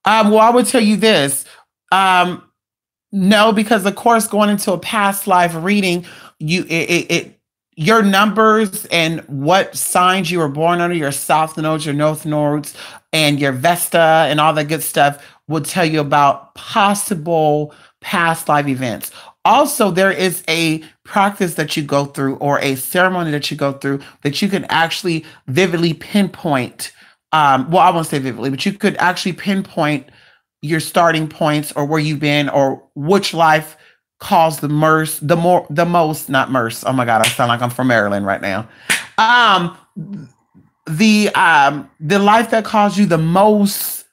Speaker 1: Well, I would tell you this. No, because of course, going into a past life reading, your numbers and what signs you were born under, your south nodes, your north nodes, and your Vesta and all that good stuff will tell you about possible past life events. Also, there is a practice that you go through or a ceremony that you go through that you can actually vividly pinpoint. Well, I won't say vividly, but you could actually pinpoint your starting points or where you've been or which life caused the most. Not MERS. Oh my God, I sound like I'm from Maryland right now. The life that caused you the most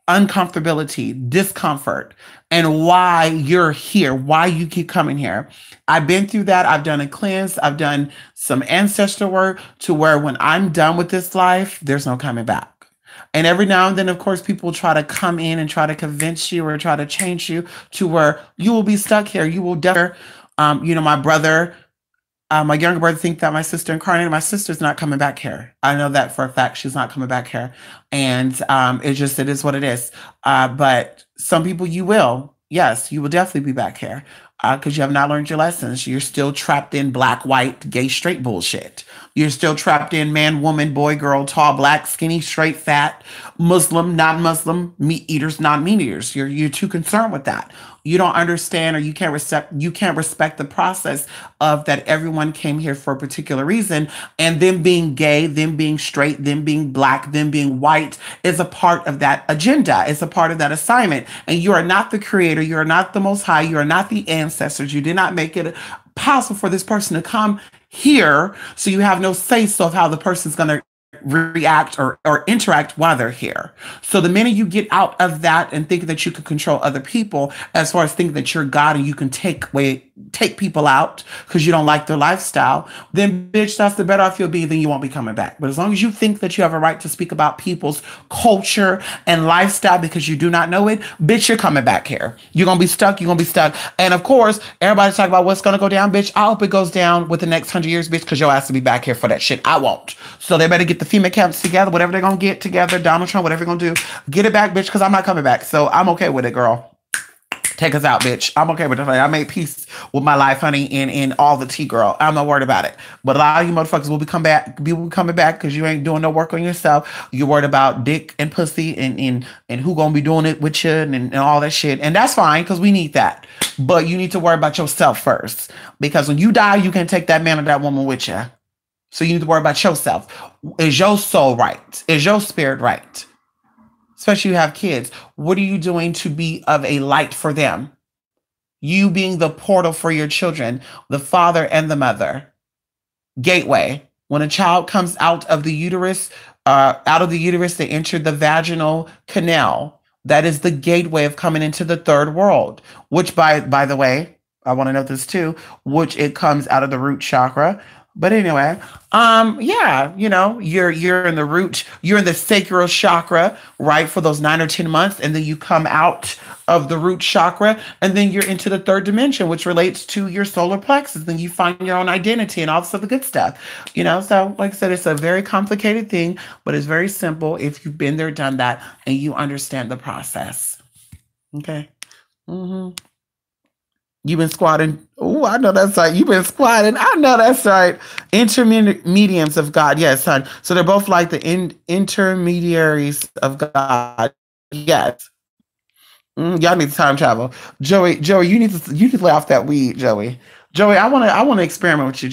Speaker 1: uncomfortability, discomfort, and why you're here, why you keep coming here. I've been through that. I've done a cleanse. I've done some ancestor work to where when I'm done with this life, there's no coming back. And every now and then, of course, people try to come in and try to convince you or try to change you to where you will be stuck here. You will definitely, my brother, my younger brother think that my sister incarnated. My sister's not coming back here. I know that for a fact. She's not coming back here. And it is what it is. But some people you will. Yes, you will definitely be back here because you have not learned your lessons. You're still trapped in black, white, gay, straight bullshit. You're still trapped in man, woman, boy, girl, tall, black, skinny, straight, fat, Muslim, non-Muslim, meat eaters, non-meat eaters. You're too concerned with that. You don't understand or you can't respect the process of that everyone came here for a particular reason. And them being gay, them being straight, them being black, them being white is a part of that agenda. It's a part of that assignment. And you are not the creator. You are not the most high. You are not the ancestors. You did not make it possible for this person to come here. So you have no say so of how the person's going to react or interact while they're here. So the minute you get out of that and think that you can control other people, as far as thinking that you're God and you can take away take people out because you don't like their lifestyle, then bitch, that's the better off you'll be, then you won't be coming back. But as long as you think that you have a right to speak about people's culture and lifestyle because you do not know it, bitch, you're coming back here. You're gonna be stuck, you're gonna be stuck. And of course, everybody's talking about what's gonna go down, bitch. I hope it goes down with the next 100 years, bitch, because your ass to be back here for that shit. I won't. So they better get the FEMA camps together, whatever they're gonna get together, Donald Trump, whatever they're gonna do, get it back, bitch, because I'm not coming back. So I'm okay with it, girl. Take us out, bitch. I'm okay with it. I made peace with my life, honey, and all the tea, girl. I'm not worried about it. But a lot of you motherfuckers will be coming back because you ain't doing no work on yourself. You're worried about dick and pussy and who gonna be doing it with you and all that shit. And that's fine because we need that. But you need to worry about yourself first. Because when you die, you can take that man or that woman with you. So you need to worry about yourself. Is your soul right? Is your spirit right? Especially you have kids. What are you doing to be of a light for them? You being the portal for your children, the father and the mother. Gateway. When a child comes out of the uterus, they enter the vaginal canal. That is the gateway of coming into the third world, which by the way, I want to note this too, which it comes out of the root chakra. But anyway, yeah, you know, you're in the root, you're in the sacral chakra, right, for those 9 or 10 months, and then you come out of the root chakra, and then you're into the third dimension, which relates to your solar plexus. Then you find your own identity and all this other good stuff, you know. So, like I said, it's a very complicated thing, but it's very simple if you've been there, done that, and you understand the process. Okay. Mm-hmm. You've been squatting. Oh, I know that's right. You've been squatting. I know that's right. Intermediaries of God. Yes, son. So they're both like the intermediaries of God. Yes. Y'all need to time travel. Joey, you need to lay off that weed, Joey. Joey, I want to experiment with you,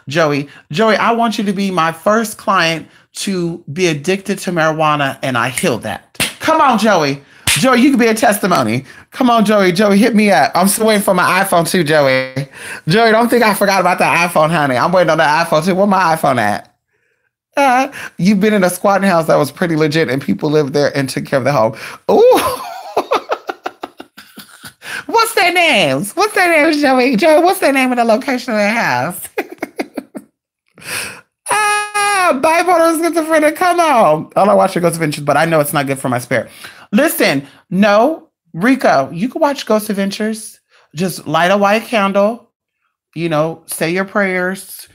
Speaker 1: Joey, I want you to be my first client to be addicted to marijuana, and I heal that. Come on, Joey. Joey, you can be a testimony. Come on, Joey. Joey, hit me up. I'm still waiting for my iPhone too, Joey. Joey, don't think I forgot about that iPhone, honey. I'm waiting on that iPhone too. Where my iPhone at? You've been in a squatting house that was pretty legit, and people lived there and took care of the home. Ooh. What's their names? What's their names, Joey? Joey, what's their name and the location of their house? Bipolar schizophrenic, come on. All I watch are Ghost Adventures, but I know it's not good for my spirit. Listen, no, Rico, you can watch Ghost Adventures. Just light a white candle, you know, say your prayers.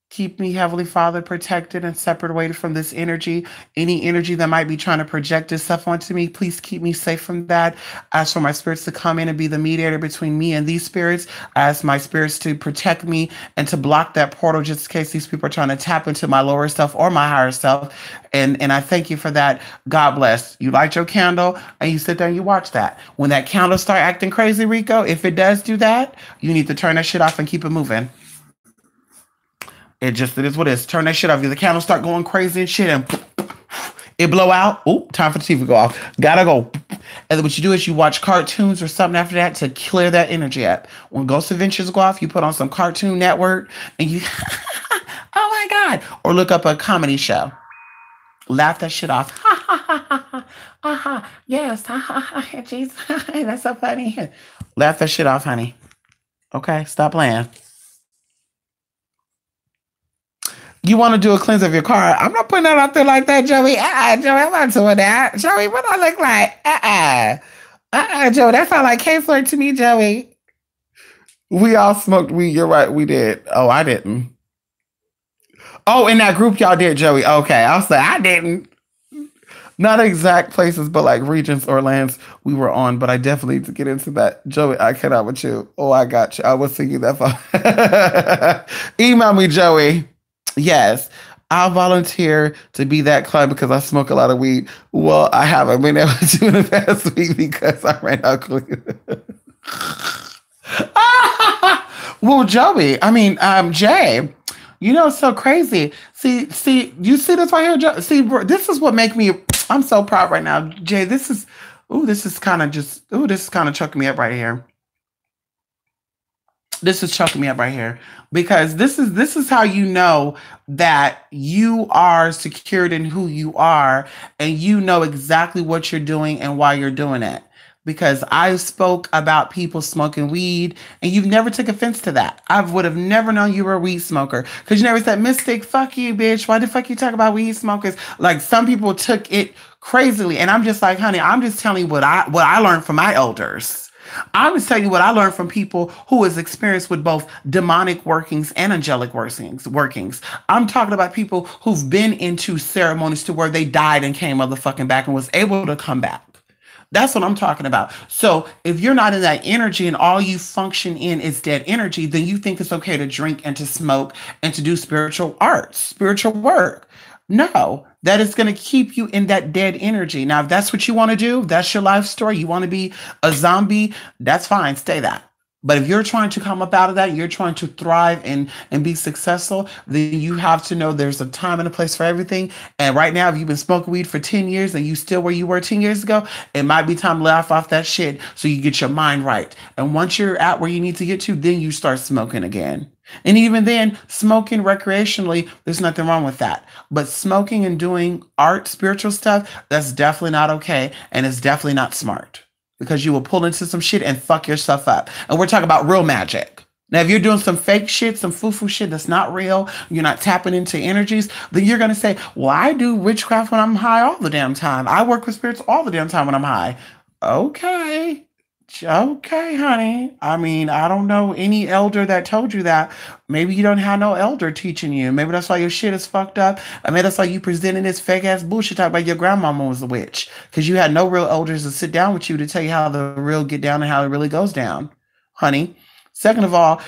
Speaker 1: Keep me, Heavenly Father, protected and separated from this energy. Any energy that might be trying to project itself onto me, please keep me safe from that. Ask for my spirits to come in and be the mediator between me and these spirits. Ask my spirits to protect me and to block that portal just in case these people are trying to tap into my lower self or my higher self. And I thank you for that. God bless. You light your candle and you sit there and you watch that. When that candle start acting crazy, Rico, if it does do that, you need to turn that shit off and keep it moving. It is what it is. Turn that shit off. The candle start going crazy and shit, and it blow out. Oh, time for the TV to go off. Gotta go. And then what you do is you watch cartoons or something after that to clear that energy up. When Ghost Adventures go off, you put on some Cartoon Network and you, oh my God. Or look up a comedy show. Laugh that shit off. Ha ha ha ha ha. Yes. Ha ha ha. Jeez. That's so funny. Laugh that shit off, honey. Okay, stop playing. You want to do a cleanse of your car? I'm not putting that out there like that, Joey. Joey, I'm not doing that. Joey, what do I look like? Joey, that sounds like K-Flirt to me, Joey. We all smoked weed. You're right, we did. Oh, I didn't. Oh, in that group y'all did, Joey. Okay, I was like, I didn't. Not exact places, but like regions or lands we were on. But I definitely need to get into that. Joey, I cannot with you. Oh, I got you. I was singing that for. Email me, Joey. Yes, I'll volunteer to be that client because I smoke a lot of weed. Well, I haven't been able to in the past week because I ran out clean. Well, Joey, Jay, you know, it's so crazy. See, you see this right here? See, this is what make me, I'm so proud right now. Jay, this is kind of choking me up right here. This is choking me up right here because this is how you know that you are secured in who you are and you know exactly what you're doing and why you're doing it. because I spoke about people smoking weed and you've never took offense to that. I would have never known you were a weed smoker because you never said, Mystic, fuck you, bitch. Why the fuck you talk about weed smokers? Like some people took it crazily. And I'm just like, honey, I'm just telling you what I learned from my elders. I'm just telling you what I learned from people who has experienced with both demonic workings and angelic workings. I'm talking about people who've been into ceremonies to where they died and came motherfucking back and was able to come back. That's what I'm talking about. So if you're not in that energy and all you function in is dead energy, then you think it's okay to drink and to smoke and to do spiritual arts, spiritual work. No, that is going to keep you in that dead energy. Now, if that's what you want to do, that's your life story. You want to be a zombie, that's fine. Stay that. But if you're trying to come up out of that, you're trying to thrive and be successful, then you have to know there's a time and a place for everything. And right now, if you've been smoking weed for 10 years and you still where you were 10 years ago, it might be time to laugh off that shit so you get your mind right. And once you're at where you need to get to, then you start smoking again. And even then, smoking recreationally, there's nothing wrong with that. But smoking and doing art, spiritual stuff, that's definitely not okay. And it's definitely not smart because you will pull into some shit and fuck yourself up. And we're talking about real magic. Now, if you're doing some fake shit, some foo-foo shit that's not real, you're not tapping into energies, then you're going to say, well, I do witchcraft when I'm high all the damn time. I work with spirits all the damn time when I'm high. Okay. Okay, honey. I mean, I don't know any elder that told you that. Maybe you don't have no elder teaching you. Maybe that's why your shit is fucked up. I mean, that's why you presenting this fake ass bullshit talk about your grandmama was a witch. Because you had no real elders to sit down with you to tell you how the real get down and how it really goes down, honey. Second of all,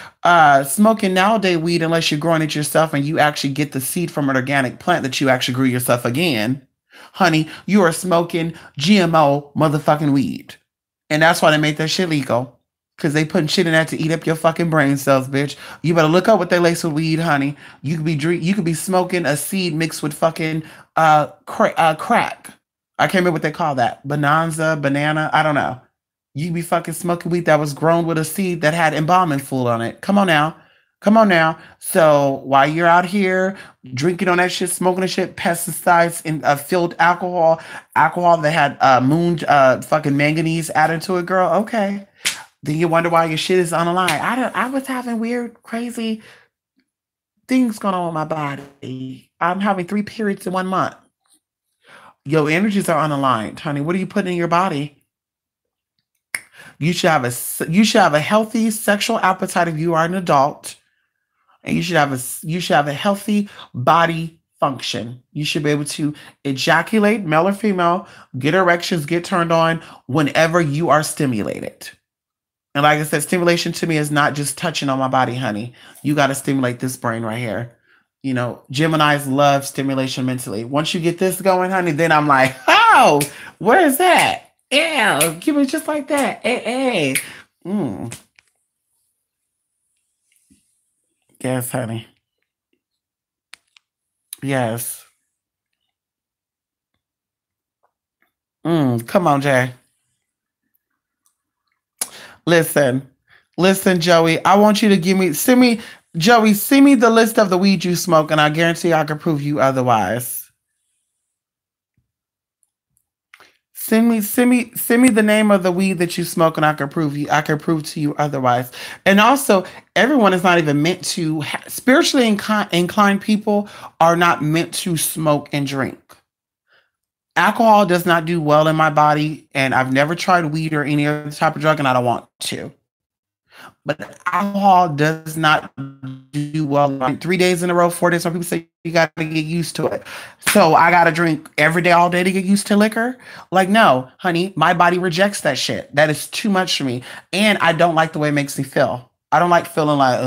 Speaker 1: smoking nowadays weed, unless you're growing it yourself and you actually get the seed from an organic plant that you actually grew yourself again, honey, you are smoking GMO motherfucking weed. And that's why they made that shit legal. Because they putting shit in that to eat up your fucking brain cells, bitch. You better look up what they lace with weed, honey. You could be smoking a seed mixed with fucking crack. I can't remember what they call that. Banana, I don't know. You could be fucking smoking weed that was grown with a seed that had embalming fluid on it. Come on now. Come on now. So while you're out here drinking on that shit, smoking that shit, pesticides and filled alcohol that had fucking manganese added to it, girl. Okay. Then you wonder why your shit is unaligned. I was having weird, crazy things going on with my body. I'm having 3 periods in 1 month. Your energies are unaligned, honey. What are you putting in your body? You should have a healthy sexual appetite if you are an adult. And you should have a healthy body function. You should be able to ejaculate, male or female, get erections, get turned on whenever you are stimulated. And like I said, stimulation to me is not just touching on my body, honey. You got to stimulate this brain right here. You know, Geminis love stimulation mentally. Once you get this going, honey, then I'm like, oh, where is that? Yeah, give it just like that. Hey, hey. Yes, honey. Yes. Come on, Jay. Listen. Listen, Joey. I want you to Joey, send me the list of the weed you smoke, and I guarantee I can prove you otherwise. Send me the name of the weed that you smoke, and I can prove to you otherwise. And also, everyone is not even meant to spiritually inclined people are not meant to smoke and drink. Alcohol does not do well in my body, and I've never tried weed or any other type of drug, and I don't want to. But alcohol does not do well. Like 3 days in a row, 4 days. Some people say you got to get used to it. So I got to drink every day, all day to get used to liquor. Like, no, honey, my body rejects that shit. That is too much for me. And I don't like the way it makes me feel. I don't like feeling like,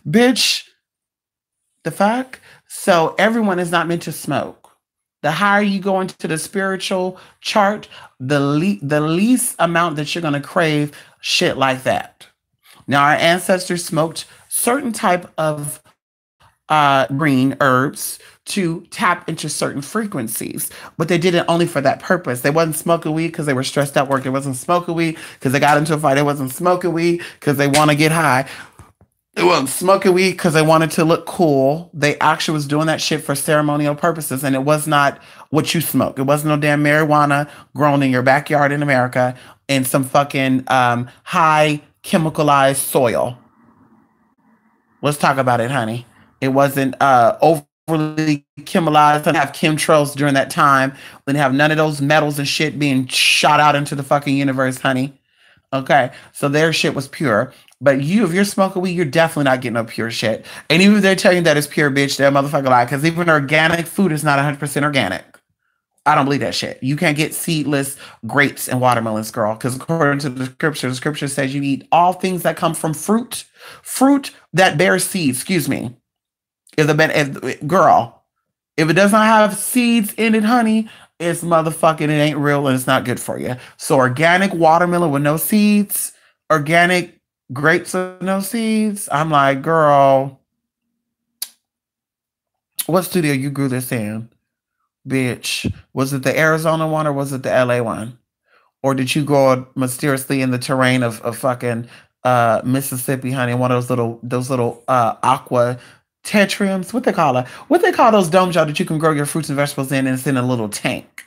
Speaker 1: bitch, the fuck? So everyone is not meant to smoke. The higher you go into the spiritual chart, the least amount that you're going to crave shit like that. Now, our ancestors smoked certain type of green herbs to tap into certain frequencies, but they did it only for that purpose. They wasn't smoking weed because they were stressed out work. They wasn't smoking weed because they got into a fight. They wasn't smoking weed because they want to get high. Well, smoking weed because they wanted to look cool. They actually was doing that shit for ceremonial purposes, and it was not what you smoke. It wasn't no damn marijuana grown in your backyard in America in some fucking high chemicalized soil. Let's talk about it, honey. It wasn't overly chemicalized. Didn't have chemtrails during that time. Didn't have none of those metals and shit being shot out into the fucking universe, honey. Okay, so their shit was pure. But you, if you're smoking weed, you're definitely not getting no pure shit. And even if they're telling you that it's pure, bitch, they're a motherfucker lie. Because even organic food is not 100% organic. I don't believe that shit. You can't get seedless grapes and watermelons, girl. Because according to the scripture says you eat all things that come from fruit that bears seeds. Excuse me. Girl, if it does not have seeds in it, honey, it's motherfucking, it ain't real and it's not good for you. So organic watermelon with no seeds, organic grapes with no seeds. I'm like, girl, what studio you grew this in, bitch? Was it the Arizona one or was it the LA one? Or did you go mysteriously in the terrain of fucking Mississippi, honey? One of those little aqua tetriums. What they call it? What they call those domes, y'all, that you can grow your fruits and vegetables in, and it's in a little tank.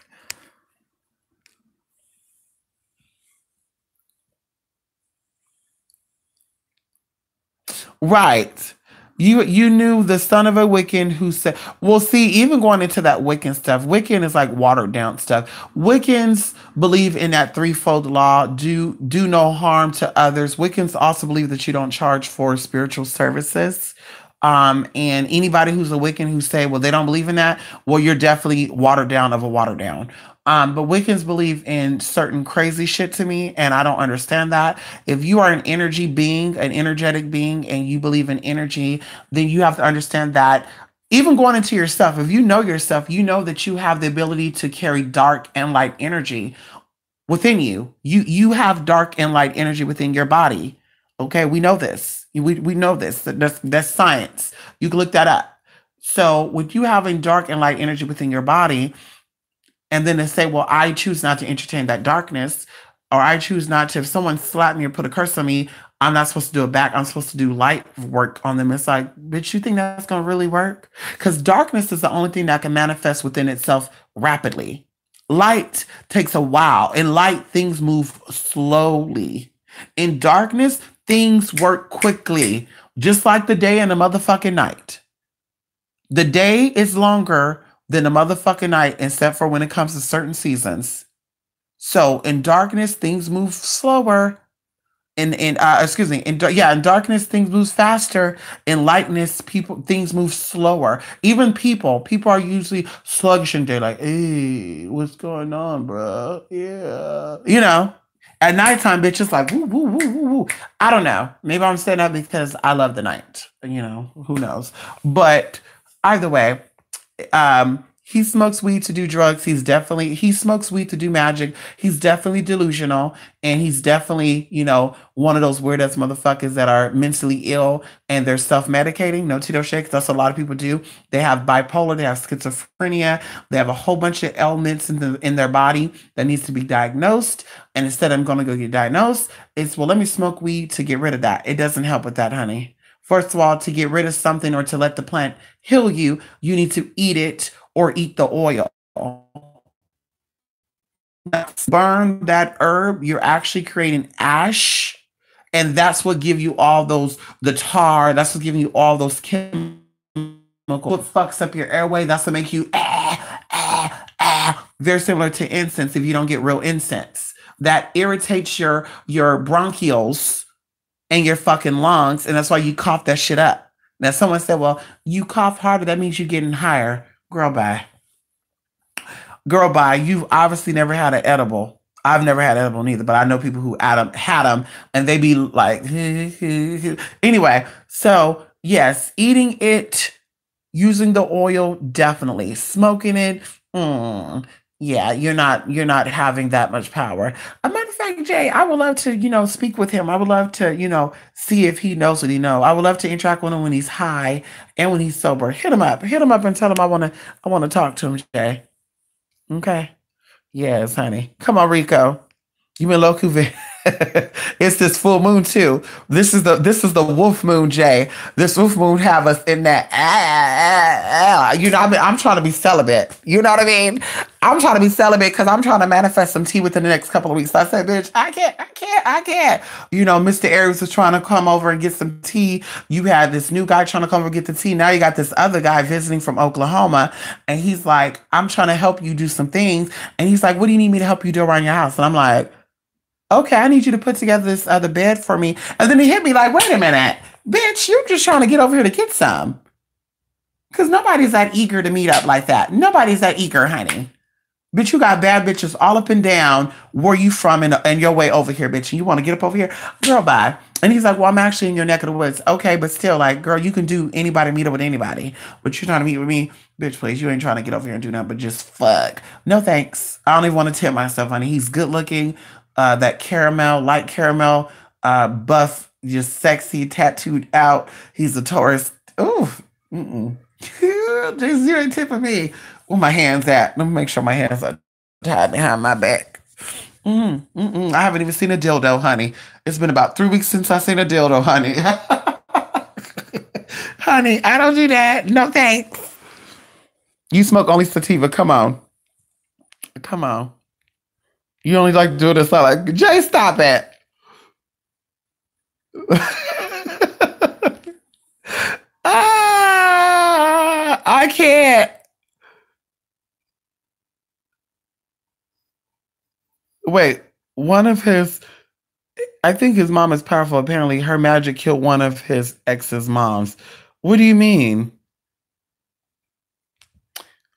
Speaker 1: Right. You knew the son of a Wiccan who said, well, see, even going into that Wiccan stuff, Wiccan is like watered down stuff. Wiccans believe in that threefold law, do no harm to others. Wiccans also believe that you don't charge for spiritual services. And anybody who's a Wiccan who say, well, they don't believe in that, well, you're definitely watered down of a watered down. But Wiccans believe in certain crazy shit to me, and I don't understand that. If you are an energy being, an energetic being, and you believe in energy, then you have to understand that even going into yourself, if you know yourself, you know that you have the ability to carry dark and light energy within you. You have dark and light energy within your body. Okay, we know this. We know this. That's science. You can look that up. So with you having dark and light energy within your body, and then to say, well, I choose not to entertain that darkness, or I choose not to, if someone slapped me or put a curse on me, I'm not supposed to do it back. I'm supposed to do light work on them. It's like, bitch, you think that's going to really work? Because darkness is the only thing that can manifest within itself rapidly. Light takes a while. In light, things move slowly. In darkness, things work quickly, just like the day and the motherfucking night. The day is longer than the motherfucking night, except for when it comes to certain seasons. So in darkness, things move slower. In excuse me, in darkness things move faster. In lightness, things move slower. Even people are usually sluggish and they're like, hey, what's going on, bro? Yeah, at nighttime, bitch, it's like woo, woo, woo, woo, woo. I don't know. Maybe I'm saying that because I love the night. Who knows? But either way, he smokes weed to do drugs. He smokes weed to do magic. He's definitely delusional, and he's definitely one of those weird ass motherfuckers that are mentally ill and they're self medicating. No Tito shakes. That's what a lot of people do. They have bipolar. They have schizophrenia. They have a whole bunch of ailments in their body that needs to be diagnosed. And instead, I'm going to go get diagnosed. It's, well, let me smoke weed to get rid of that. It doesn't help with that, honey. First of all, to get rid of something or to let the plant heal you, you need to eat it or eat the oil. Burn that herb, you're actually creating ash, and that's what give you all the tar. That's what giving you all those chemicals. What fucks up your airway? That's what make you very similar to incense. If you don't get real incense, that irritates your bronchioles and your fucking lungs, and that's why you cough that shit up. Now, someone said, well, you cough harder, that means you're getting higher. Girl, bye. Girl, bye. You've obviously never had an edible. I've never had an edible neither, but I know people who had them, and they be like, anyway. So, yes, eating it, using the oil, definitely. Smoking it, yeah, you're not having that much power. A matter of fact, Jay, I would love to, speak with him. I would love to, see if he knows what he knows. I would love to interact with him when he's high and when he's sober. Hit him up and tell him I want to talk to him, Jay. Okay. Yes, honey. Come on, Rico. You been low It's this full moon too. This is the wolf moon, Jay. This wolf moon have us in that. You know, I'm trying to be celibate. You know what I mean? I'm trying to be celibate because I'm trying to manifest some tea within the next couple of weeks. So I said, bitch, I can't. You know, Mr. Aries was trying to come over and get some tea. You had this new guy trying to come over and get the tea. Now you got this other guy visiting from Oklahoma, and he's like, I'm trying to help you do some things. And he's like, what do you need me to help you do around your house? And I'm like, okay, I need you to put together this other bed for me. And then he hit me like, wait a minute, bitch, you're just trying to get over here to get some. Because nobody's that eager to meet up like that. Nobody's that eager, honey. Bitch, you got bad bitches all up and down where you from and your way over here, bitch. And you want to get up over here? Girl, bye. And he's like, well, I'm actually in your neck of the woods. Okay, but still, like, girl, you can do anybody, meet up with anybody. But you're trying to meet with me? Bitch, please, you ain't trying to get over here and do nothing but just fuck. No thanks. I don't even want to tempt myself, honey. He's good looking. That caramel, light caramel, buff, just sexy, tattooed out. He's a Taurus. Ooh, mm-mm. You ain't tipping me. Where my hands at? Let me make sure my hands are tied behind my back. I haven't even seen a dildo, honey. It's been about 3 weeks since I seen a dildo, honey. Honey, I don't do that. No thanks. You smoke only sativa. Come on. Come on. You only like to do this. I like, Jay, stop it. I can't. Wait, one of his, I think his mom is powerful. Apparently, her magic killed one of his ex's moms. What do you mean?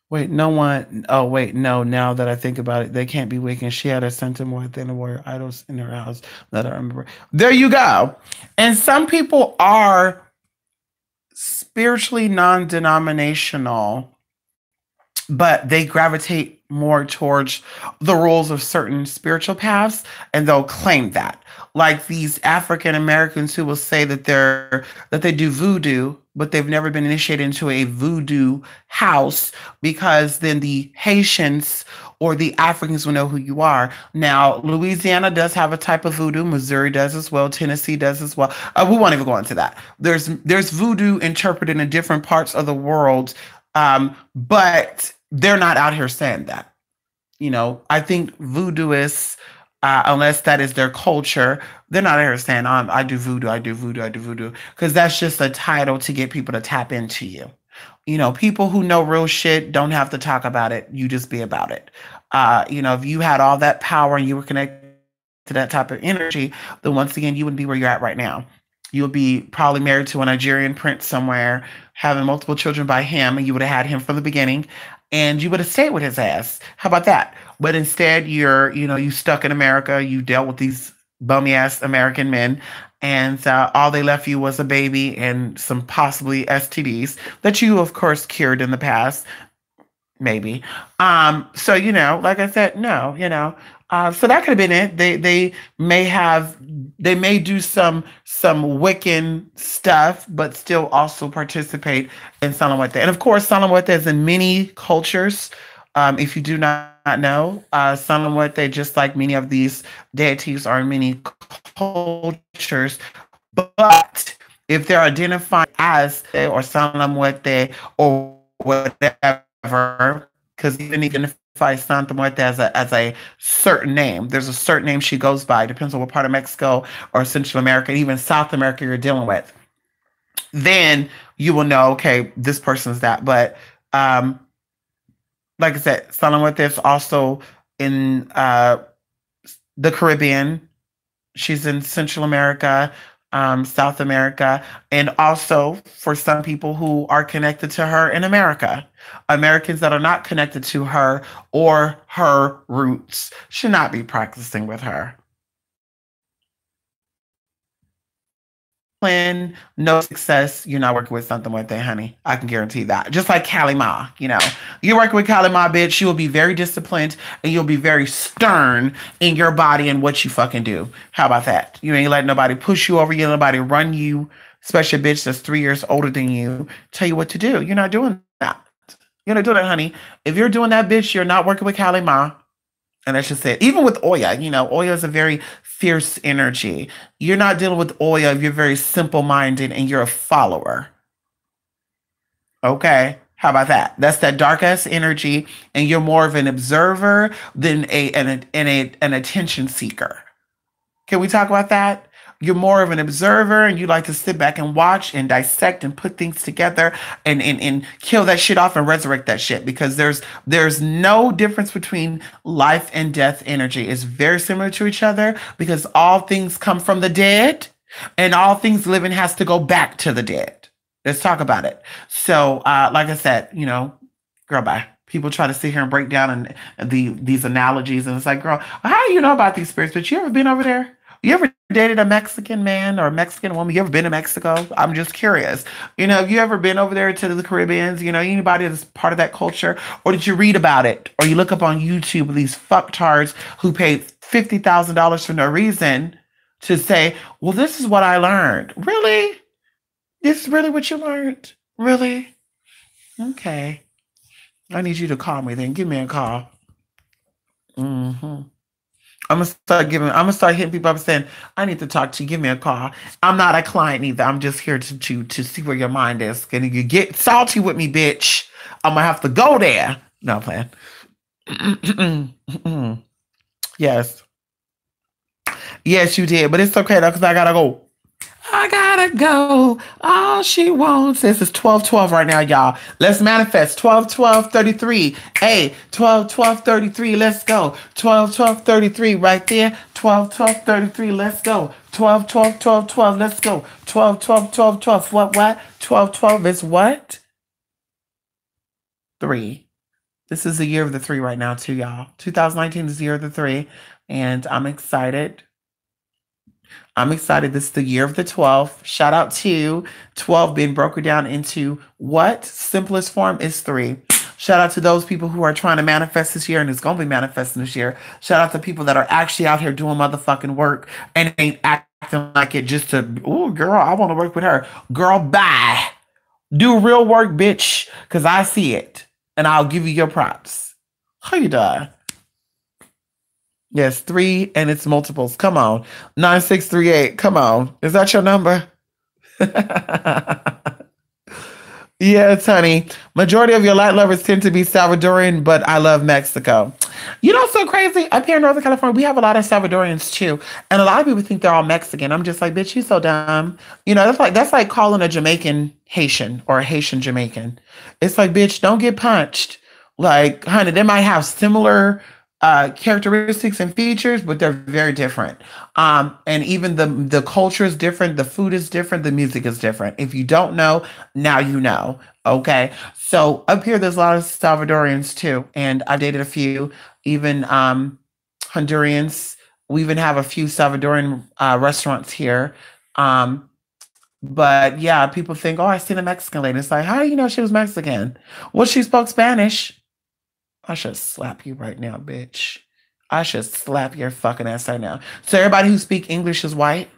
Speaker 1: Wait, no one. Oh, wait, no. Now that I think about it, they can't be weak. And she had a sentiment within the warrior idols in her house that I remember. There you go. And some people are spiritually non denominational, but they gravitate more towards the rules of certain spiritual paths, and they'll claim that, like these African Americans who will say that they do voodoo, but they've never been initiated into a voodoo house, because then the Haitians or the Africans will know who you are. Now, Louisiana does have a type of voodoo. Missouri does as well. Tennessee does as well. We won't even go into that. There's voodoo interpreted in different parts of the world, but they're not out here saying that. You know, I think voodooists, unless that is their culture, they're not out here saying, I do voodoo, I do voodoo, I do voodoo, because that's just a title to get people to tap into you. You know, people who know real shit don't have to talk about it. You just be about it. You know, if you had all that power and you were connected to that type of energy, then once again, you wouldn't be where you're at right now. You'll be probably married to a Nigerian prince somewhere, having multiple children by him, and you would have had him from the beginning, and you would have stayed with his ass. How about that? But instead, you stuck in America. You dealt with these bummy ass American men, and all they left you was a baby and some possibly STDs that you, of course, cured in the past. Maybe. So, like I said, no, so that could have been it. They may do some Wiccan stuff, but still also participate in Salamwete. And of course, Salamwete is in many cultures. If you do not know, Salamwete, just like many of these deities, are in many cultures. But if they're identified as or Salamwete or whatever, because even identify Santa Muerte as a certain name. There's a certain name she goes by. Depends on what part of Mexico or Central America, even South America you're dealing with. Then you will know, okay, this person's that. But like I said, Santa Muerte is also in the Caribbean. She's in Central America, South America, and also for some people who are connected to her in America. Americans that are not connected to her or her roots should not be practicing with her. Plan, no success, you're not working with something like that, honey. I can guarantee that. Just like Kali Ma, you're working with Kali Ma, bitch. You will be very disciplined and you'll be very stern in your body and what you fucking do. How about that? You ain't letting nobody push you over, you let nobody run you, especially a bitch that's 3 years older than you, tell you what to do. You're not doing that. You're not doing that, honey. If you're doing that, bitch, you're not working with Kali Ma. And I should say, even with Oya, Oya is a very fierce energy. You're not dealing with Oya, you're very simple minded and you're a follower. Okay. How about that? That's that dark ass energy, and you're more of an observer than an attention seeker. Can we talk about that? You're more of an observer and you like to sit back and watch and dissect and put things together and kill that shit off and resurrect that shit, because there's no difference between life and death energy. It's very similar to each other because all things come from the dead and all things living has to go back to the dead. Let's talk about it. So, like I said, girl, bye. People try to sit here and break down and these analogies, and it's like, girl, how do you know about these spirits? But you ever been over there? You ever dated a Mexican man or a Mexican woman? You ever been to Mexico? I'm just curious. Have you ever been over there to the Caribbeans? Anybody that's part of that culture? Or did you read about it? Or you look up on YouTube these fucktards who paid $50,000 for no reason to say, well, this is what I learned. Really? This is really what you learned? Really? Okay. I need you to call me then. Give me a call. Mm-hmm. I'm gonna start hitting people up and saying, I need to talk to you. Give me a call. I'm not a client either. I'm just here to see where your mind is. Can you get salty with me, bitch? I'm gonna have to go there. No, I'm playing. Yes. Yes, you did. But it's okay though, because I gotta go. I gotta go. All she wants is 12-12 right now, y'all. Let's manifest 12-12-33. Hey, 12-12-33. Let's go. 12-12-33 right there. 12-12-33. Let's go. 12-12-12-12. Let's go. 12-12-12-12. What? 12-12 is what? 3. This is the year of the 3 right now, too, y'all. 2019 is the year of the 3, and I'm excited. This is the year of the 12. Shout out to 12 being broken down into what? Simplest form is 3. Shout out to those people who are trying to manifest this year and it's going to be manifesting this year. Shout out to people that are actually out here doing motherfucking work and ain't acting like it just to, oh, girl, I want to work with her. Girl, bye. Do real work, bitch, because I see it and I'll give you your props. How you doing? Yes, 3 and its multiples. Come on. 9638. Come on. Is that your number? Yes, honey. Majority of your light lovers tend to be Salvadorian, but I love Mexico. It's so crazy. Up here in Northern California, we have a lot of Salvadorians too. And a lot of people think they're all Mexican. I'm just like, bitch, you so dumb. That's like calling a Jamaican Haitian or a Haitian Jamaican. It's like, bitch, don't get punched. Like, honey, they might have similar characteristics and features, but they're very different. And even the culture is different, the food is different, the music is different. If you don't know, now you know. Okay. So up here there's a lot of Salvadorians too. And I dated a few, even Hondurans. We even have a few Salvadorian restaurants here. But yeah, people think, oh, I seen a Mexican lady. It's like, how do you know she was Mexican? Well, she spoke Spanish. I should slap you right now, bitch. I should slap your fucking ass right now. So everybody who speak English is white?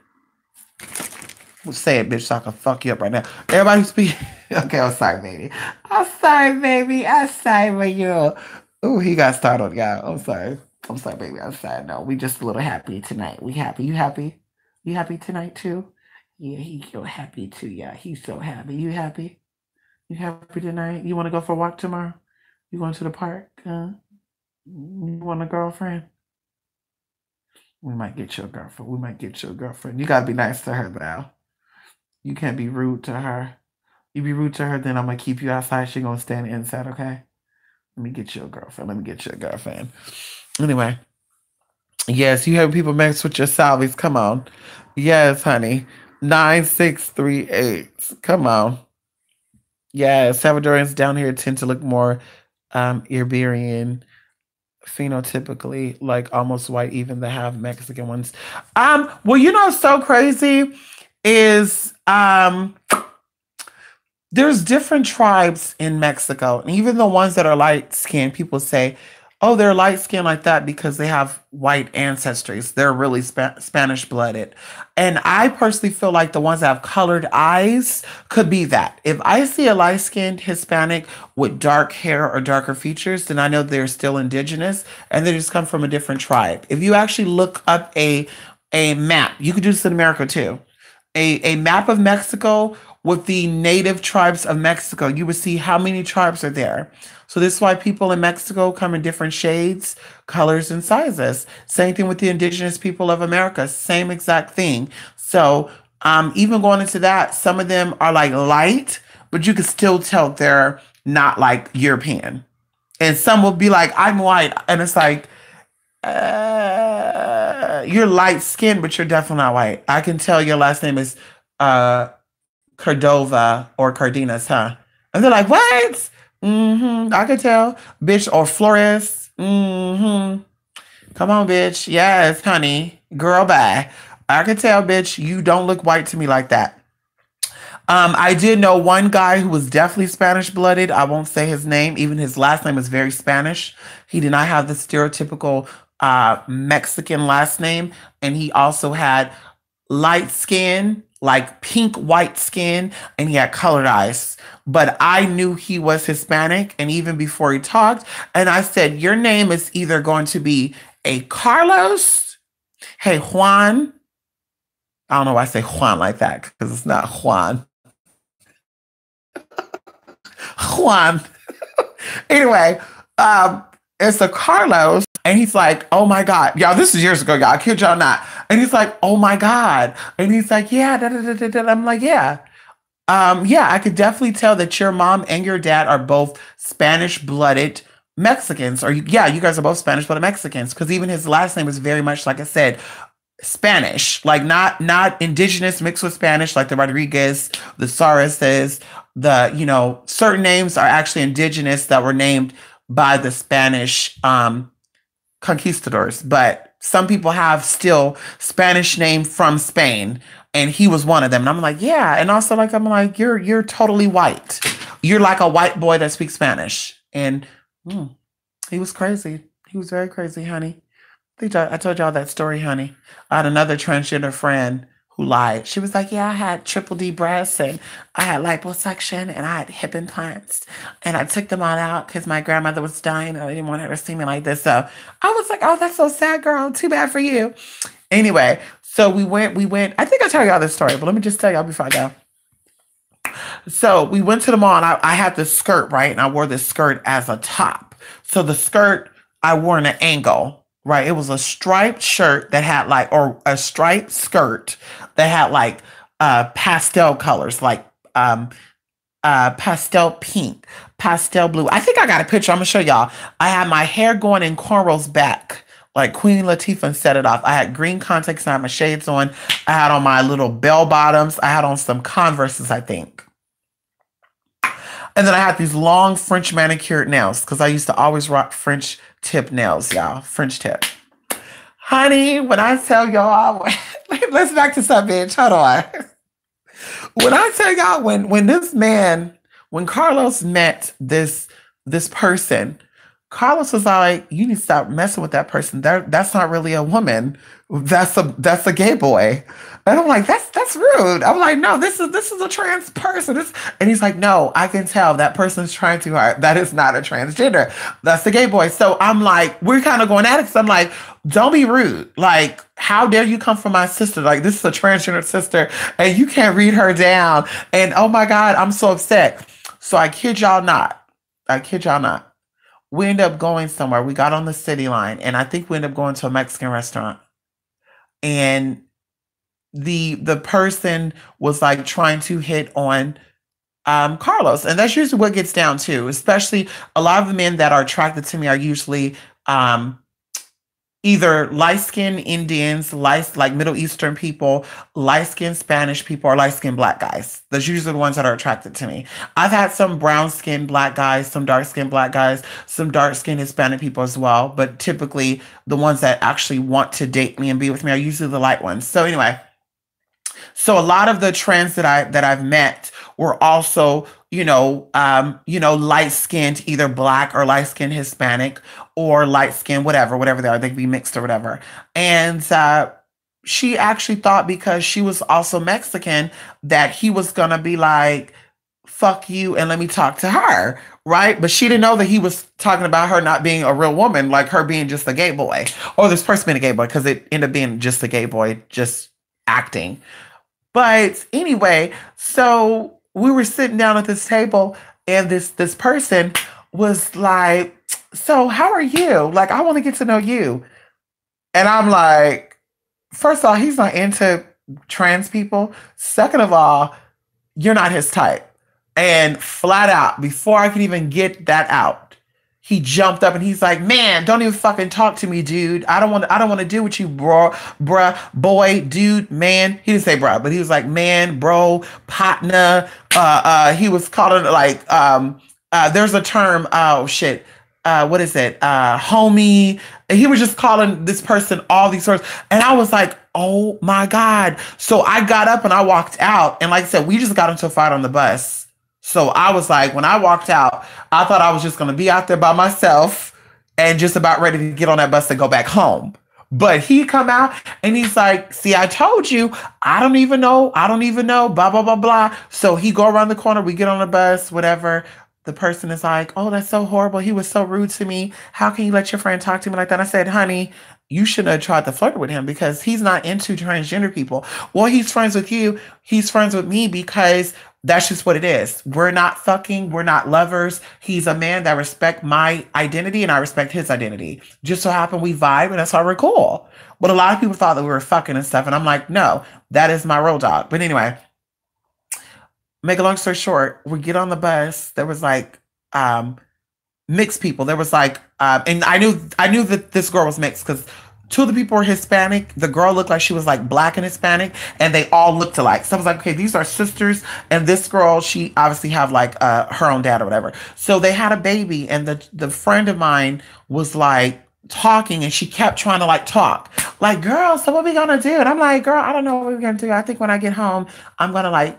Speaker 1: Well, say it, bitch, so I can fuck you up right now. Everybody who speak... Okay, I'm sorry, baby. I'm sorry, baby. I'm sorry for you. Oh, he got startled, y'all. I'm sorry. I'm sorry, baby. I'm sorry. No, we just a little happy tonight. We happy. You happy? You happy tonight, too? Yeah, he's so happy, too, yeah. He's so happy. You happy? You happy tonight? You want to go for a walk tomorrow? You going to the park? You want a girlfriend? We might get you a girlfriend. You gotta be nice to her, though. You can't be rude to her. You be rude to her, then I'm gonna keep you outside. She gonna stand inside, okay? Let me get you a girlfriend. Anyway. Yes, you have people mess with your salvies. Come on. Yes, honey. 9638. Come on. Yeah, Salvadorians down here tend to look more Iberian, phenotypically, like almost white, even the half Mexican ones. Well, what's so crazy is there's different tribes in Mexico, and even the ones that are light skinned, people say Oh, they're light skinned like that because they have white ancestries. They're really Spanish blooded. And I personally feel like the ones that have colored eyes could be that. If I see a light skinned Hispanic with dark hair or darker features, then I know they're still indigenous and they just come from a different tribe. If you actually look up a map, you could do this in America too. A map of Mexico with the native tribes of Mexico, you would see how many tribes are there. So this is why people in Mexico come in different shades, colors, and sizes. Same thing with the indigenous people of America, same exact thing. So even going into that, some of them are like light, but you can still tell they're not like European. And some will be like, I'm white. And it's like, you're light skinned, but you're definitely not white. I can tell your last name is uh, Cordova or Cardenas, huh? And they're like, what? I could tell, bitch, or Flores. Come on, bitch. Yes, honey. Girl, bye. I could tell, bitch, you don't look white to me like that. I did know one guy who was definitely Spanish blooded. I won't say his name. Even his last name is very Spanish. He did not have the stereotypical Mexican last name. And he also had light skin, like pink white skin, and he had colored eyes. But I knew he was Hispanic, and even before he talked, and I said, your name is either going to be a Carlos, hey Juan. I don't know why I say Juan like that, because it's not Juan. Juan. Anyway, it's a Carlos, and he's like, oh my God. Y'all, this is years ago, y'all. I kid y'all not. And he's like, oh my God. And he's like, yeah, da, da, da, da, da. I'm like, yeah. Yeah, I could definitely tell that your mom and your dad are both Spanish blooded Mexicans. Or yeah, you guys are both Spanish blooded Mexicans. Because even his last name is very much, like I said, Spanish, like not indigenous mixed with Spanish, like the Rodriguez, the Suarez's, certain names are actually indigenous that were named by the Spanish conquistadors, but some people have still Spanish name from Spain, and he was one of them. And I'm like, yeah, and also like I'm like, you're totally white. You're like a white boy that speaks Spanish, and he was crazy. He was very crazy, honey. I told y'all that story, honey. I had another transgender friend who lied. She was like, yeah, I had triple D breasts and I had liposuction and I had hip implants and I took them all out because my grandmother was dying and I didn't want her to see me like this. So I was like, oh, that's so sad, girl. Too bad for you. Anyway, so we went, I think I tell y'all this story, but let me just tell y'all before I go. So we went to the mall and I had this skirt, right? And I wore this skirt as a top. So the skirt I wore in an angle, right? It was a striped shirt that had like, or a striped skirt that had like pastel colors, like pastel pink, pastel blue. I think I got a picture. I'm gonna show y'all. I had my hair going in cornrows back, like Queen Latifah, and set it off. I had green contacts. I had my shades on. I had on my little bell bottoms. I had on some Converses, I think. And then I had these long French manicured nails because I used to always rock French tip nails, y'all. French tip. Honey, when I tell y'all, let's back to something, bitch. Hold on. When I tell y'all, when Carlos met this person, Carlos was like, you need to stop messing with that person. That's not really a woman. That's a gay boy. And I'm like, that's rude. I'm like, no, this is a trans person. And he's like, no, I can tell that person's trying too hard. That is not a transgender. That's a gay boy. So I'm like, we're kind of going at it. So I'm like, don't be rude. Like, how dare you come from my sister? Like, this is a transgender sister and you can't read her down. And oh my God, I'm so upset. So I kid y'all not. We ended up going somewhere. We got on the city line, and I think we ended up going to a Mexican restaurant. And the person was like trying to hit on Carlos, and that's usually what gets down to. Especially a lot of the men that are attracted to me are usually either light-skinned Indians, like Middle Eastern people, light-skinned Spanish people, or light-skinned Black guys. Those usually the ones that are attracted to me. I've had some brown-skinned Black guys, some dark-skinned Black guys, some dark-skinned Hispanic people as well. But typically, the ones that actually want to date me and be with me are usually the light ones. So anyway, so a lot of the trends that I've met were also light skinned, either black or light skinned Hispanic or light skinned, whatever they are, they can be mixed or whatever. And she actually thought because she was also Mexican that he was gonna be like, fuck you and let me talk to her, right? But she didn't know that he was talking about her not being a real woman, like her being just a gay boy, or this person being a gay boy, because it ended up being just a gay boy, just acting. But anyway, so we were sitting down at this table, and this person was like, "So how are you? Like, I want to get to know you." And I'm like, first of all, he's not into trans people. Second of all, you're not his type. And flat out, before I could even get that out, he jumped up and he's like, "Man, don't even fucking talk to me, dude. I don't want to do with you, bro, bruh, boy, dude, man." He didn't say bruh, but he was like, "Man, bro, partner." He was calling it like there's a term, oh shit. What is it? Homie. And he was just calling this person all these words. And I was like, oh my God. So I got up and I walked out. And like I said, we just got into a fight on the bus. So I was like, when I walked out, I thought I was just going to be out there by myself and just about ready to get on that bus and go back home. But he come out and he's like, "See, I told you, I don't even know, blah, blah, blah, blah." So he go around the corner, we get on the bus, whatever. The person is like, "Oh, that's so horrible. He was so rude to me. How can you let your friend talk to me like that?" I said, "Honey, you shouldn't have tried to flirt with him because he's not into transgender people." "Well, he's friends with you. He's friends with me because that's just what it is. We're not fucking. We're not lovers. He's a man that respects my identity and I respect his identity. Just so happen we vibe and that's why we're cool." But a lot of people thought that we were fucking and stuff. And I'm like, no, that is my road dog. But anyway, make a long story short, we get on the bus. There was like mixed people. There was like, and I knew that this girl was mixed because two of the people were Hispanic. The girl looked like she was like black and Hispanic, and they all looked alike. So I was like, okay, these are sisters. And this girl, she obviously have like her own dad or whatever. So they had a baby, and the friend of mine was like talking, and she kept trying to like talk, like, "Girl, so what we gonna do?" And I'm like, "Girl, I don't know what we're gonna do. I think when I get home, I'm gonna like,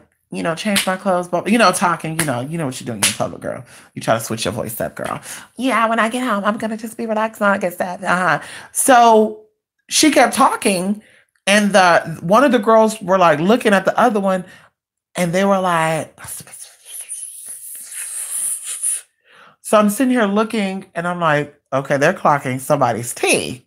Speaker 1: change my clothes," but talking, you know what you're doing in public, girl. You try to switch your voice up, girl. "Yeah, when I get home, I'm gonna just be relaxed and I get that." So she kept talking, and one of the girls were like looking at the other one, and they were like, so I'm sitting here looking, and I'm like, okay, they're clocking somebody's tea.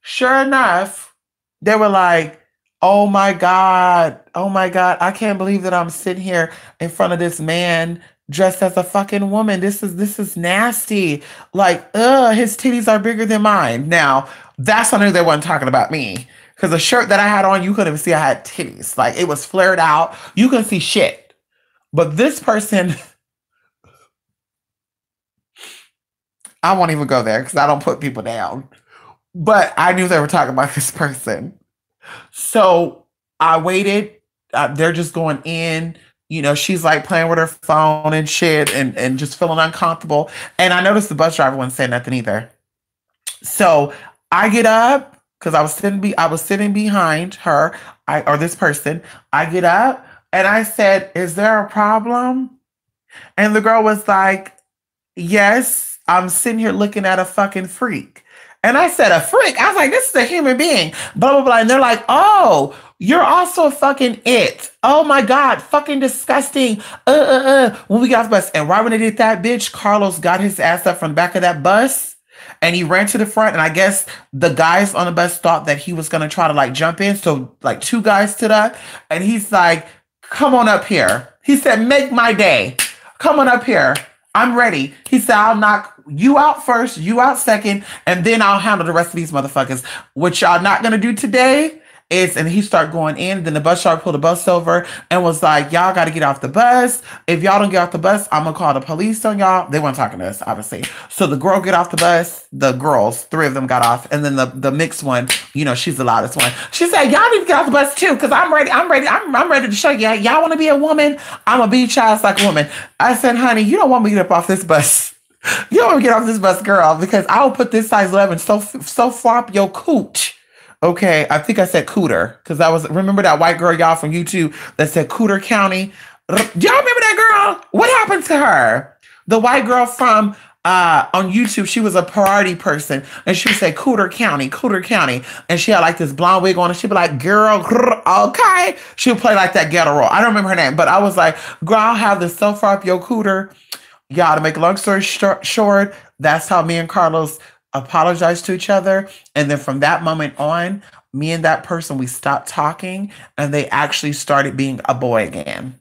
Speaker 1: Sure enough, they were like, oh my God, I can't believe that I'm sitting here in front of this man dressed as a fucking woman. This is nasty. Like, his titties are bigger than mine. Now, that's when I knew they weren't talking about me. Because the shirt that I had on, you couldn't even see I had titties. Like, it was flared out. You couldn't see shit. But this person, I won't even go there because I don't put people down. But I knew they were talking about this person. So I waited. They're just going in. She's like playing with her phone and shit and just feeling uncomfortable. And I noticed the bus driver wasn't saying nothing either. So I get up because I was sitting behind her, or this person. I get up and I said, "Is there a problem?" And the girl was like, "Yes, I'm sitting here looking at a fucking freak." And I said, "A freak?" I was like, "This is a human being." Blah, blah, blah. And they're like, "Oh, you're also a fucking it. Oh my God, fucking disgusting. When we got off the bus." And right when they did that, bitch, Carlos got his ass up from the back of that bus and he ran to the front. And I guess the guys on the bus thought that he was going to try to like jump in. So like two guys stood up and he's like, "Come on up here." He said, "Make my day. Come on up here. I'm ready." He said, "I'll knock you out first, you out second, and then I'll handle the rest of these motherfuckers. What y'all not gonna do today is," and he started going in. Then the bus driver pulled the bus over and was like, "Y'all got to get off the bus. If y'all don't get off the bus, I'm gonna call the police on y'all." They weren't talking to us, obviously. So the girl get off the bus. The girls, three of them got off, and then the mixed one, she's the loudest one. She said, "Y'all need to get off the bus too, because I'm ready. I'm ready to show you. Y'all want to be a woman? I'm gonna beat y'all like a woman." I said, "Honey, you don't want me to get up off this bus. You don't want me to get off this bus, girl, because I will put this size 11 so far up your cooch." Okay, I think I said cooter because remember that white girl, y'all, from YouTube that said Cooter County? Y'all remember that Girl, what happened to her? The white girl from on YouTube, she was a party person, and she would say Cooter County, Cooter County, and she had like this blonde wig on, and she'd be like, "Girl, okay." She would play like that ghetto role. I don't remember her name, but I was like, "Girl, I'll have this so far up your cooter." Y'all, to make a long story short, that's how me and Carlos apologized to each other, and then from that moment on, me and that person, we stopped talking, and they actually started being a boy again.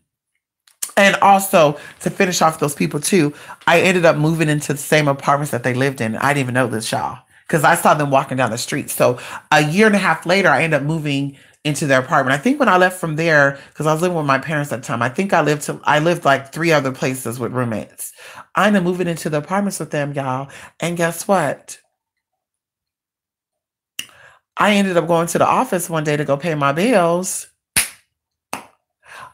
Speaker 1: And also, to finish off those people too, I ended up moving into the same apartments that they lived in. I didn't even know this, y'all, because I saw them walking down the street. So a year and a half later, I ended up moving into their apartment. I think when I left from there, because I was living with my parents at the time, I think I lived like 3 other places with roommates. I ended up moving into the apartments with them, y'all. And guess what? I ended up going to the office one day to go pay my bills.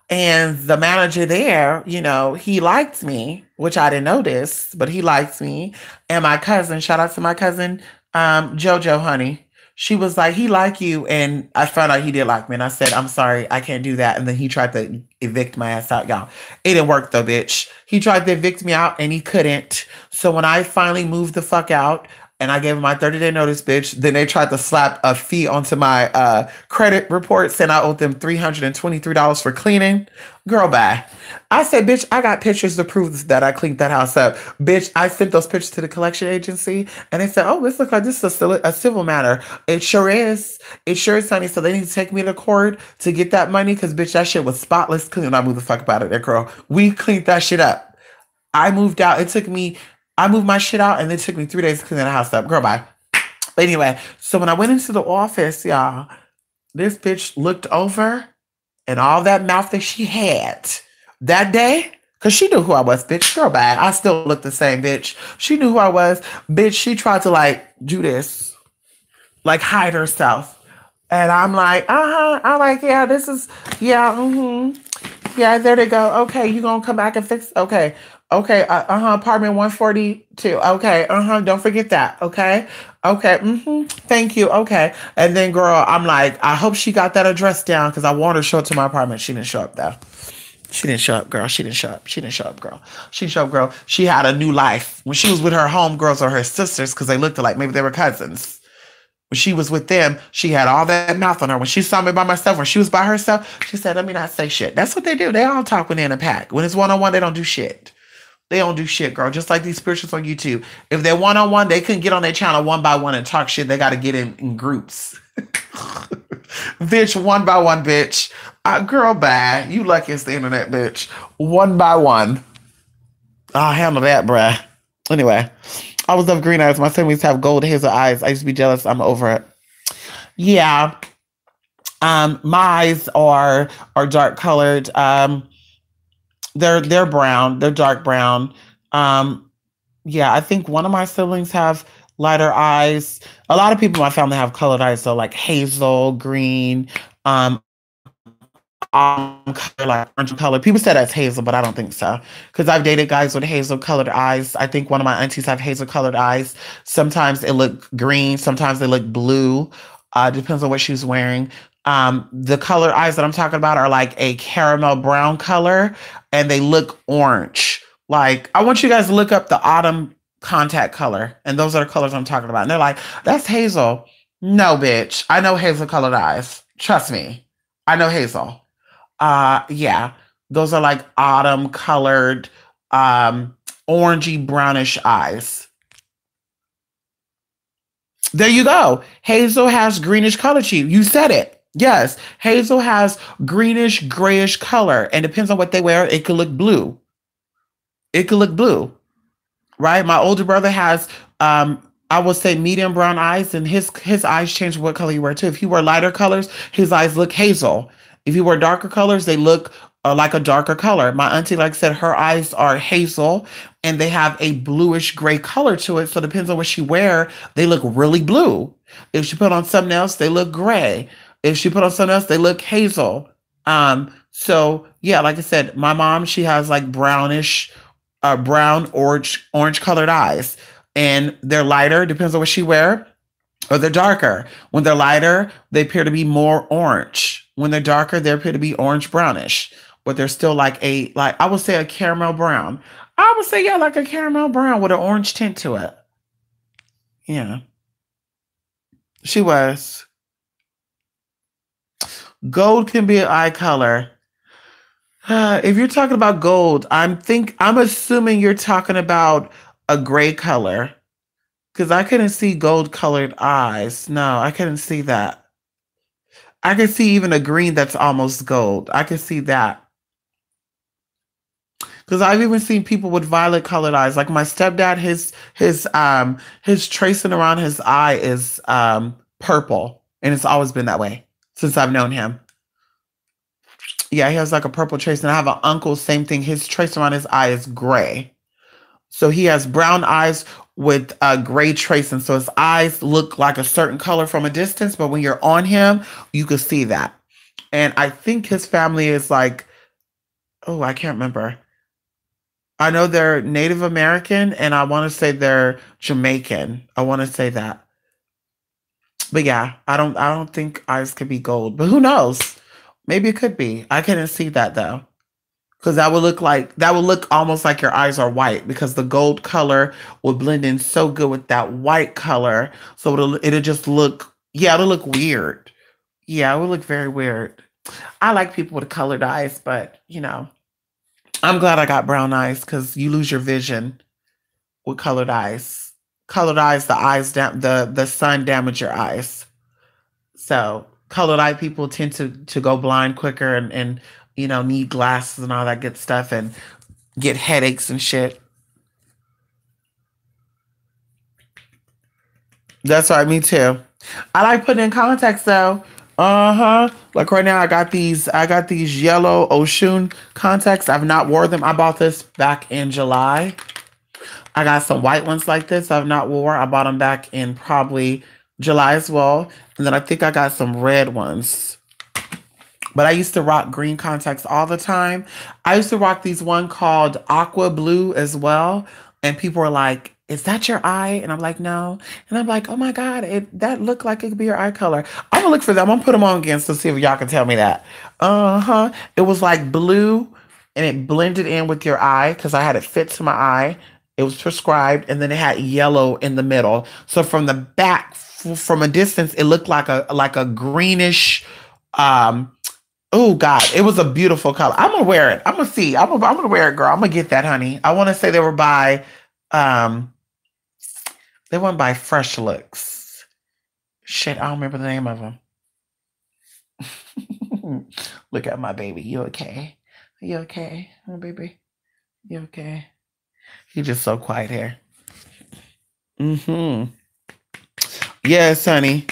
Speaker 1: And the manager there, he liked me, which I didn't notice, but he liked me. And my cousin, shout out to my cousin, JoJo, honey. She was like, he liked you. And I found out he did like me. And I said, I'm sorry, I can't do that. And then he tried to evict my ass out, y'all. It didn't work though, bitch. He tried to evict me out and he couldn't. So when I finally moved the fuck out, and I gave him my 30-day notice, bitch. Then they tried to slap a fee onto my credit report, saying I owed them $323 for cleaning. Girl, bye. I said, bitch, I got pictures to prove that I cleaned that house up. Bitch, I sent those pictures to the collection agency, and they said, oh, this looks like this is a civil matter. It sure is. It sure is, honey. So they need to take me to court to get that money, because, bitch, that shit was spotless clean. I moved the fuck up out of there, girl. We cleaned that shit up. I moved out. I moved my shit out, and it took me 3 days to clean the house up. Girl, bye. But anyway, so when I went into the office, y'all, this bitch looked over, and all that mouth that she had that day, because she knew who I was, bitch. Girl, bye. I still look the same, bitch. She knew who I was. Bitch, she tried to, do this. Hide herself. And I'm like, I'm like, yeah, this is, yeah, yeah, there they go. Okay, you gonna come back and fix, okay. Okay, apartment 142. Okay, don't forget that. Okay, thank you. Okay, and then girl, I'm like, I hope she got that address down, because I want her to show up to my apartment. She didn't show up though. She didn't show up, girl. She didn't show up. She didn't show up, girl. She didn't show up, girl. She had a new life when she was with her homegirls or her sisters, because they looked like maybe they were cousins. When she was with them, she had all that mouth on her. When she saw me by myself, when she was by herself, she said, let me not say shit. That's what they do. They all talk when they're in a pack. When it's one-on-one, they don't do shit. They don't do shit, girl. Just like these spirituals on YouTube. If they're one-on-one, they couldn't get on their channel one by one and talk shit. They got to get in groups. Bitch, one by one, bitch. Girl, bye. You lucky it's the internet, bitch. One by one. I'll handle that, bruh. Anyway, I was of green eyes. My son used to have gold hazel eyes. I used to be jealous. I'm over it. Yeah. My eyes are dark colored. They're brown. They're dark brown. Yeah, I think one of my siblings have lighter eyes. A lot of people in my family have colored eyes, so like hazel, green, color, like orange color. People say that's hazel, but I don't think so. Because I've dated guys with hazel colored eyes. I think one of my aunties have hazel colored eyes. Sometimes it look green. Sometimes they look blue. Depends on what she's wearing. The colored eyes that I'm talking about are like a caramel brown color, and they look orange. Like, I want you guys to look up the autumn contact color, and those are the colors I'm talking about. And they're like, that's hazel. No, bitch. I know hazel colored eyes. Trust me. I know hazel. Yeah. Those are like autumn colored, orangey brownish eyes. There you go. Hazel has greenish color to you. You said it. Yes. Hazel has greenish, grayish color. And depends on what they wear. It could look blue. It could look blue. Right? My older brother has, I would say medium brown eyes, and his eyes change what color you wear too. If you wear lighter colors, his eyes look hazel. If you wear darker colors, they look like a darker color. My auntie, like I said, her eyes are hazel, and they have a bluish gray color to it. So it depends on what she wear. They look really blue. If she put on something else, they look gray. If she put on something else, they look hazel. So yeah, like I said, my mom, she has like brownish, brown, orange colored eyes, and they're lighter. Depends on what she wear. Or they're darker. When they're lighter, they appear to be more orange. When they're darker, they appear to be orange brownish. but they're still like I would say a caramel brown. I would say yeah, like a caramel brown with an orange tint to it. Yeah, she was. Gold can be an eye color. If you're talking about gold, I'm assuming you're talking about a gray color because I couldn't see gold colored eyes. No, I couldn't see that. I could see even a green that's almost gold. I could see that. Because I've even seen people with violet colored eyes. Like my stepdad, his tracing around his eye is purple. And it's always been that way since I've known him. Yeah, he has like a purple trace. And I have an uncle, same thing. His trace around his eye is gray. So he has brown eyes with a gray tracing. So his eyes look like a certain color from a distance, but when you're on him, you can see that. And I think his family is like, oh, I can't remember. I know they're Native American and I want to say they're Jamaican. I want to say that. But yeah, I don't think eyes could be gold. But who knows? Maybe it could be. I couldn't see that though. Because that would look almost like your eyes are white because the gold color would blend in so good with that white color. So it'll just look, yeah, it'll look weird. Yeah, it would look very weird. I like people with colored eyes, but I'm glad I got brown eyes because you lose your vision with colored eyes. Colored eyes, the sun damage your eyes. So colored eye people tend to go blind quicker and need glasses and all that good stuff and get headaches and shit. That's right, me too. I like putting in contacts though. Uh-huh. Like right now I got these yellow Oshun contacts. I've not wore them. I bought this back in July. I got some white ones like this I've not wore. I bought them back in probably July as well. And then I think I got some red ones. But I used to rock green contacts all the time. I used to rock these one called Aqua Blue as well. And people were like, is that your eye? And I'm like, no. And I'm like, oh my God, that looked like it could be your eye color. I'm gonna look for them. I'm gonna put them on again to see if y'all can tell me that. Uh-huh. It was like blue and it blended in with your eye because I had it fit to my eye. It was prescribed, and then it had yellow in the middle. So from the back, from a distance, it looked like a greenish. Oh God, it was a beautiful color. I'm gonna wear it. I'm gonna see. I'm gonna wear it, girl. I'm gonna get that, honey. I want to say um, they went by Fresh Looks. Shit, I don't remember the name of them. Look at my baby. You okay? You okay, oh baby? You okay? You just so quiet here. Mm-hmm. Yes, honey.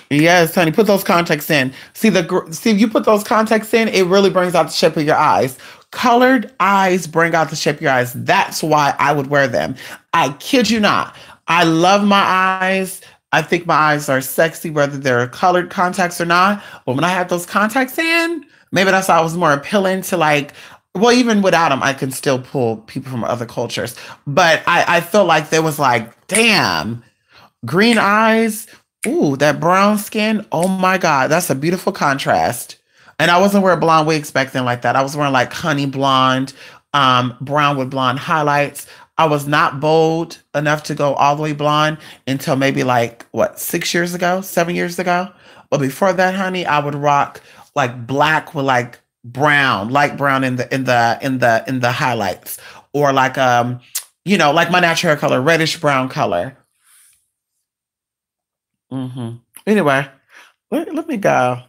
Speaker 1: Yes, honey. Put those contacts in. See if you put those contacts in, it really brings out the shape of your eyes. Colored eyes bring out the shape of your eyes. That's why I would wear them. I kid you not. I love my eyes. I think my eyes are sexy, whether they're colored contacts or not. But when I have those contacts in, maybe that's why I was more appealing to like. Well, even without them, I can still pull people from other cultures. But I felt like there was like, damn. Green eyes, ooh, that brown skin. Oh my God, that's a beautiful contrast. And I wasn't wearing blonde wigs back then like that. I was wearing like honey blonde, brown with blonde highlights. I was not bold enough to go all the way blonde until maybe like what, 6 years ago, 7 years ago. But before that, honey, I would rock like black with like brown, light brown in the highlights, or like like my natural hair color, reddish brown color. Anyway, let me go.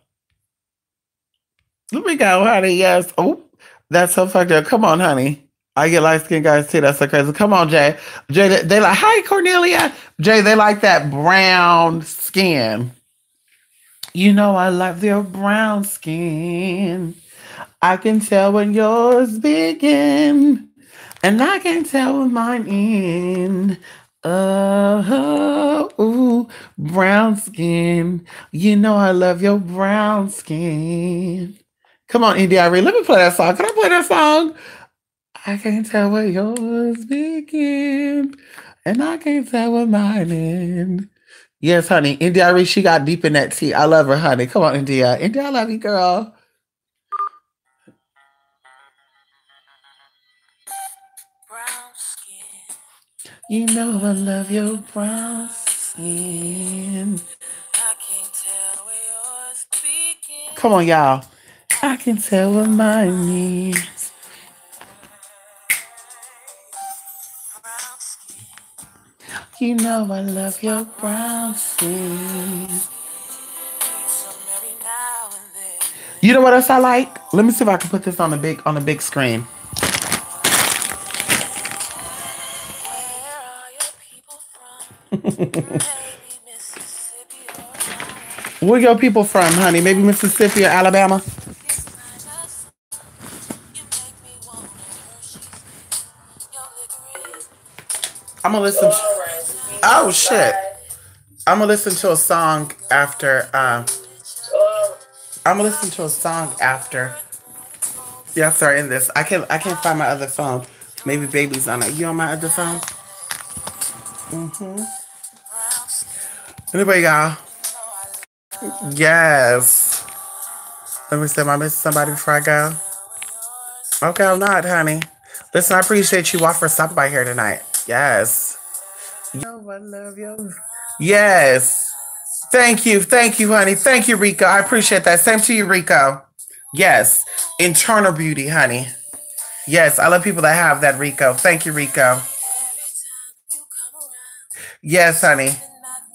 Speaker 1: Let me go, honey. Yes. Oh, that's so fucked up. Come on, honey. I get light skinned guys too. That's so crazy. Come on, Jay. Jay, they like, hi, Cornelia. Jay, they like that brown skin. You know, I love your brown skin. I can tell when yours begin, and I can tell when mine end. Ooh, brown skin. You know I love your brown skin. Come on, India Irene, let me play that song. Can I play that song? I can't tell where yours begin, and I can't tell where mine end. Yes, honey. India Irene, she got deep in that tea. I love her, honey. Come on, India. India, I love you, girl. You know I love your brown skin. Come on, y'all. I can tell what mine means. You know I love your brown skin. You know what else I like? Let me see if I can put this on the big screen. Where your people from, honey? Maybe Mississippi or Alabama? I'm gonna listen. Oh shit! I'm gonna listen to a song after. I'm gonna listen to a song after. Yeah, sorry. In this, I can't find my other phone. Maybe baby's on it. You on my other phone? Anyway, y'all. Yes. Let me see. Am I missing somebody before I go? Okay, I'm not, honey. Listen, I appreciate you all for stopping by here tonight. Yes. I love you. Yes. Thank you, honey. Thank you, Rico. I appreciate that. Same to you, Rico. Yes. Internal beauty, honey. Yes, I love people that have that, Rico. Thank you, Rico. Yes, honey.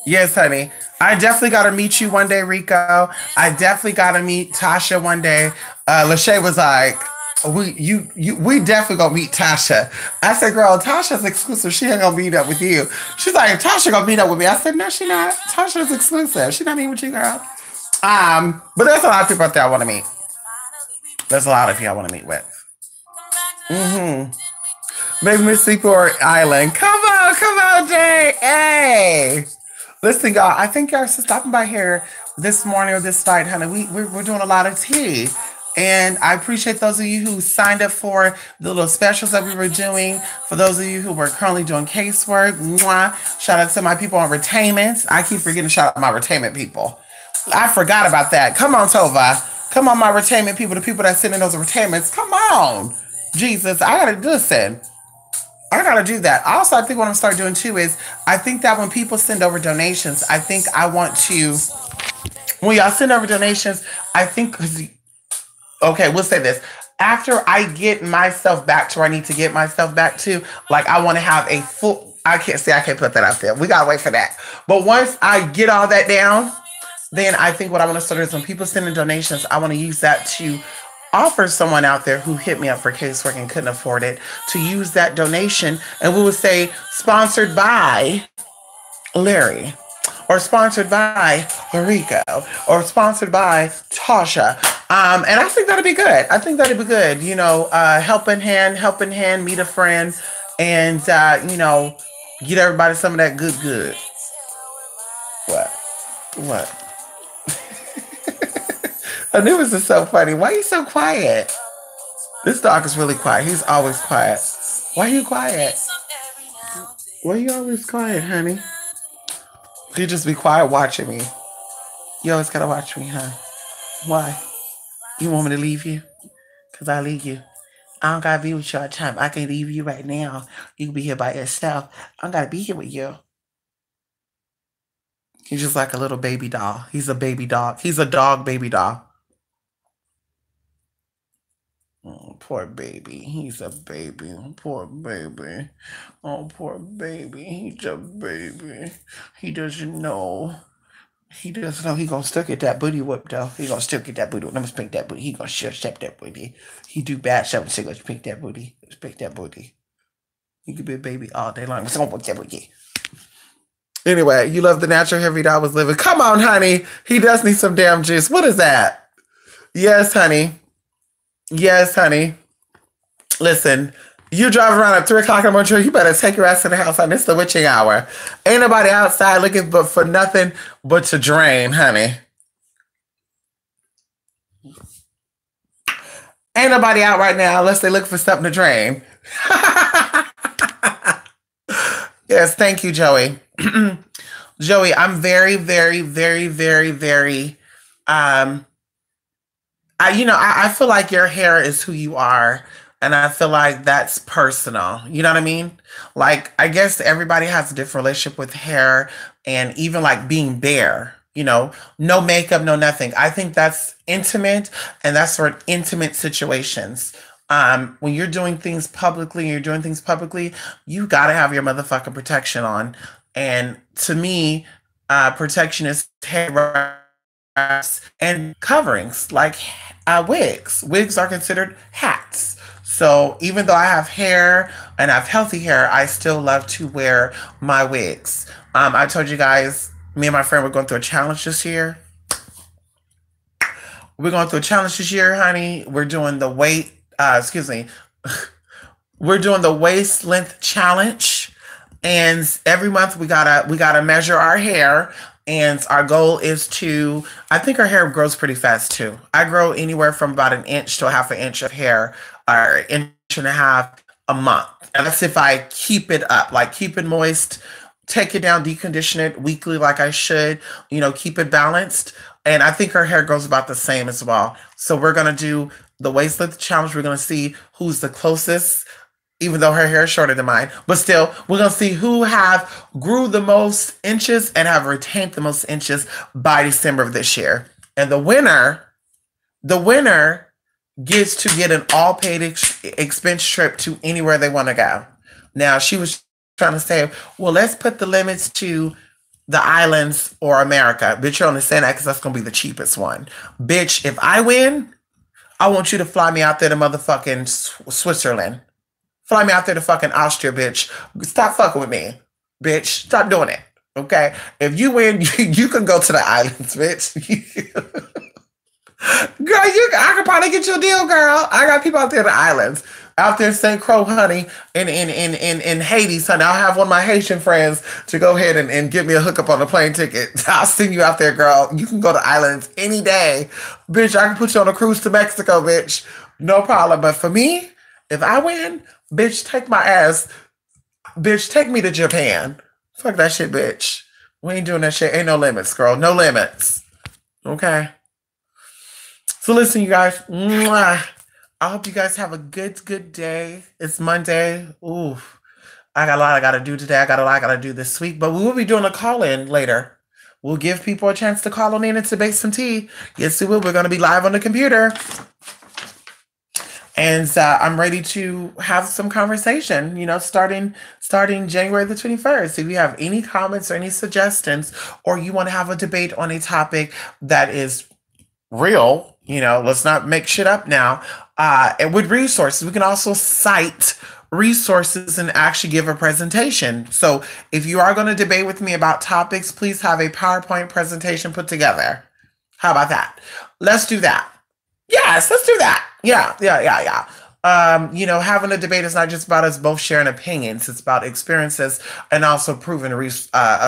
Speaker 1: Yes, honey. I definitely got to meet you one day, Rico. I definitely got to meet Tasha one day. Lachey was like, we definitely gonna meet Tasha. I said, girl, Tasha's exclusive. She ain't gonna meet up with you. She's like, Tasha gonna meet up with me. I said, no, she not. Tasha's exclusive. She not meeting with you, girl. But there's a lot of people out there I want to meet. There's a lot of you I want to meet with. Maybe Mississippi or Island. Come on, Jay. Hey. Listen, y'all, I think y'all are stopping by here this morning or this night, honey. We're doing a lot of tea. And I appreciate those of you who signed up for the little specials that we were doing. For those of you who were currently doing casework, mwah. Shout out to my people on retainment. I keep forgetting to shout out my retainment people. I forgot about that. Come on, Tova. Come on, my retainment people, the people that send in those retainments. Come on. Jesus, I gotta listen. I gotta do that. Also, I think what I'm gonna start doing too is I think that when people send over donations, I think I want to when y'all send over donations, I think okay, we'll say this. After I get myself back to where I need to get myself back to, like I want to have a full I can't put that out there. We gotta wait for that. But once I get all that down, then I think what I want to start is when people send in donations, I want to use that to offer someone out there who hit me up for casework and couldn't afford it to use that donation, and we would say sponsored by Larry, or sponsored by Rico, or sponsored by Tasha. And I think that'd be good. I think that'd be good. You know, helping hand, meet a friend, and get everybody some of that good. What? I knew this is so funny. Why are you so quiet? This dog is really quiet. He's always quiet. Why are you quiet? Why are you always quiet, honey? You just be quiet watching me. You always gotta watch me, huh? Why? You want me to leave you? Because I leave you. I don't gotta be with you all the time. I can leave you right now. You can be here by yourself. I don't gotta be here with you. He's just like a little baby doll. He's a baby dog. He's a dog baby doll. Oh, poor baby. He's a baby. Poor baby. Oh, poor baby. He's a baby. He doesn't know. He doesn't know he gonna still get that booty whip though. He gonna still get that booty. Let me spank that booty. He gonna step that booty. He do bad stuff and say, let's spank that booty. Spank that booty. He could be a baby all day long. Let's go with that booty. Anyway, you love the natural heavy that I was living. Come on, honey. He does need some damn juice. What is that? Yes, honey. Yes, honey. Listen, you drive around at 3 o'clock in the morning, you better take your ass to the house, honey. It's the witching hour. Ain't nobody outside looking for nothing but to drain, honey. Ain't nobody out right now unless they look for something to drain. Yes, thank you, Joey. Joey, I'm very, very, very, very, very I feel like your hair is who you are. And I feel like that's personal. You know what I mean? Like, I guess everybody has a different relationship with hair and even like being bare, no makeup, no nothing. I think that's intimate and that's for intimate situations. When you're doing things publicly, you gotta have your motherfucking protection on. And to me, protection is hair and coverings like wigs. Wigs are considered hats. So even though I have hair and I have healthy hair, I still love to wear my wigs. I told you guys, me and my friend were going through a challenge this year. We're going through a challenge this year, honey. We're doing the we're doing the waist length challenge. And every month we gotta measure our hair. And our goal is I think our hair grows pretty fast too. I grow anywhere from about an inch to a half an inch of hair, or inch and a half a month. And that's if I keep it up, like keep it moist, take it down, decondition it weekly like I should, keep it balanced. And I think her hair grows about the same as well. So we're going to do the waist length challenge. We're going to see who's the closest, even though her hair is shorter than mine. But still, we're going to see who have grew the most inches and have retained the most inches by December of this year. And the winner gets to get an all-paid expense trip to anywhere they want to go. Now, she was trying to say, well, let's put the limits to the islands or America. Bitch, you're only saying that because that's going to be the cheapest one. Bitch, if I win, I want you to fly me out there to motherfucking Switzerland. Fly me out there to fucking Austria, bitch. Stop fucking with me, bitch. Stop doing it, okay? If you win, you can go to the islands, bitch. Girl, I could probably get you a deal, girl. I got people out there in the islands. Out there in St. Croix, honey, in Hades, honey. I'll have one of my Haitian friends to go ahead and get me a hookup on a plane ticket. I'll send you out there, girl. You can go to islands any day. Bitch, I can put you on a cruise to Mexico, bitch. No problem. But for me, if I win, bitch, take my ass. Bitch, take me to Japan. Fuck that shit, bitch. We ain't doing that shit. Ain't no limits, girl. No limits. Okay? So listen, you guys. Mwah. I hope you guys have a good day. It's Monday. Ooh, I got a lot I got to do today. I got a lot I got to do this week. But we will be doing a call-in later. We'll give people a chance to call on in and to bake some tea. Yes, we will. We're going to be live on the computer. And I'm ready to have some conversation, starting January the 21st. If you have any comments or any suggestions, or you want to have a debate on a topic that is real, let's not make shit up now. And with resources, we can also cite resources and actually give a presentation. So if you are going to debate with me about topics, please have a PowerPoint presentation put together. How about that? Let's do that. Yes, let's do that. Yeah. Having a debate is not just about us both sharing opinions. It's about experiences and also proven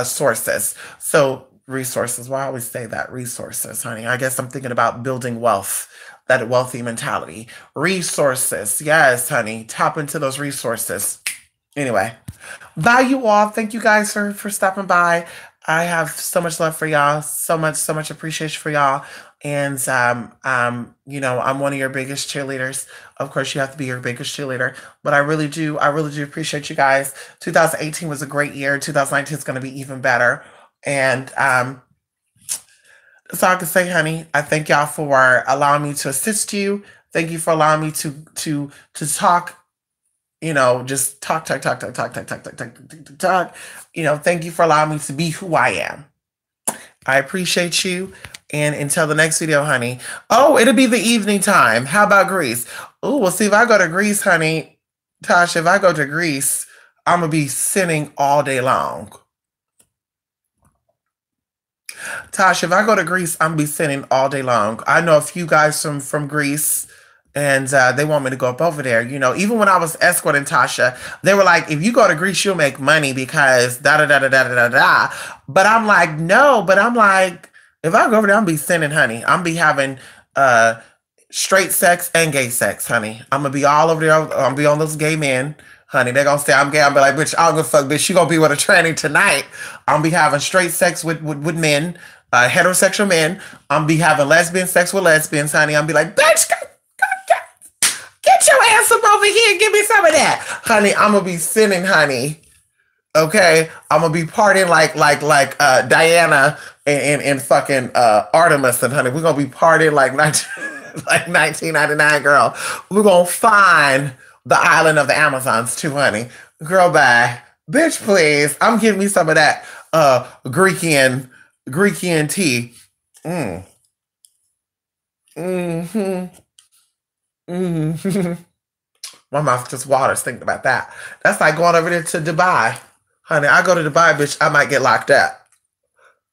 Speaker 1: sources. So resources. Well, I always say that resources, honey. I guess I'm thinking about building wealth, that wealthy mentality. Resources. Yes, honey. Tap into those resources. Anyway, bye you all. Thank you guys for stopping by. I have so much love for y'all. So much appreciation for y'all. And, I'm one of your biggest cheerleaders. Of course, you have to be your biggest cheerleader, but I really do appreciate you guys. 2018 was a great year. 2019 is going to be even better. And, that's all I can say, honey. I thank y'all for allowing me to assist you. Thank you for allowing me to talk, just talk. Thank you for allowing me to be who I am. I appreciate you. And until the next video, honey. Oh, it'll be the evening time. How about Greece? Oh, well, see, if I go to Greece, honey, Tasha, if I go to Greece, I'm going to be sinning all day long. Tasha, if I go to Greece, I'm going to be sinning all day long. I know a few guys from Greece, and they want me to go up over there. Even when I was escorting Tasha, they were like, if you go to Greece, you'll make money because da-da-da-da-da-da-da-da. But I'm like, no. But I'm like, if I go over there, I'm be sinning, honey. I'm be having straight sex and gay sex, honey. I'm gonna be all over there. I'm gonna be on those gay men, honey. They're gonna say I'm gay. I'm be like, bitch, I don't give a fuck, bitch. You gonna be with a tranny tonight. I'm gonna be having straight sex with men, heterosexual men. I'm gonna be having lesbian sex with lesbians, honey. I'm gonna be like, bitch, get your ass up over over here. Give me some of that. Honey, I'm going to be sending honey. Okay, I'm gonna be partying like Diana and fucking Artemis and honey. We're gonna be partying like 1999, girl. We're gonna find the island of the Amazons too, honey. Girl, bye, bitch, please. I'm getting me some of that Greekian tea. Mm. Mm-hmm. Mm-hmm. My mouth just waters thinking about that. That's like going over there to Dubai. Honey, I go to Dubai, bitch, I might get locked up.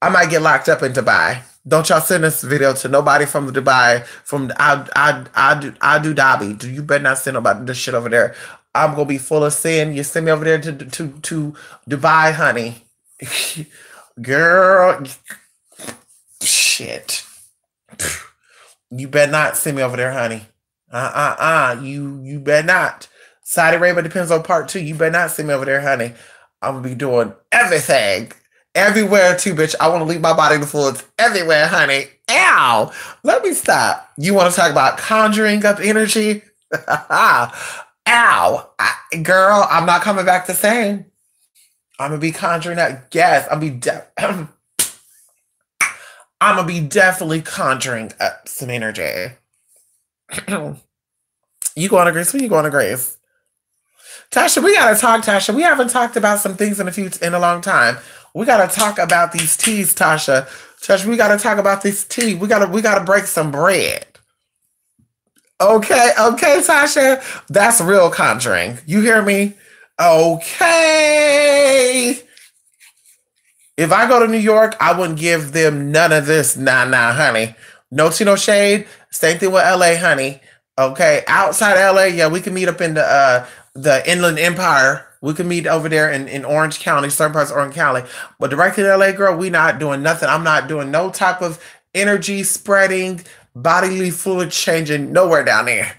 Speaker 1: I might get locked up in Dubai. Don't y'all send this video to nobody from Dubai, from I do Dhabi. You better not send nobody this shit over there. I'm gonna be full of sin. You send me over there to Dubai, honey. Girl, shit. You better not send me over there, honey. You better not. Saudi Arabia depends on part 2. You better not send me over there, honey. I'm gonna be doing everything. Everywhere too, bitch. I want to leave my body the fluids everywhere, honey. Ow! Let me stop. You want to talk about conjuring up energy? Ow! Girl, I'm not coming back the same. I'm gonna be conjuring up. Yes, I'm gonna be definitely conjuring up some energy. You going to Grace? When you going to Grace? Tasha, we gotta talk, Tasha. We haven't talked about some things in a long time. We gotta talk about these teas, Tasha. Tasha, we gotta talk about this tea. We gotta break some bread. Okay, Tasha. That's real conjuring. You hear me? Okay. If I go to New York, I wouldn't give them none of this. Nah, honey. No tea, no shade. Same thing with LA, honey. Okay, outside LA, yeah, we can meet up in the Inland Empire. We can meet over there in Orange County, certain parts of Orange County. But directly to LA, girl, we not doing nothing. I'm not doing no type of energy spreading, bodily fluid changing, nowhere down there.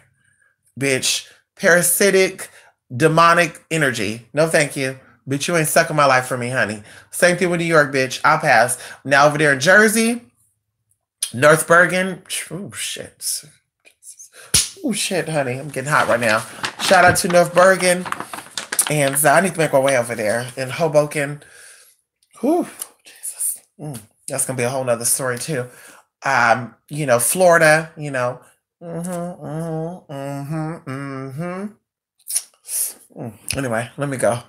Speaker 1: Bitch, parasitic, demonic energy. No, thank you. Bitch, you ain't sucking my life for me, honey. Same thing with New York, bitch. I'll pass. Now over there in Jersey, North Bergen. Oh, shit. Oh, shit, honey. I'm getting hot right now. Shout out to North Bergen. And I need to make my way over there in Hoboken. Whew, Jesus. That's going to be a whole nother story, too. Florida, Anyway, let me go.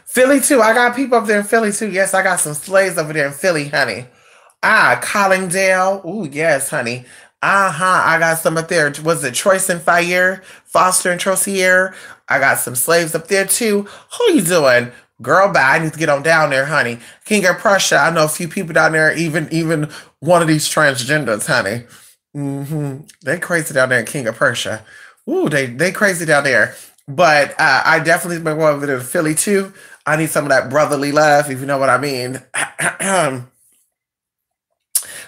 Speaker 1: Philly, too. I got people up there in Philly, too. Yes, I got some slaves over there in Philly, honey. Collingdale. Ooh, yes, honey. I got some up there. Was it Troyes and Fire, Foster and Trosier? I got some slaves up there too. Who you doing? Girl, bye. I need to get on down there, honey. King of Prussia. I know a few people down there, even one of these transgenders, honey. They crazy down there in King of Prussia. Ooh, they crazy down there. But I definitely been going over there to Philly too. I need some of that brotherly love, if you know what I mean.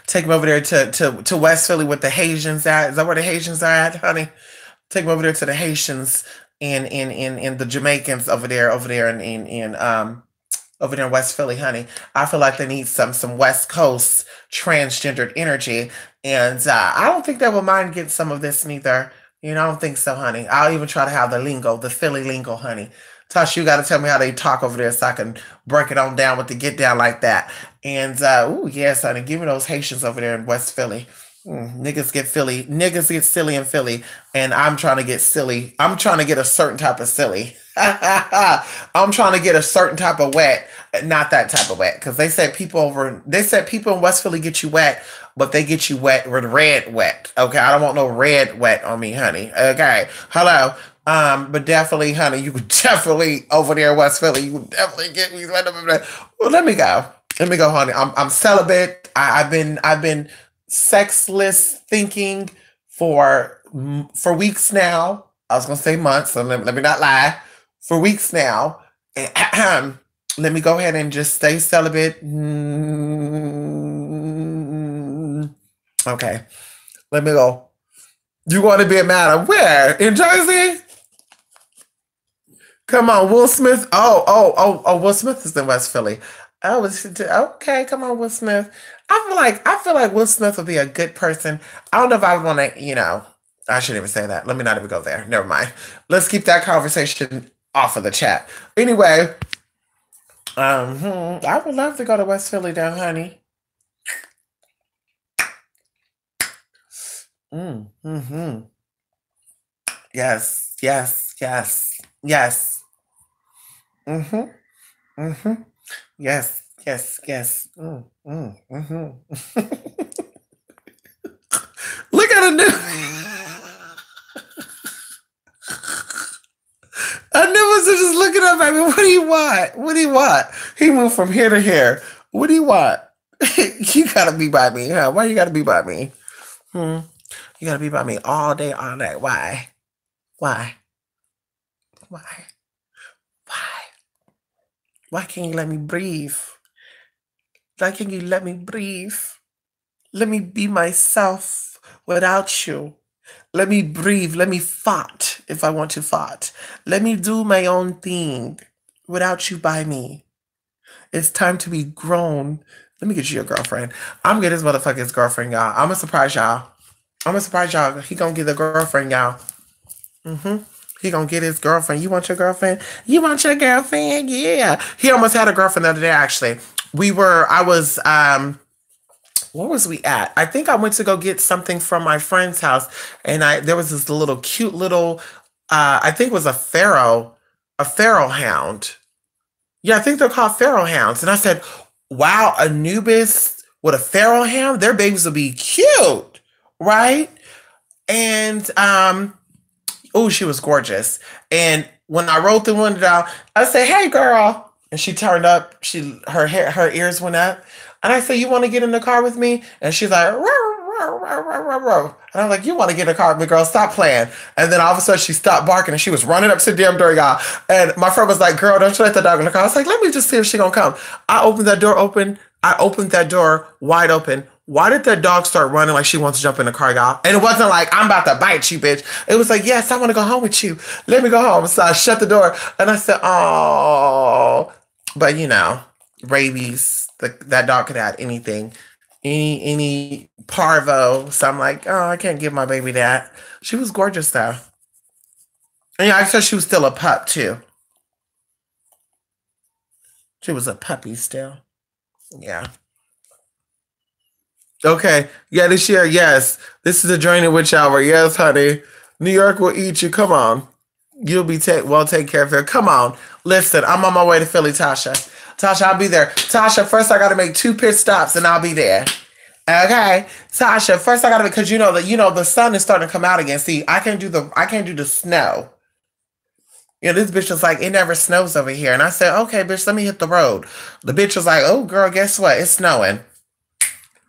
Speaker 1: Take me over there to West Philly with the Haitians at. Is that where the Haitians are at, honey? Take me over there to the Haitians and the Jamaicans over there in West Philly, honey. I feel like they need some West Coast transgendered energy. And I don't think they will mind getting some of this neither. I don't think so, honey. I'll even try to have the Philly lingo, honey. Tasha, you got to tell me how they talk over there so I can break it on down with the get down like that. And, yes, honey, give me those Haitians over there in West Philly. Niggas get silly in Philly, and I'm trying to get silly. I'm trying to get a certain type of silly. I'm trying to get a certain type of wet, not that type of wet, because they said people in West Philly get you wet, but they get you wet with red wet. Okay, I don't want no red wet on me, honey. Okay, hello. But definitely, honey, you could definitely over there in West Philly, you could definitely get me. Well, let me go, honey. I'm celibate. I've been sexless thinking for weeks now. I was gonna say months, so let me not lie. For weeks now. Let me go ahead and just stay celibate. Okay, let me go. You want to be a matter where? In Jersey? Come on, Will Smith. Oh, Will Smith is in West Philly. Oh, okay. Come on, Will Smith. I feel like Will Smith would be a good person. I don't know if I would want to, I shouldn't even say that. Let me not even go there. Never mind. Let's keep that conversation off of the chat. Anyway, I would love to go to West Philly now, honey. Mm-hmm. Yes, yes, yes, yes. Mm-hmm. Mm-hmm. Yes, yes, yes. Look at a new. I knew was just looking up at me. What do you want? What do you want? He moved from here to here. What do you want? You gotta be by me, huh? Why you gotta be by me? Hmm. You gotta be by me all day, all night. Why? Why? Why? Why? Why can't you let me breathe? Why can't you let me breathe? Let me be myself without you. Let me breathe. Let me fart if I want to fart. Let me do my own thing without you by me. It's time to be grown. Let me get you a girlfriend. I'm getting this motherfucker's girlfriend, y'all. I'm gonna surprise y'all. I'm gonna surprise y'all. He gonna get the girlfriend, y'all. He gonna get his girlfriend. You want your girlfriend? You want your girlfriend? Yeah. He almost had a girlfriend the other day, actually. I was, where was we at? I think I went to go get something from my friend's house, and there was this little cute little, I think it was a pharaoh hound. Yeah, I think they're called pharaoh hounds. And I said, wow, Anubis with a pharaoh hound, their babies will be cute, right? And oh, she was gorgeous. And when I rolled the window down, I said, "Hey, girl," and she turned up. Her ears went up, and I said, "You want to get in the car with me?" And she's like, "Row, row, row, row, row, row." And I'm like, "You want to get in the car with me, girl? Stop playing." And then all of a sudden, she stopped barking, and she was running up to the damn door, y'all. And my friend was like, "Girl, don't you let the dog in the car." I was like, "Let me just see if she gonna come." I opened that door open. I opened that door wide open. Why did that dog start running like she wants to jump in the car, y'all? And it wasn't like, "I'm about to bite you, bitch." It was like, "Yes, I want to go home with you. Let me go home." So I shut the door and I said, "Oh." But you know, rabies, that dog could have anything, any parvo. So I'm like, "Oh, I can't give my baby that." She was gorgeous though. And yeah, I said she was still a pup too. She was a puppy still. Yeah. Okay. Yeah, this year, yes. This is a joining witch hour. Yes, honey. New York will eat you. Come on. You'll be well taken care of here. Come on. Listen, I'm on my way to Philly, Tasha. Tasha, I'll be there. Tasha, first I gotta make 2 pit stops and I'll be there. Okay. Tasha, first I gotta because the sun is starting to come out again. See, I can't do the snow. This bitch was like, "It never snows over here." And I said, "Okay, bitch, let me hit the road." The bitch was like, "Oh girl, guess what? It's snowing."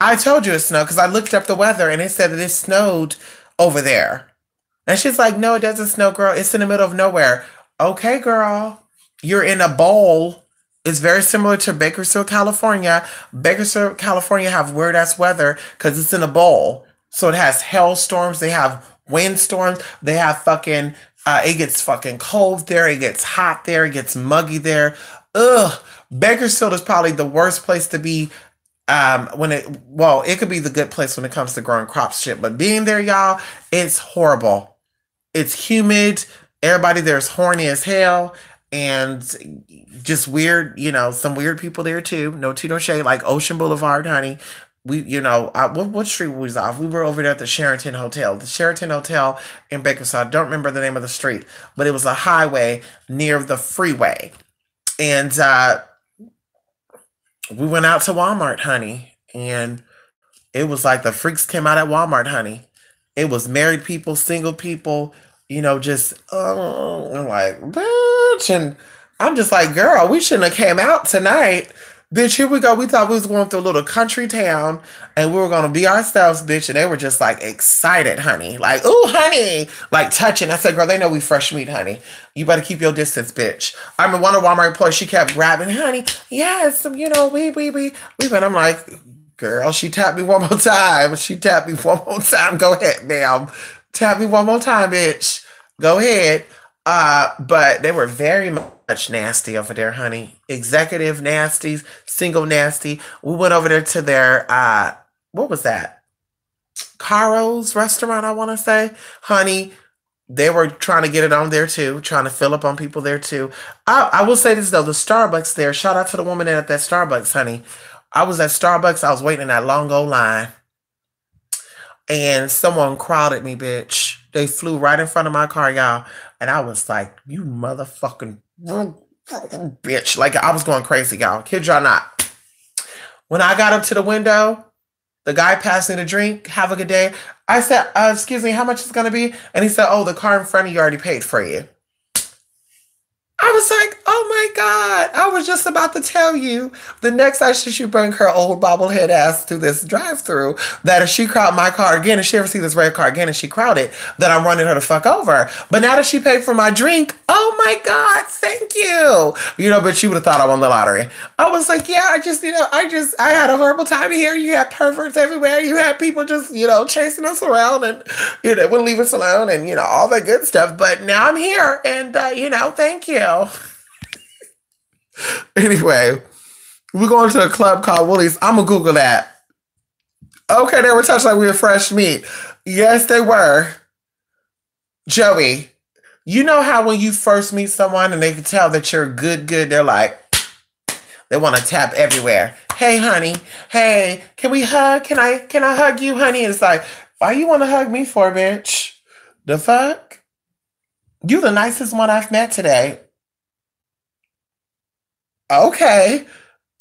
Speaker 1: I told you it snowed because I looked up the weather and it said that it snowed over there. And she's like, "No, it doesn't snow, girl. It's in the middle of nowhere." Okay, girl. You're in a bowl. It's very similar to Bakersfield, California. Bakersfield, California have weird ass weather because it's in a bowl. So it has hailstorms, they have windstorms, they have fucking it gets fucking cold there, it gets hot there, it gets muggy there. Ugh. Bakersfield is probably the worst place to be it could be the good place when it comes to growing crops shit, but being there, y'all, it's horrible. It's humid. Everybody there's horny as hell, and just weird. Some weird people there too. No tea, no shade. Like Ocean Boulevard, honey. What street was off? We were over there at the Sheraton Hotel. The Sheraton Hotel in Bakersfield. I don't remember the name of the street, but it was a highway near the freeway, and we went out to Walmart, honey, and it was like the freaks came out at Walmart, honey. It was married people, single people, just I'm like, bitch, and I'm just like, girl, we shouldn't have came out tonight. Bitch, here we go. We thought we was going through a little country town and we were gonna be ourselves, bitch. And they were just like excited, honey. Like, "Ooh, honey," like touching. I said, "Girl, they know we fresh meat, honey. You better keep your distance, bitch." I remember one of Walmart employees, she kept grabbing, "Honey, yes, we." But I'm like, girl, she tapped me one more time. She tapped me one more time. Go ahead, ma'am. Tap me one more time, bitch. Go ahead. But they were very much nasty over there, honey. Executive nasties, single nasty. We went over there to their what was that? Caro's restaurant, I want to say. Honey, they were trying to get it on there too, trying to fill up on people there too. I will say this though, the Starbucks there, shout out to the woman at that Starbucks, honey. I was at Starbucks, I was waiting in that long old line, and someone crowded me, bitch. They flew right in front of my car, y'all. And I was like, you motherfucking bitch. Like, I was going crazy, y'all. Kid y'all not. When I got up to the window, the guy passed me the drink. Have a good day. I said, excuse me, how much is it going to be? And he said, oh, the car in front of you already paid for you. I was like, oh my God, I was just about to tell you the next time she should bring her old bobblehead ass to this drive-through, that if she crowd my car again, if she ever see this red car again and she crowd it, that I'm running her the fuck over. But now that she paid for my drink, oh my God, thank you. You know, but she would have thought I won the lottery. I was like, yeah, I had a horrible time here. You had perverts everywhere. You had people just, chasing us around and, wouldn't leave us alone and, all that good stuff. But now I'm here and, thank you. Anyway, we're going to a club called Woolies. I'm gonna Google that. Okay, they were touched like we were fresh meat. Yes, they were. Joey, you know how when you first meet someone and they can tell that you're good, they're like, they want to tap everywhere. Hey, honey. Hey, can we hug? Can I hug you, honey? And it's like, why you want to hug me for, bitch? The fuck? You the nicest one I've met today. Okay.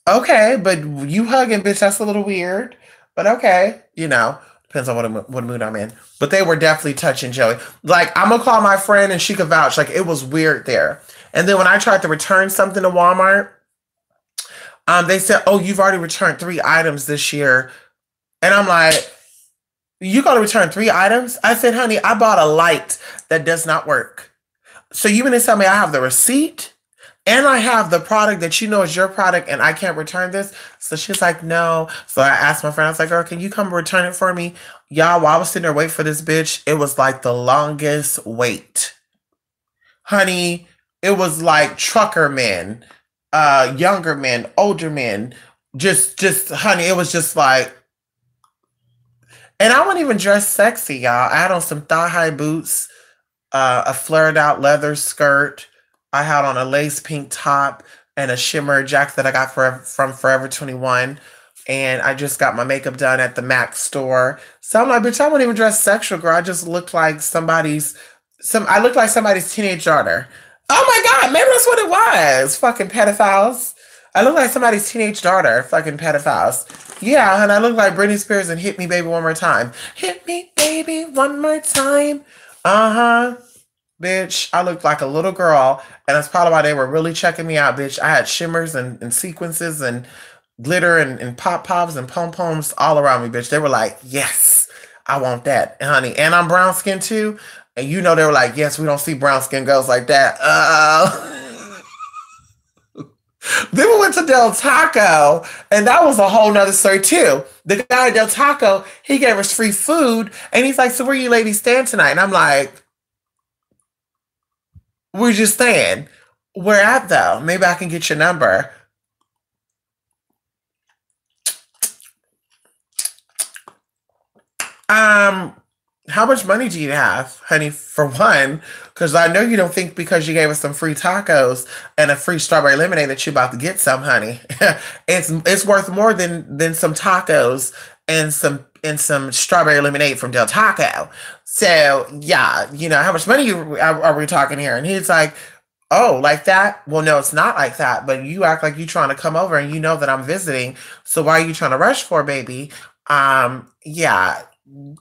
Speaker 1: Okay, but you hugging, bitch, that's a little weird. But okay, depends on what mood I'm in. But they were definitely touching Joey. Like, I'm gonna call my friend and she could vouch. Like, it was weird there. And then when I tried to return something to Walmart, they said, oh, you've already returned 3 items this year. And I'm like, you gotta return 3 items? I said, honey, I bought a light that does not work. So you mean to tell me I have the receipt? And I have the product that is your product and I can't return this? So she's like, no. So I asked my friend, I was like, girl, can you come return it for me? Y'all, while I was sitting there waiting for this bitch, it was like the longest wait. Honey, it was like trucker men, younger men, older men. Just, honey, it was just like, and I wasn't even dressed sexy, y'all. I had on some thigh-high boots, a flared out leather skirt. I had on a lace pink top and a shimmer jacket that I got from Forever 21. And I just got my makeup done at the MAC store. So I'm like, bitch, I wasn't even dressed sexual, girl. I just looked like I looked like somebody's teenage daughter. Oh my God, maybe that's what it was. Fucking pedophiles. I look like somebody's teenage daughter. Fucking pedophiles. Yeah, and I look like Britney Spears and Hit Me Baby One More Time. Hit me, baby, one more time. Uh-huh. Bitch, I looked like a little girl, and that's probably why they were really checking me out, bitch. I had shimmers and sequences and glitter and pop-pops and pom-poms all around me, bitch. They were like, yes, I want that, honey. And I'm brown skin too. And they were like, yes, we don't see brown skin girls like that. Then we went to Del Taco, and that was a whole nother story too. The guy at Del Taco, he gave us free food, and he's like, so where you ladies stand tonight? And I'm like, we're just staying. Where at though? Maybe I can get your number. How much money do you have, honey? For one, because I know you don't think because you gave us some free tacos and a free strawberry lemonade that you're about to get some, honey. It's worth more than some tacos and some strawberry lemonade from Del Taco. So yeah, how much money are we talking here? And he's like, oh, like that? Well, no, it's not like that. But you act like you're trying to come over and you know that I'm visiting. So why are you trying to rush for, baby? Yeah.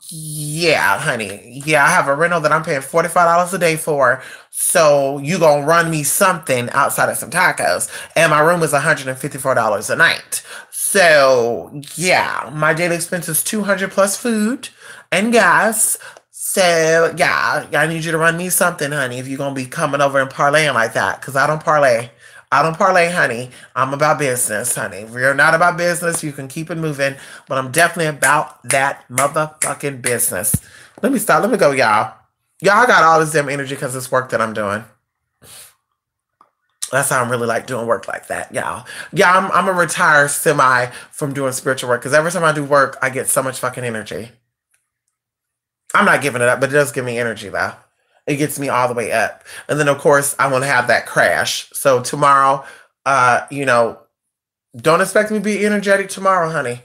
Speaker 1: Yeah, honey. Yeah, I have a rental that I'm paying $45 a day for. So you gonna run me something outside of some tacos. And my room is $154 a night. So yeah, my daily expense is $200 plus food and gas. So yeah, I need you to run me something, honey, if you're gonna be coming over and parlaying like that. Cause I don't parlay. I don't parlay, honey. I'm about business, honey. If you're not about business, you can keep it moving. But I'm definitely about that motherfucking business. Let me stop. Let me go, y'all. Y'all got all this damn energy because it's work that I'm doing. That's how I'm really like doing work like that, y'all. Yeah, I'm a retired semi from doing spiritual work because every time I do work, I get so much fucking energy. I'm not giving it up, but it does give me energy though. It gets me all the way up. And then of course I want to have that crash. So tomorrow, you know, don't expect me to be energetic tomorrow, honey.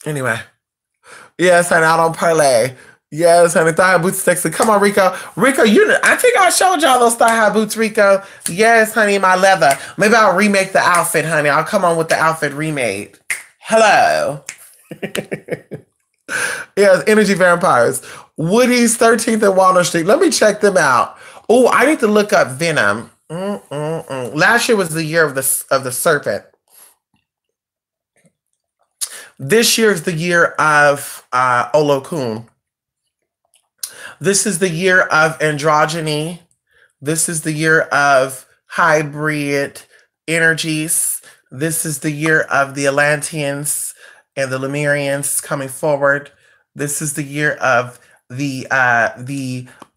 Speaker 1: Anyway. Yes, honey, I don't parlay. Yes, honey, thigh high boots sexy. Come on, Rico. Rico, I think I showed y'all those thigh high boots, Rico. Yes, honey, my leather. Maybe I'll remake the outfit, honey. I'll come on with the outfit remade. Hello. Yes, Energy Vampires. Woody's 13th and Walnut Street. Let me check them out. Oh, I need to look up Venom. Last year was the year of the serpent. This year is the year of Olokun. This is the year of androgyny. This is the year of hybrid energies. This is the year of the Atlanteans and the Lemurians coming forward. This is the year of the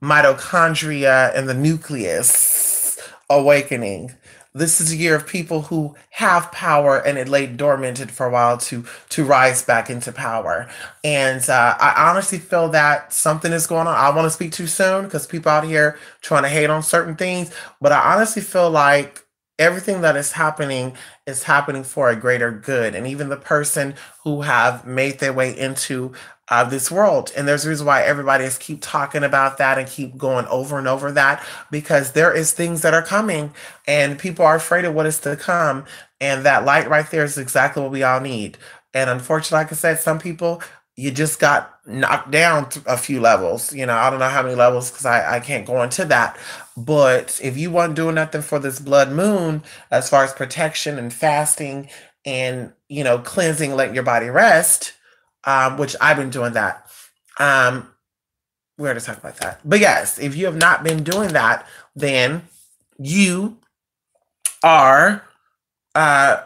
Speaker 1: mitochondria and the nucleus awakening. This is a year of people who have power and it lay dormant for a while to rise back into power. And I honestly feel that something is going on. I want to speak too soon because people out here trying to hate on certain things, but I honestly feel like everything that is happening for a greater good. And even the person who have made their way into this world. And there's a reason why everybody is keep talking about that and keep going over and over that, because there is things that are coming and people are afraid of what is to come. And that light right there is exactly what we all need. And unfortunately, like I said, some people, you just got knocked down a few levels. You know, I don't know how many levels because I can't go into that. But if you weren't doing nothing for this blood moon, as far as protection and fasting and, you know, cleansing, letting your body rest, which I've been doing that. We're going to talk about that. But yes, if you have not been doing that, then you are,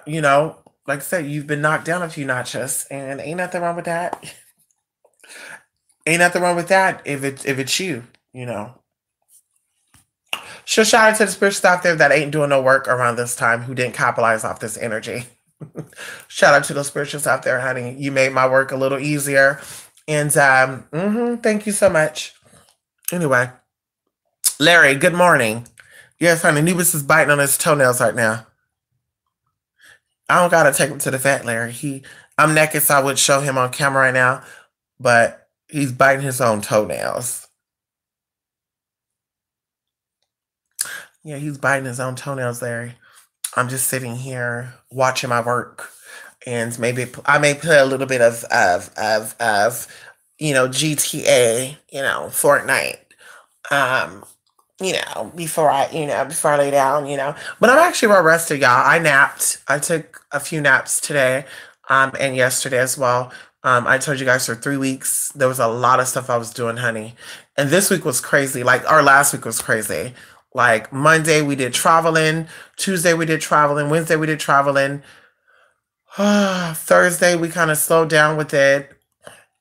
Speaker 1: you know, like I said, you've been knocked down a few notches, and ain't nothing wrong with that. Ain't nothing wrong with that if it's you, you know. So shout out to the spirituals out there that ain't doing no work around this time who didn't capitalize off this energy. Shout out to those spirituals out there, honey. You made my work a little easier. And thank you so much. Anyway, Larry, good morning. Yes, honey, Nubis is biting on his toenails right now. I don't gotta take him to the vet, Larry. I'm naked, so I would show him on camera right now, but he's biting his own toenails. Yeah, he's biting his own toenails, Larry. I'm just sitting here watching my work, and maybe I may play a little bit of you know, GTA, you know, Fortnite. You know, before I lay down, you know. But I'm actually well rested, y'all. I napped. I took a few naps today, and yesterday as well. I told you guys for 3 weeks there was a lot of stuff I was doing, honey. And this week was crazy. Like our last week was crazy. Like Monday we did traveling, Tuesday we did traveling, Wednesday we did traveling. Thursday we kind of slowed down with it.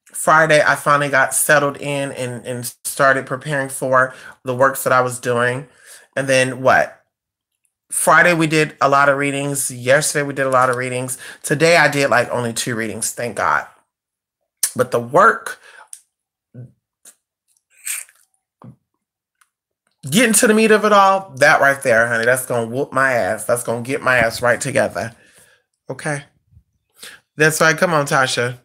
Speaker 1: Friday, I finally got settled in and started preparing for the works that I was doing. And then what? Friday, we did a lot of readings. Yesterday, we did a lot of readings. Today, I did like only 2 readings, thank God. But the work, getting to the meat of it all, that right there, honey, that's going to whoop my ass. That's going to get my ass right together. Okay? That's right. Come on, Tasha.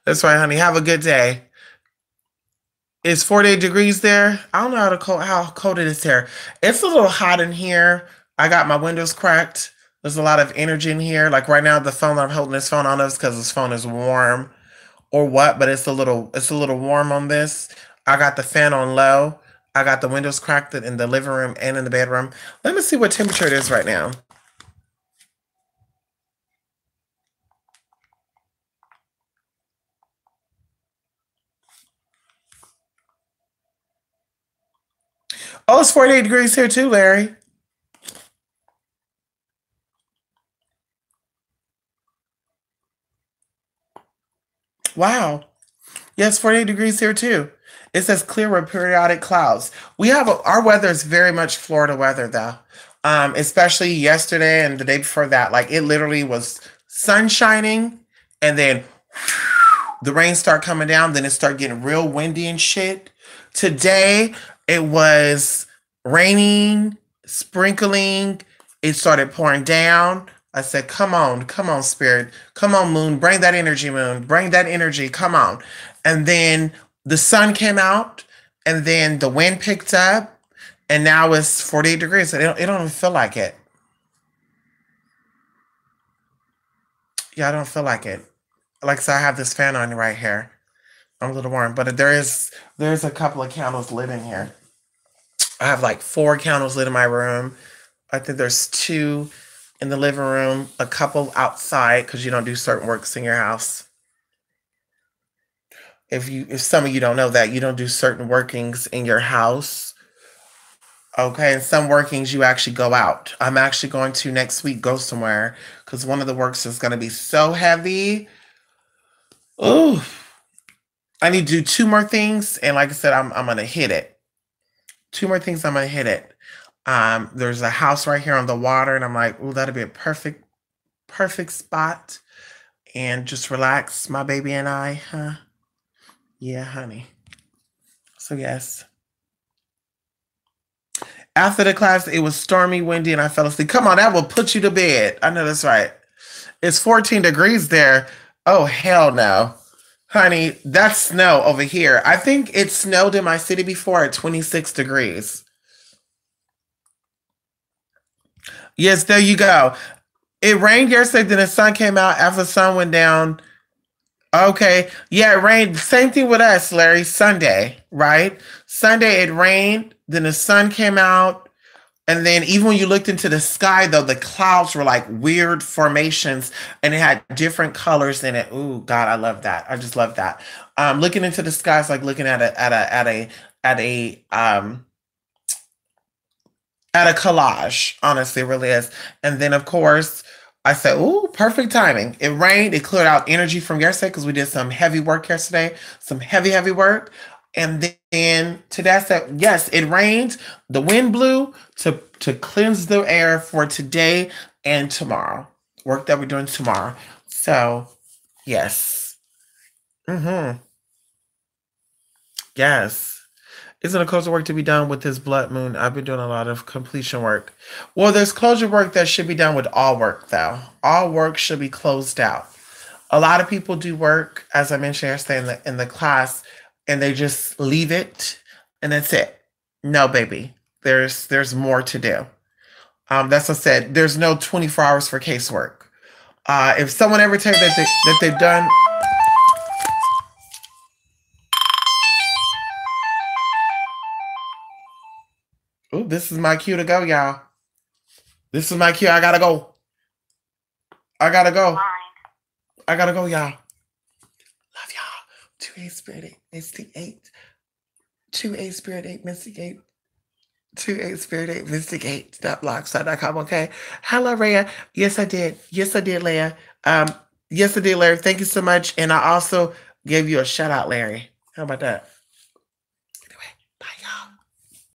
Speaker 1: That's right, honey. Have a good day. It's 48 degrees there. I don't know how cold it is there. It's a little hot in here. I got my windows cracked. There's a lot of energy in here. Like right now, the phone I'm holding this phone on is because this phone is warm or what, but it's a little warm on this. I got the fan on low. I got the windows cracked in the living room and in the bedroom. Let me see what temperature it is right now. Oh, it's 48 degrees here too, Larry. Wow. Yes, 48 degrees here too. It says clear with periodic clouds. Our weather is very much Florida weather though. Especially yesterday and the day before that. Like it literally was sun shining, and then the rain start coming down, then it start getting real windy and shit. Today it was raining, sprinkling, it started pouring down. I said, come on, spirit. Come on, moon. Bring that energy, moon. Bring that energy. Come on. And then the sun came out, and then the wind picked up, and now it's 48 degrees. It don't even feel like it. Yeah, I don't feel like it. Like I said, I have this fan on right here. I'm a little warm, but there's a couple of candles lit in here. I have like 4 candles lit in my room. I think there's 2 in the living room, a couple outside because you don't do certain works in your house. If some of you don't know that, you don't do certain workings in your house. Okay, and some workings you actually go out. I'm actually going to next week go somewhere because one of the works is going to be so heavy. Oh, I need to do 2 more things, and like I said, I'm gonna hit it. 2 more things, I'm gonna hit it. There's a house right here on the water, and I'm like, oh, that'd be a perfect spot. And just relax, my baby and I, huh? Yeah, honey. So yes. After the class, it was stormy, windy, and I fell asleep. Come on, that will put you to bed. I know that's right. It's 14 degrees there. Oh, hell no. Honey, that's snow over here. I think it snowed in my city before at 26 degrees. Yes, there you go. It rained yesterday, then the sun came out after the sun went down. Okay. Yeah, it rained. Same thing with us, Larry. Sunday, right? Sunday it rained, then the sun came out. And then even when you looked into the sky, though, the clouds were like weird formations and it had different colors in it. Ooh, God, I love that. I just love that. Looking into the sky is like looking at a collage. Honestly, it really is. And then of course, I said, ooh, perfect timing. It rained, it cleared out energy from yesterday because we did some heavy work yesterday, some heavy work. And then today I said, yes, it rained. The wind blew to cleanse the air for today and tomorrow. Work that we're doing tomorrow. So, yes. Mm-hmm. Yes. Isn't a closure work to be done with this blood moon? I've been doing a lot of completion work. Well, there's closure work that should be done with all work, though. All work should be closed out. A lot of people do work, as I mentioned yesterday in the class, and they just leave it, and that's it. No, baby. There's more to do. That's what I said. There's no 24 hours for casework. If someone ever tells you that they've done. Ooh, this is my cue to go, y'all. This is my cue. I gotta go. I gotta go. I gotta go, y'all. Love y'all. 2A Spirit 8, Mystic 8. 2A Spirit 8, Mystic 8. 2A Spirit 8, Mystic 8. .blogspot.com, okay? Hello, Rhea. Yes, I did. Yes, I did, Leah. Yes, I did, Larry. Thank you so much. And I also gave you a shout out, Larry. How about that?